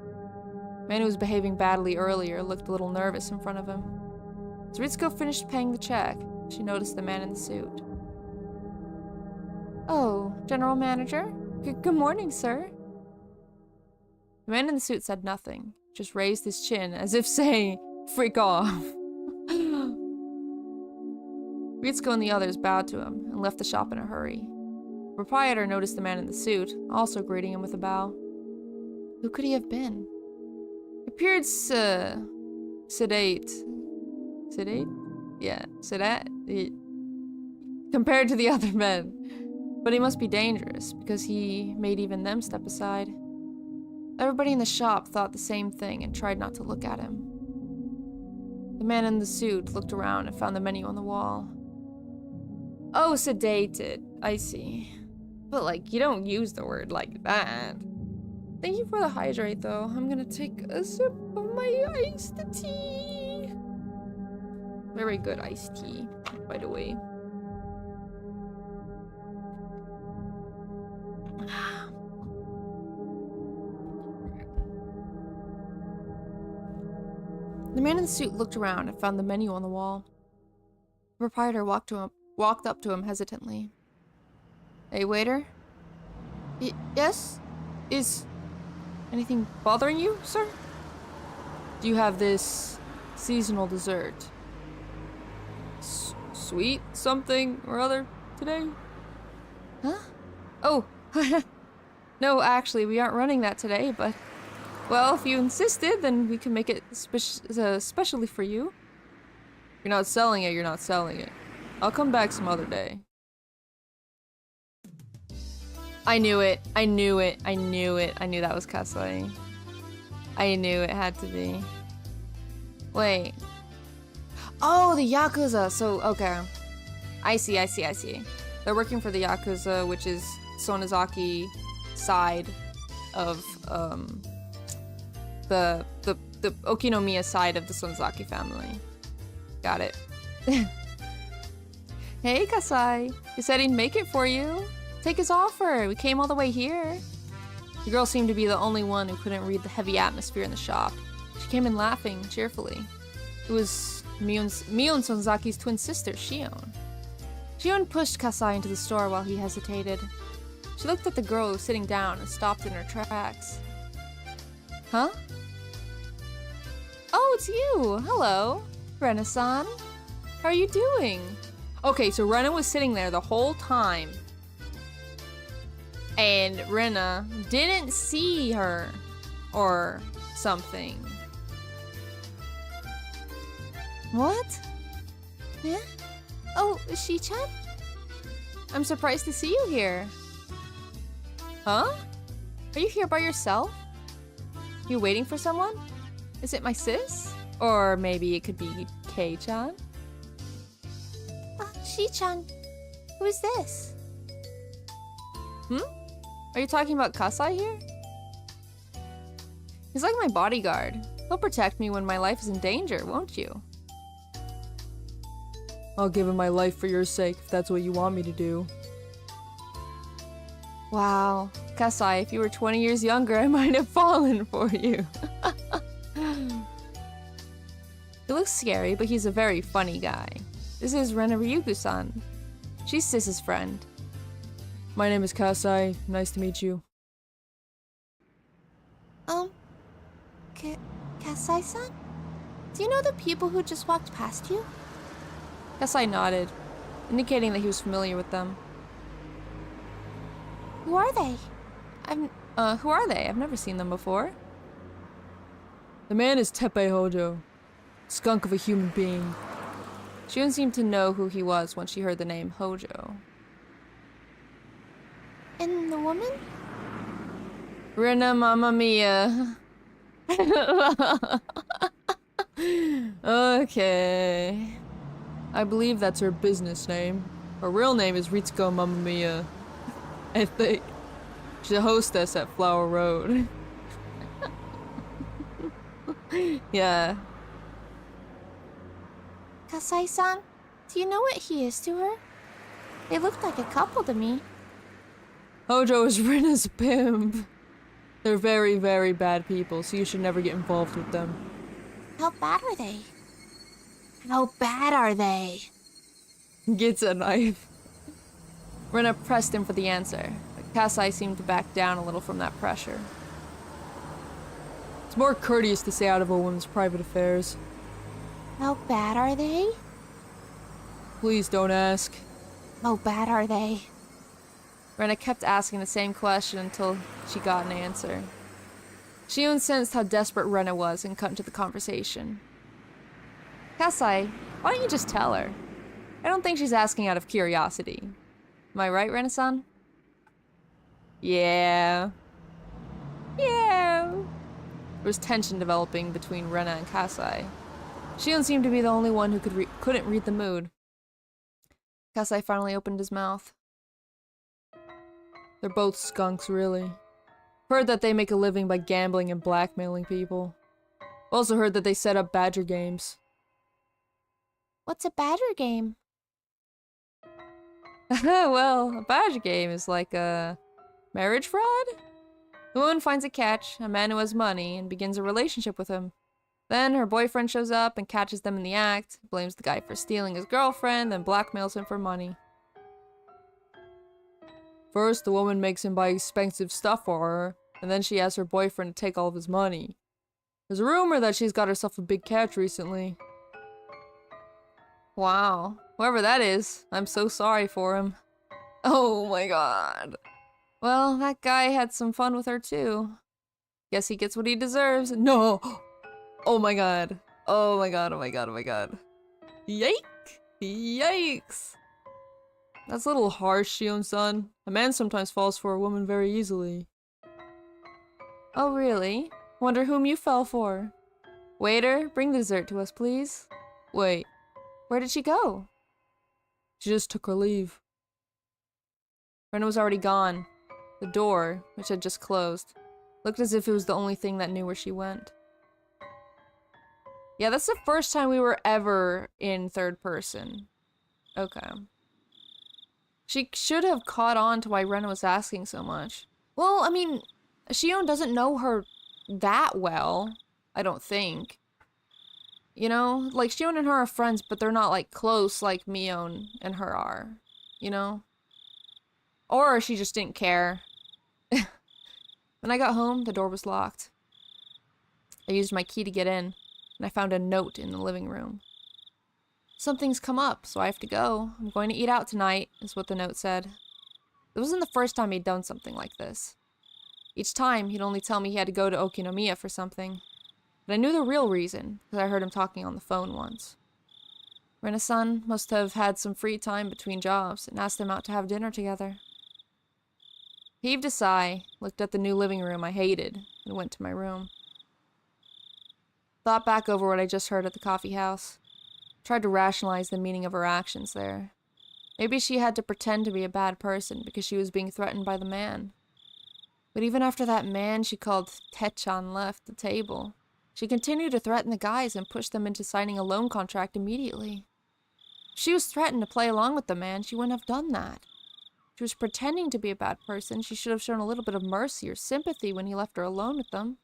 [SPEAKER 1] The man who was behaving badly earlier looked a little nervous in front of him. As Ritsuko finished paying the check, she noticed the man in the suit.
[SPEAKER 2] Oh, General Manager? Good morning, sir.
[SPEAKER 1] The man in the suit said nothing, just raised his chin as if saying, "Freak off." Ritsuko and the others bowed to him and left the shop in a hurry. The proprietor noticed the man in the suit, also greeting him with a bow. Who could he have been? He appeared sedate. Sedate? Yeah, sedate. Compared to the other men. But he must be dangerous, because he made even them step aside. Everybody in the shop thought the same thing and tried not to look at him. The man in the suit looked around and found the menu on the wall. Oh, sedated. I see. But, like, you don't use the word like that. Thank you for the hydrate, though. I'm gonna take a sip of my iced tea. Very good iced tea, by the way. The man in the suit looked around and found the menu on the wall. The proprietor walked up to him hesitantly. Hey, waiter? Yes? Is anything bothering you, sir? Do you have this seasonal dessert? Sweet something or other today? Huh? Oh, no, actually, we aren't running that today, but... Well, if you insisted, then we can make it specially for you. If you're not selling it, you're not selling it. I'll come back some other day. I knew it. I knew it. I knew it. I knew that was Kasai. I knew it had to be. Wait. Oh, the Yakuza. So, okay. I see. They're working for the Yakuza, which is Sonozaki side of, the Okinomiya side of the Sonozaki family. Got it. Hey, Kasai. You said he'd make it for you. Take his offer. We came all the way here. The girl seemed to be the only one who couldn't read the heavy atmosphere in the shop. She came in laughing cheerfully. It was Mion Sonzaki's twin sister, Shion. Shion pushed Kasai into the store while he hesitated. She looked at the girl who was sitting down and stopped in her tracks. Huh? Oh, it's you! Hello, Rena-san. How are you doing? Okay, so Rena was sitting there the whole time. And Rena didn't see her. Or something. What?
[SPEAKER 2] Yeah? Oh, Shi-chan?
[SPEAKER 1] I'm surprised to see you here. Huh? Are you here by yourself? You waiting for someone? Is it my sis? Or maybe it could be Kei-chan?
[SPEAKER 2] Shi-chan. Who is this?
[SPEAKER 1] Are you talking about Kasai here? He's like my bodyguard. He'll protect me when my life is in danger, won't you? I'll give him my life for your sake, if that's what you want me to do. Wow. Kasai, if you were 20 years younger, I might have fallen for you. He looks scary, but he's a very funny guy. This is Rena Ryugu-san. She's Sis's friend. My name is Kasai. Nice to meet you.
[SPEAKER 2] Kasai-san? Do you know the people who just walked past you?
[SPEAKER 1] Kasai nodded, indicating that he was familiar with them.
[SPEAKER 2] Who are they?
[SPEAKER 1] Who are they? I've never seen them before. The man is Teppei Hojo, skunk of a human being. She didn't seem to know who he was when she heard the name Hojo.
[SPEAKER 2] And the woman?
[SPEAKER 1] Rena Mamma Mia. Okay. I believe that's her business name. Her real name is Ritsuko Mamma Mia. I think. She's a hostess at Flower Road. Yeah.
[SPEAKER 2] Kasai-san, do you know what he is to her? They looked like a couple to me.
[SPEAKER 1] Hojo is Rena's pimp. They're very, very bad people, so you should never get involved with them.
[SPEAKER 2] How bad are they? How bad are they?
[SPEAKER 1] Gets a knife. Rena pressed him for the answer, but Kasai seemed to back down a little from that pressure. It's more courteous to stay out of a woman's private affairs.
[SPEAKER 2] How bad are they?
[SPEAKER 1] Please don't ask.
[SPEAKER 2] How bad are they?
[SPEAKER 1] Rena kept asking the same question until she got an answer. Shion sensed how desperate Rena was and cut into the conversation. Kasai, why don't you just tell her? I don't think she's asking out of curiosity. Am I right, Rena-san? Yeah. Yeah. There was tension developing between Rena and Kasai. Shion seemed to be the only one who couldn't read the mood. Kasai finally opened his mouth. They're both skunks, really. Heard that they make a living by gambling and blackmailing people. Also heard that they set up badger games.
[SPEAKER 2] What's a badger game?
[SPEAKER 1] Well, a badger game is like a marriage fraud? The woman finds a catch, a man who has money, and begins a relationship with him. Then her boyfriend shows up and catches them in the act, blames the guy for stealing his girlfriend, then blackmails him for money. First, the woman makes him buy expensive stuff for her, and then she asks her boyfriend to take all of his money. There's a rumor that she's got herself a big catch recently. Wow. Whoever that is, I'm so sorry for him. Oh my god. Well, that guy had some fun with her too. Guess he gets what he deserves. No! Oh my god. Oh my god, oh my god, oh my god. Yike! Yikes! That's a little harsh, Shion-san. A man sometimes falls for a woman very easily. Oh really? Wonder whom you fell for. Waiter, bring the dessert to us, please. Wait, where did she go? She just took her leave. Rena was already gone. The door, which had just closed, looked as if it was the only thing that knew where she went. Yeah, that's the first time we were ever in third person. Okay. She should have caught on to why Rena was asking so much. Well, I mean, Shion doesn't know her that well, I don't think. You know? Like, Shion and her are friends, but they're not, like, close like Mion and her are. You know? Or she just didn't care. When I got home, the door was locked. I used my key to get in, and I found a note in the living room. Something's come up, so I have to go. I'm going to eat out tonight, is what the note said. It wasn't the first time he'd done something like this. Each time, he'd only tell me he had to go to Okinomiya for something. But I knew the real reason, because I heard him talking on the phone once. Rena-san must have had some free time between jobs and asked him out to have dinner together. He heaved a sigh, looked at the new living room I hated, and went to my room. Thought back over what I just heard at the coffee house. Tried to rationalize the meaning of her actions there. Maybe she had to pretend to be a bad person because she was being threatened by the man. But even after that man she called Techan left the table, she continued to threaten the guys and push them into signing a loan contract immediately. If she was threatened to play along with the man, she wouldn't have done that. She was pretending to be a bad person. She should have shown a little bit of mercy or sympathy when he left her alone with them.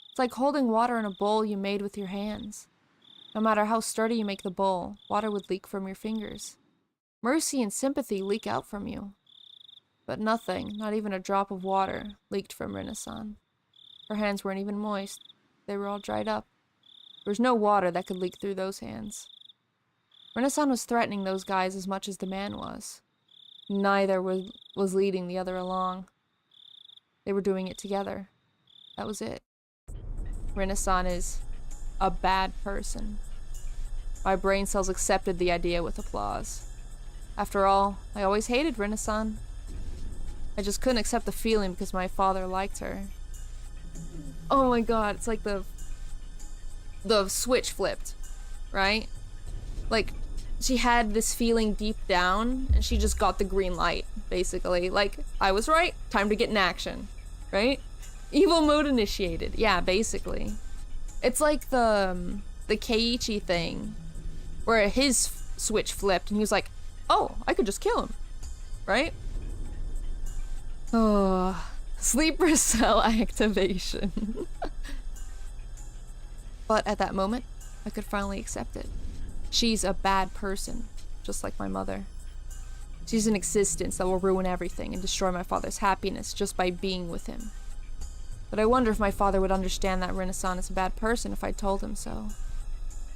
[SPEAKER 1] It's like holding water in a bowl you made with your hands. No matter how sturdy you make the bowl, water would leak from your fingers. Mercy and sympathy leak out from you. But nothing, not even a drop of water, leaked from Rena-san. Her hands weren't even moist. They were all dried up. There was no water that could leak through those hands. Rena-san was threatening those guys as much as the man was. Neither was leading the other along. They were doing it together. That was it. Rena-san is a bad person. My brain cells accepted the idea with applause. After all, I always hated Rena-san. I just couldn't accept the feeling because my father liked her. Oh my god, it's like the switch flipped, right? Like, she had this feeling deep down, and she just got the green light, basically. Like, I was right, time to get in action, right? Evil mode initiated, yeah, basically. It's like the Keiichi thing, where his switch flipped, and he was like, oh, I could just kill him, right? Oh, sleeper cell activation. But at that moment, I could finally accept it. She's a bad person, just like my mother. She's an existence that will ruin everything and destroy my father's happiness just by being with him. But I wonder if my father would understand that Rena-san is a bad person if I told him so.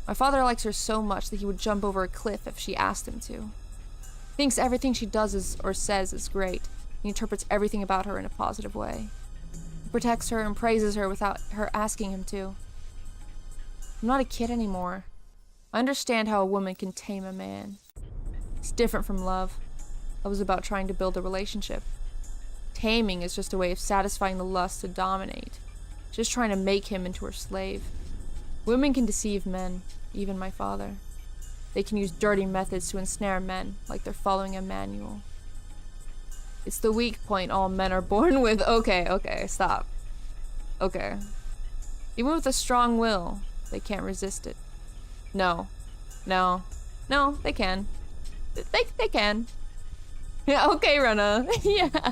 [SPEAKER 1] My father likes her so much that he would jump over a cliff if she asked him to. He thinks everything she does or says is great. He interprets everything about her in a positive way. He protects her and praises her without her asking him to. I'm not a kid anymore. I understand how a woman can tame a man. It's different from love. Love is about trying to build a relationship. Taming is just a way of satisfying the lust to dominate. Just trying to make him into her slave. Women can deceive men, even my father. They can use dirty methods to ensnare men, like they're following a manual. It's the weak point all men are born with. Okay, stop. Okay. Even with a strong will, they can't resist it. No, they can. They can. Yeah, okay, Rena. Yeah.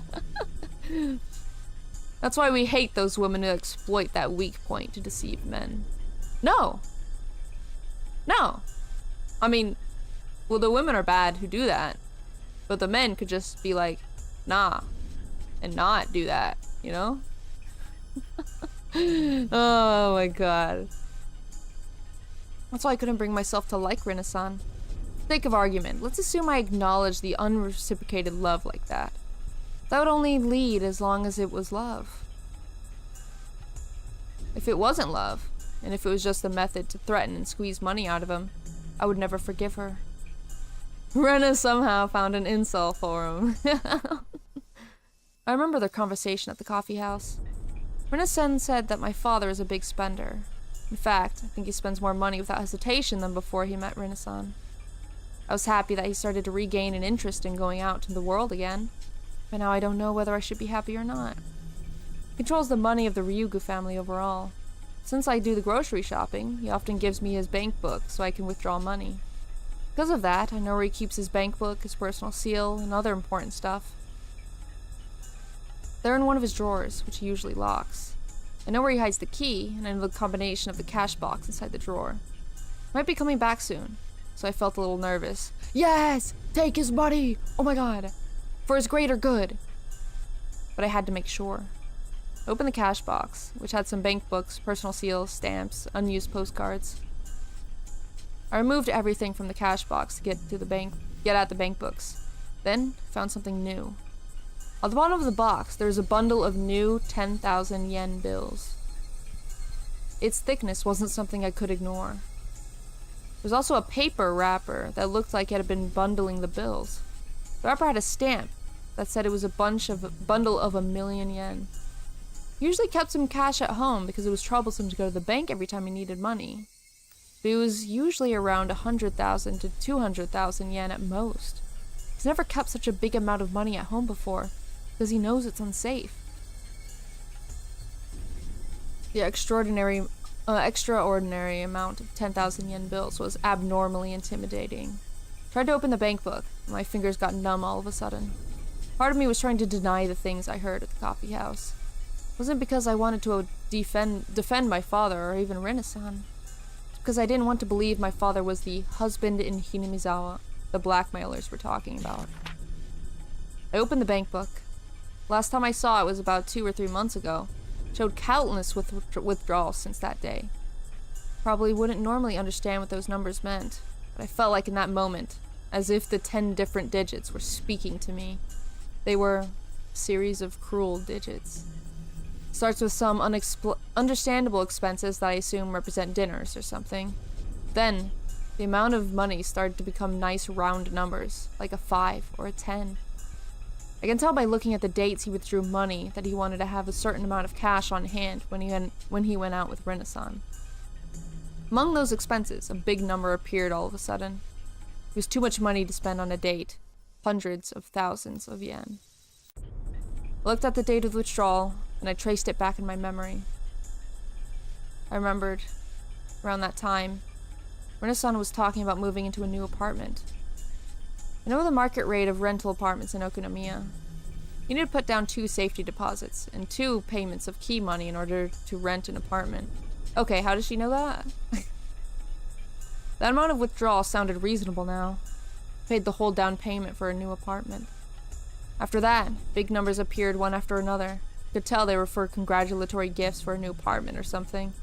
[SPEAKER 1] That's why we hate those women who exploit that weak point to deceive men. No. I mean, well, the women are bad who do that. But the men could just be like, nah, and not do that, you know? Oh my god. That's why I couldn't bring myself to like Rena-san. For the sake of argument, let's assume I acknowledge the unreciprocated love like that. That would only lead as long as it was love. If it wasn't love, and if it was just a method to threaten and squeeze money out of him, I would never forgive her. Rena somehow found an insult for him. I remember their conversation at the coffee house. Rena-san said that my father is a big spender. In fact, I think he spends more money without hesitation than before he met Rena-san. I was happy that he started to regain an interest in going out into the world again, but now I don't know whether I should be happy or not. He controls the money of the Ryugu family overall. Since I do the grocery shopping, he often gives me his bank book so I can withdraw money. Because of that, I know where he keeps his bank book, his personal seal, and other important stuff. They're in one of his drawers, which he usually locks. I know where he hides the key, and I know the combination of the cash box inside the drawer. Might be coming back soon, so I felt a little nervous. Yes! Take his money! Oh my god! For his greater good! But I had to make sure. I opened the cash box, which had some bank books, personal seals, stamps, unused postcards. I removed everything from the cash box to get at the bank books. Then, found something new. On the bottom of the box, there was a bundle of new 10,000 yen bills. Its thickness wasn't something I could ignore. There was also a paper wrapper that looked like it had been bundling the bills. The wrapper had a stamp that said it was a bundle of 1,000,000 yen. He usually kept some cash at home because it was troublesome to go to the bank every time he needed money. But it was usually around 100,000 to 200,000 yen at most. He's never kept such a big amount of money at home before, because he knows it's unsafe. The extraordinary amount of 10,000 yen bills was abnormally intimidating. Tried to open the bank book, and my fingers got numb all of a sudden. Part of me was trying to deny the things I heard at the coffee house. It wasn't because I wanted to defend my father or even Rena-san. It's because I didn't want to believe my father was the husband in Hinamizawa the blackmailers were talking about. I opened the bank book. Last time I saw it was about 2 or 3 months ago. It showed countless withdrawals since that day. Probably wouldn't normally understand what those numbers meant, but I felt like in that moment, as if the 10 different digits were speaking to me. They were a series of cruel digits. Starts with some understandable expenses that I assume represent dinners or something. Then, the amount of money started to become nice round numbers, like a 5 or a 10. I can tell by looking at the dates he withdrew money that he wanted to have a certain amount of cash on hand when he went out with Rena-san. Among those expenses, a big number appeared all of a sudden. It was too much money to spend on a date. Hundreds of thousands of yen. I looked at the date of the withdrawal, and I traced it back in my memory. I remembered, around that time, Rena-san was talking about moving into a new apartment. I know the market rate of rental apartments in Okunomiya. You need to put down 2 safety deposits and 2 payments of key money in order to rent an apartment. Okay, how does she know that? That amount of withdrawal sounded reasonable now. I paid the whole down payment for a new apartment. After that, big numbers appeared one after another. I could tell they were for congratulatory gifts for a new apartment or something.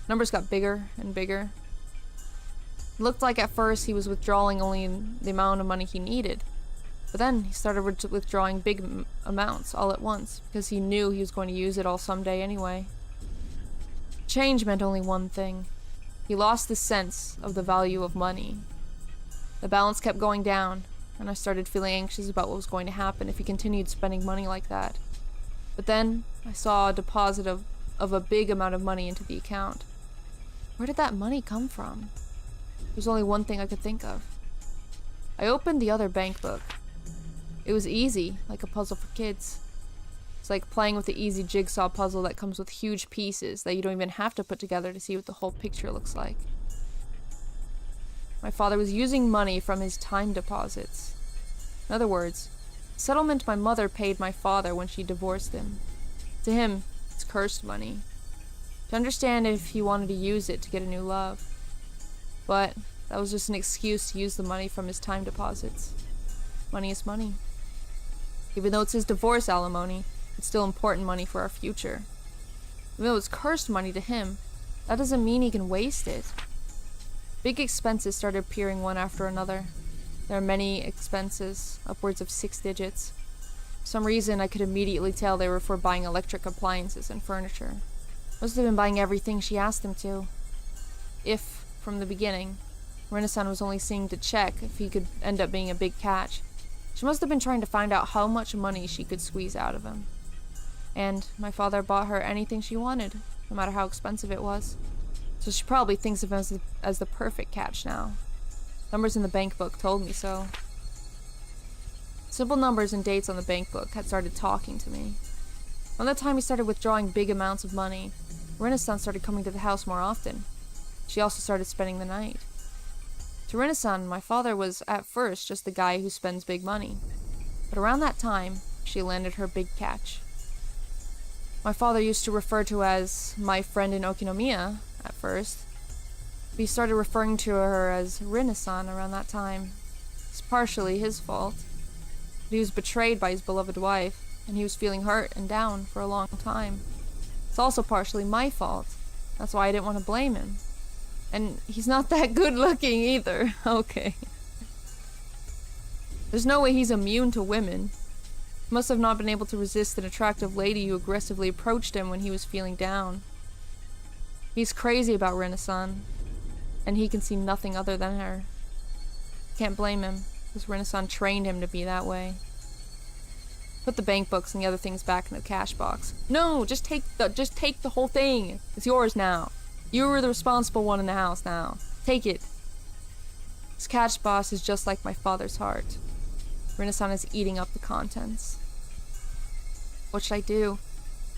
[SPEAKER 1] Numbers got bigger and bigger. It looked like at first he was withdrawing only the amount of money he needed. But then he started withdrawing big amounts all at once because he knew he was going to use it all someday anyway. Change meant only one thing. He lost the sense of the value of money. The balance kept going down, and I started feeling anxious about what was going to happen if he continued spending money like that. But then I saw a deposit of a big amount of money into the account. Where did that money come from? There's only one thing I could think of. I opened the other bank book. It was easy, like a puzzle for kids. It's like playing with the easy jigsaw puzzle that comes with huge pieces that you don't even have to put together to see what the whole picture looks like. My father was using money from his time deposits. In other words, the settlement my mother paid my father when she divorced him. To him, it's cursed money. To understand if he wanted to use it to get a new love. But that was just an excuse to use the money from his time deposits. Money is money. Even though it's his divorce alimony, it's still important money for our future. Even though it's cursed money to him, that doesn't mean he can waste it. Big expenses started appearing one after another. There are many expenses, upwards of 6 digits. For some reason, I could immediately tell they were for buying electric appliances and furniture. Must have been buying everything she asked him to. If, from the beginning, Rena-san was only seeing to check if he could end up being a big catch, she must have been trying to find out how much money she could squeeze out of him. And my father bought her anything she wanted, no matter how expensive it was. So she probably thinks of him as the perfect catch now. Numbers in the bank book told me so. Simple numbers and dates on the bank book had started talking to me. Around the time he started withdrawing big amounts of money, Rena-san started coming to the house more often. She also started spending the night. To Rena-san, my father was at first just the guy who spends big money. But around that time, she landed her big catch. My father used to refer to as my friend in Okinomiya at first. But he started referring to her as Rena-san around that time. It's partially his fault. But he was betrayed by his beloved wife, and he was feeling hurt and down for a long time. It's also partially my fault. That's why I didn't want to blame him. And he's not that good looking either. Okay. There's no way he's immune to women. He must have not been able to resist an attractive lady who aggressively approached him when he was feeling down. He's crazy about Rena-san, and he can see nothing other than her. Can't blame him, because Rena-san trained him to be that way. Put the bank books and the other things back in the cash box. No, just take the whole thing. It's yours now. You were the responsible one in the house now. Take it. This cash box is just like my father's heart. Rena-san is eating up the contents. What should I do?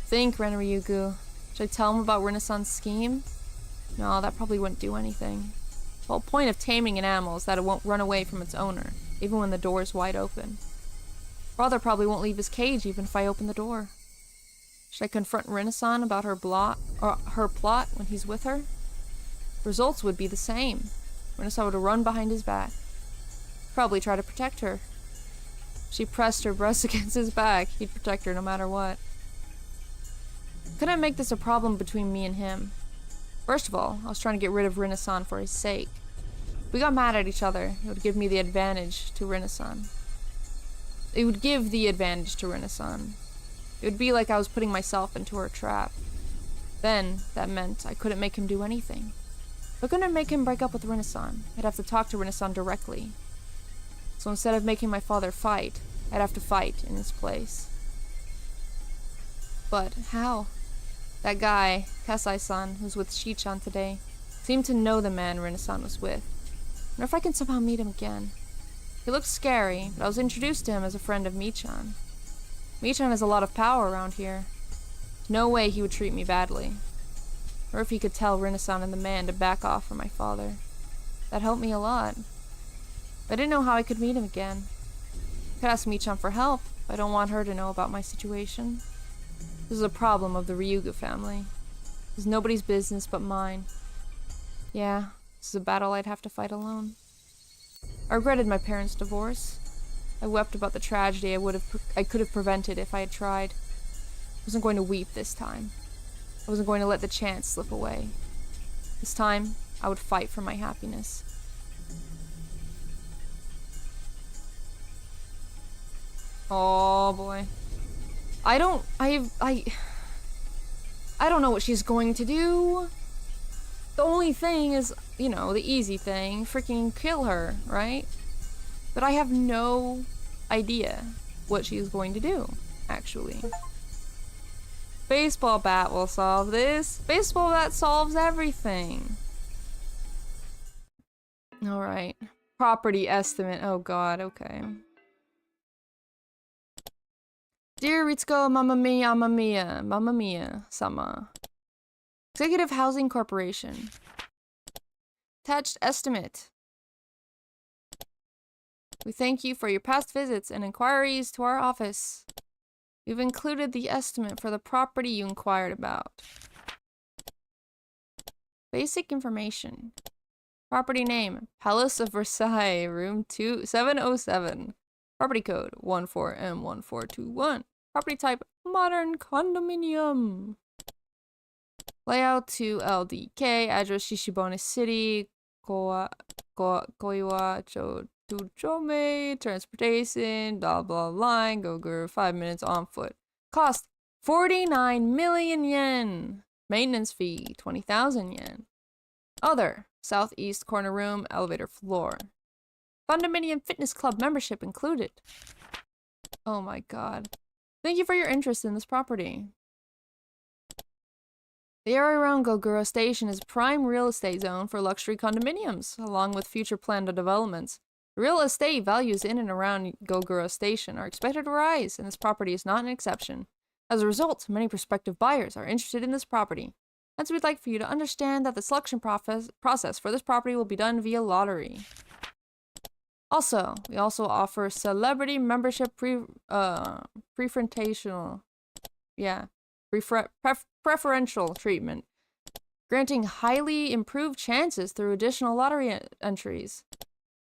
[SPEAKER 1] Think, Ren-Ryugu. Should I tell him about Rena-san's scheme? No, that probably wouldn't do anything. The whole point of taming an animal is that it won't run away from its owner, even when the door is wide open. Father probably won't leave his cage even if I open the door. Should I confront Rena-san about her plot when he's with her? Results would be the same. Rena-san would run behind his back. Probably try to protect her. If she pressed her breast against his back, he'd protect her no matter what. Couldn't make this a problem between me and him. First of all, I was trying to get rid of Rena-san for his sake. If we got mad at each other, it would give me the advantage to Rena-san. It would give the advantage to Rena-san. It would be like I was putting myself into her trap. Then, that meant I couldn't make him do anything. If I couldn't make him break up with Rena-san, I'd have to talk to Rena-san directly. So instead of making my father fight, I'd have to fight in his place. But how? That guy, Kasai-san, who's with Shi-chan today, seemed to know the man Rena-san was with. I wonder if I can somehow meet him again. He looks scary, but I was introduced to him as a friend of Mi-chan. Mi-chan has a lot of power around here. There's no way he would treat me badly. Or if he could tell Rena-san and the man to back off from my father. That helped me a lot. I didn't know how I could meet him again. I could ask Mi-chan for help, but I don't want her to know about my situation. This is a problem of the Ryuga family. It's nobody's business but mine. Yeah, this is a battle I'd have to fight alone. I regretted my parents' divorce. I wept about the tragedy I could have prevented if I had tried. I wasn't going to weep this time. I wasn't going to let the chance slip away. This time, I would fight for my happiness. Oh boy. I don't know what she's going to do. The only thing is, you know, the easy thing, freaking kill her, right? But I have no idea what she's going to do, actually. Baseball bat will solve this. Baseball bat solves everything. Alright. Property estimate. Oh god, okay. Dear Ritsuko, Mamma Mia, Sama. Executive Housing Corporation. Attached estimate. We thank you for your past visits and inquiries to our office. We've included the estimate for the property you inquired about. Basic information. Property name, Palace of Versailles, room 707. Property code, 14M1421. Property type, modern condominium. Layout 2LDK, address Shishibone City, Koiwa Chojome, transportation, blah blah line, Goguru, 5 minutes on foot. Cost, 49 million yen. Maintenance fee, 20,000 yen. Other, southeast corner room, elevator floor. Condominium fitness club membership included. Oh my god. Thank you for your interest in this property. The area around Goguro Station is a prime real estate zone for luxury condominiums, along with future planned developments. Real estate values in and around Goguro Station are expected to rise, and this property is not an exception. As a result, many prospective buyers are interested in this property. Hence, we'd like for you to understand that the selection process for this property will be done via lottery. Also, we also offer celebrity membership preferential treatment, granting highly improved chances through additional lottery entries.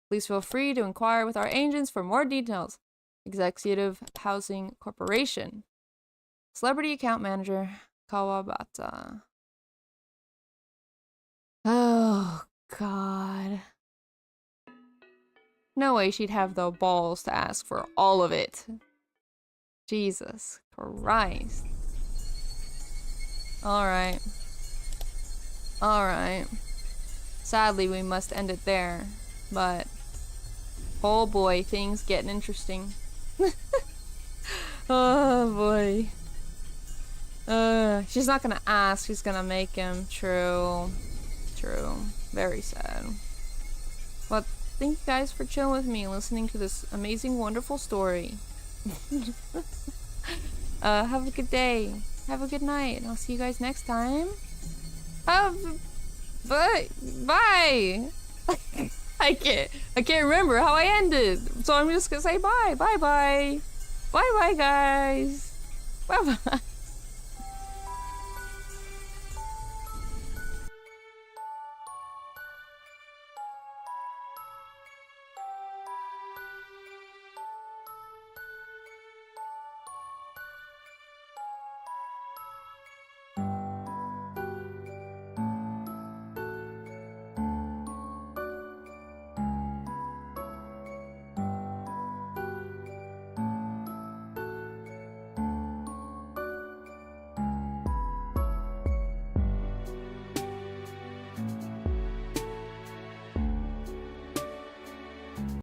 [SPEAKER 1] Please feel free to inquire with our agents for more details. Executive Housing Corporation. Celebrity Account Manager, Kawabata. Oh, God. No way she'd have the balls to ask for all of it. Jesus Christ. Alright. Alright. Sadly, we must end it there. But, oh boy, things getting interesting. Oh boy. She's not gonna ask, she's gonna make him. True. True. Very sad. But thank you guys for chilling with me and listening to this amazing, wonderful story. Have a good day. Have a good night. And I'll see you guys next time. Bye. I can't remember how I ended. So I'm just gonna say bye. Bye, guys. Bye.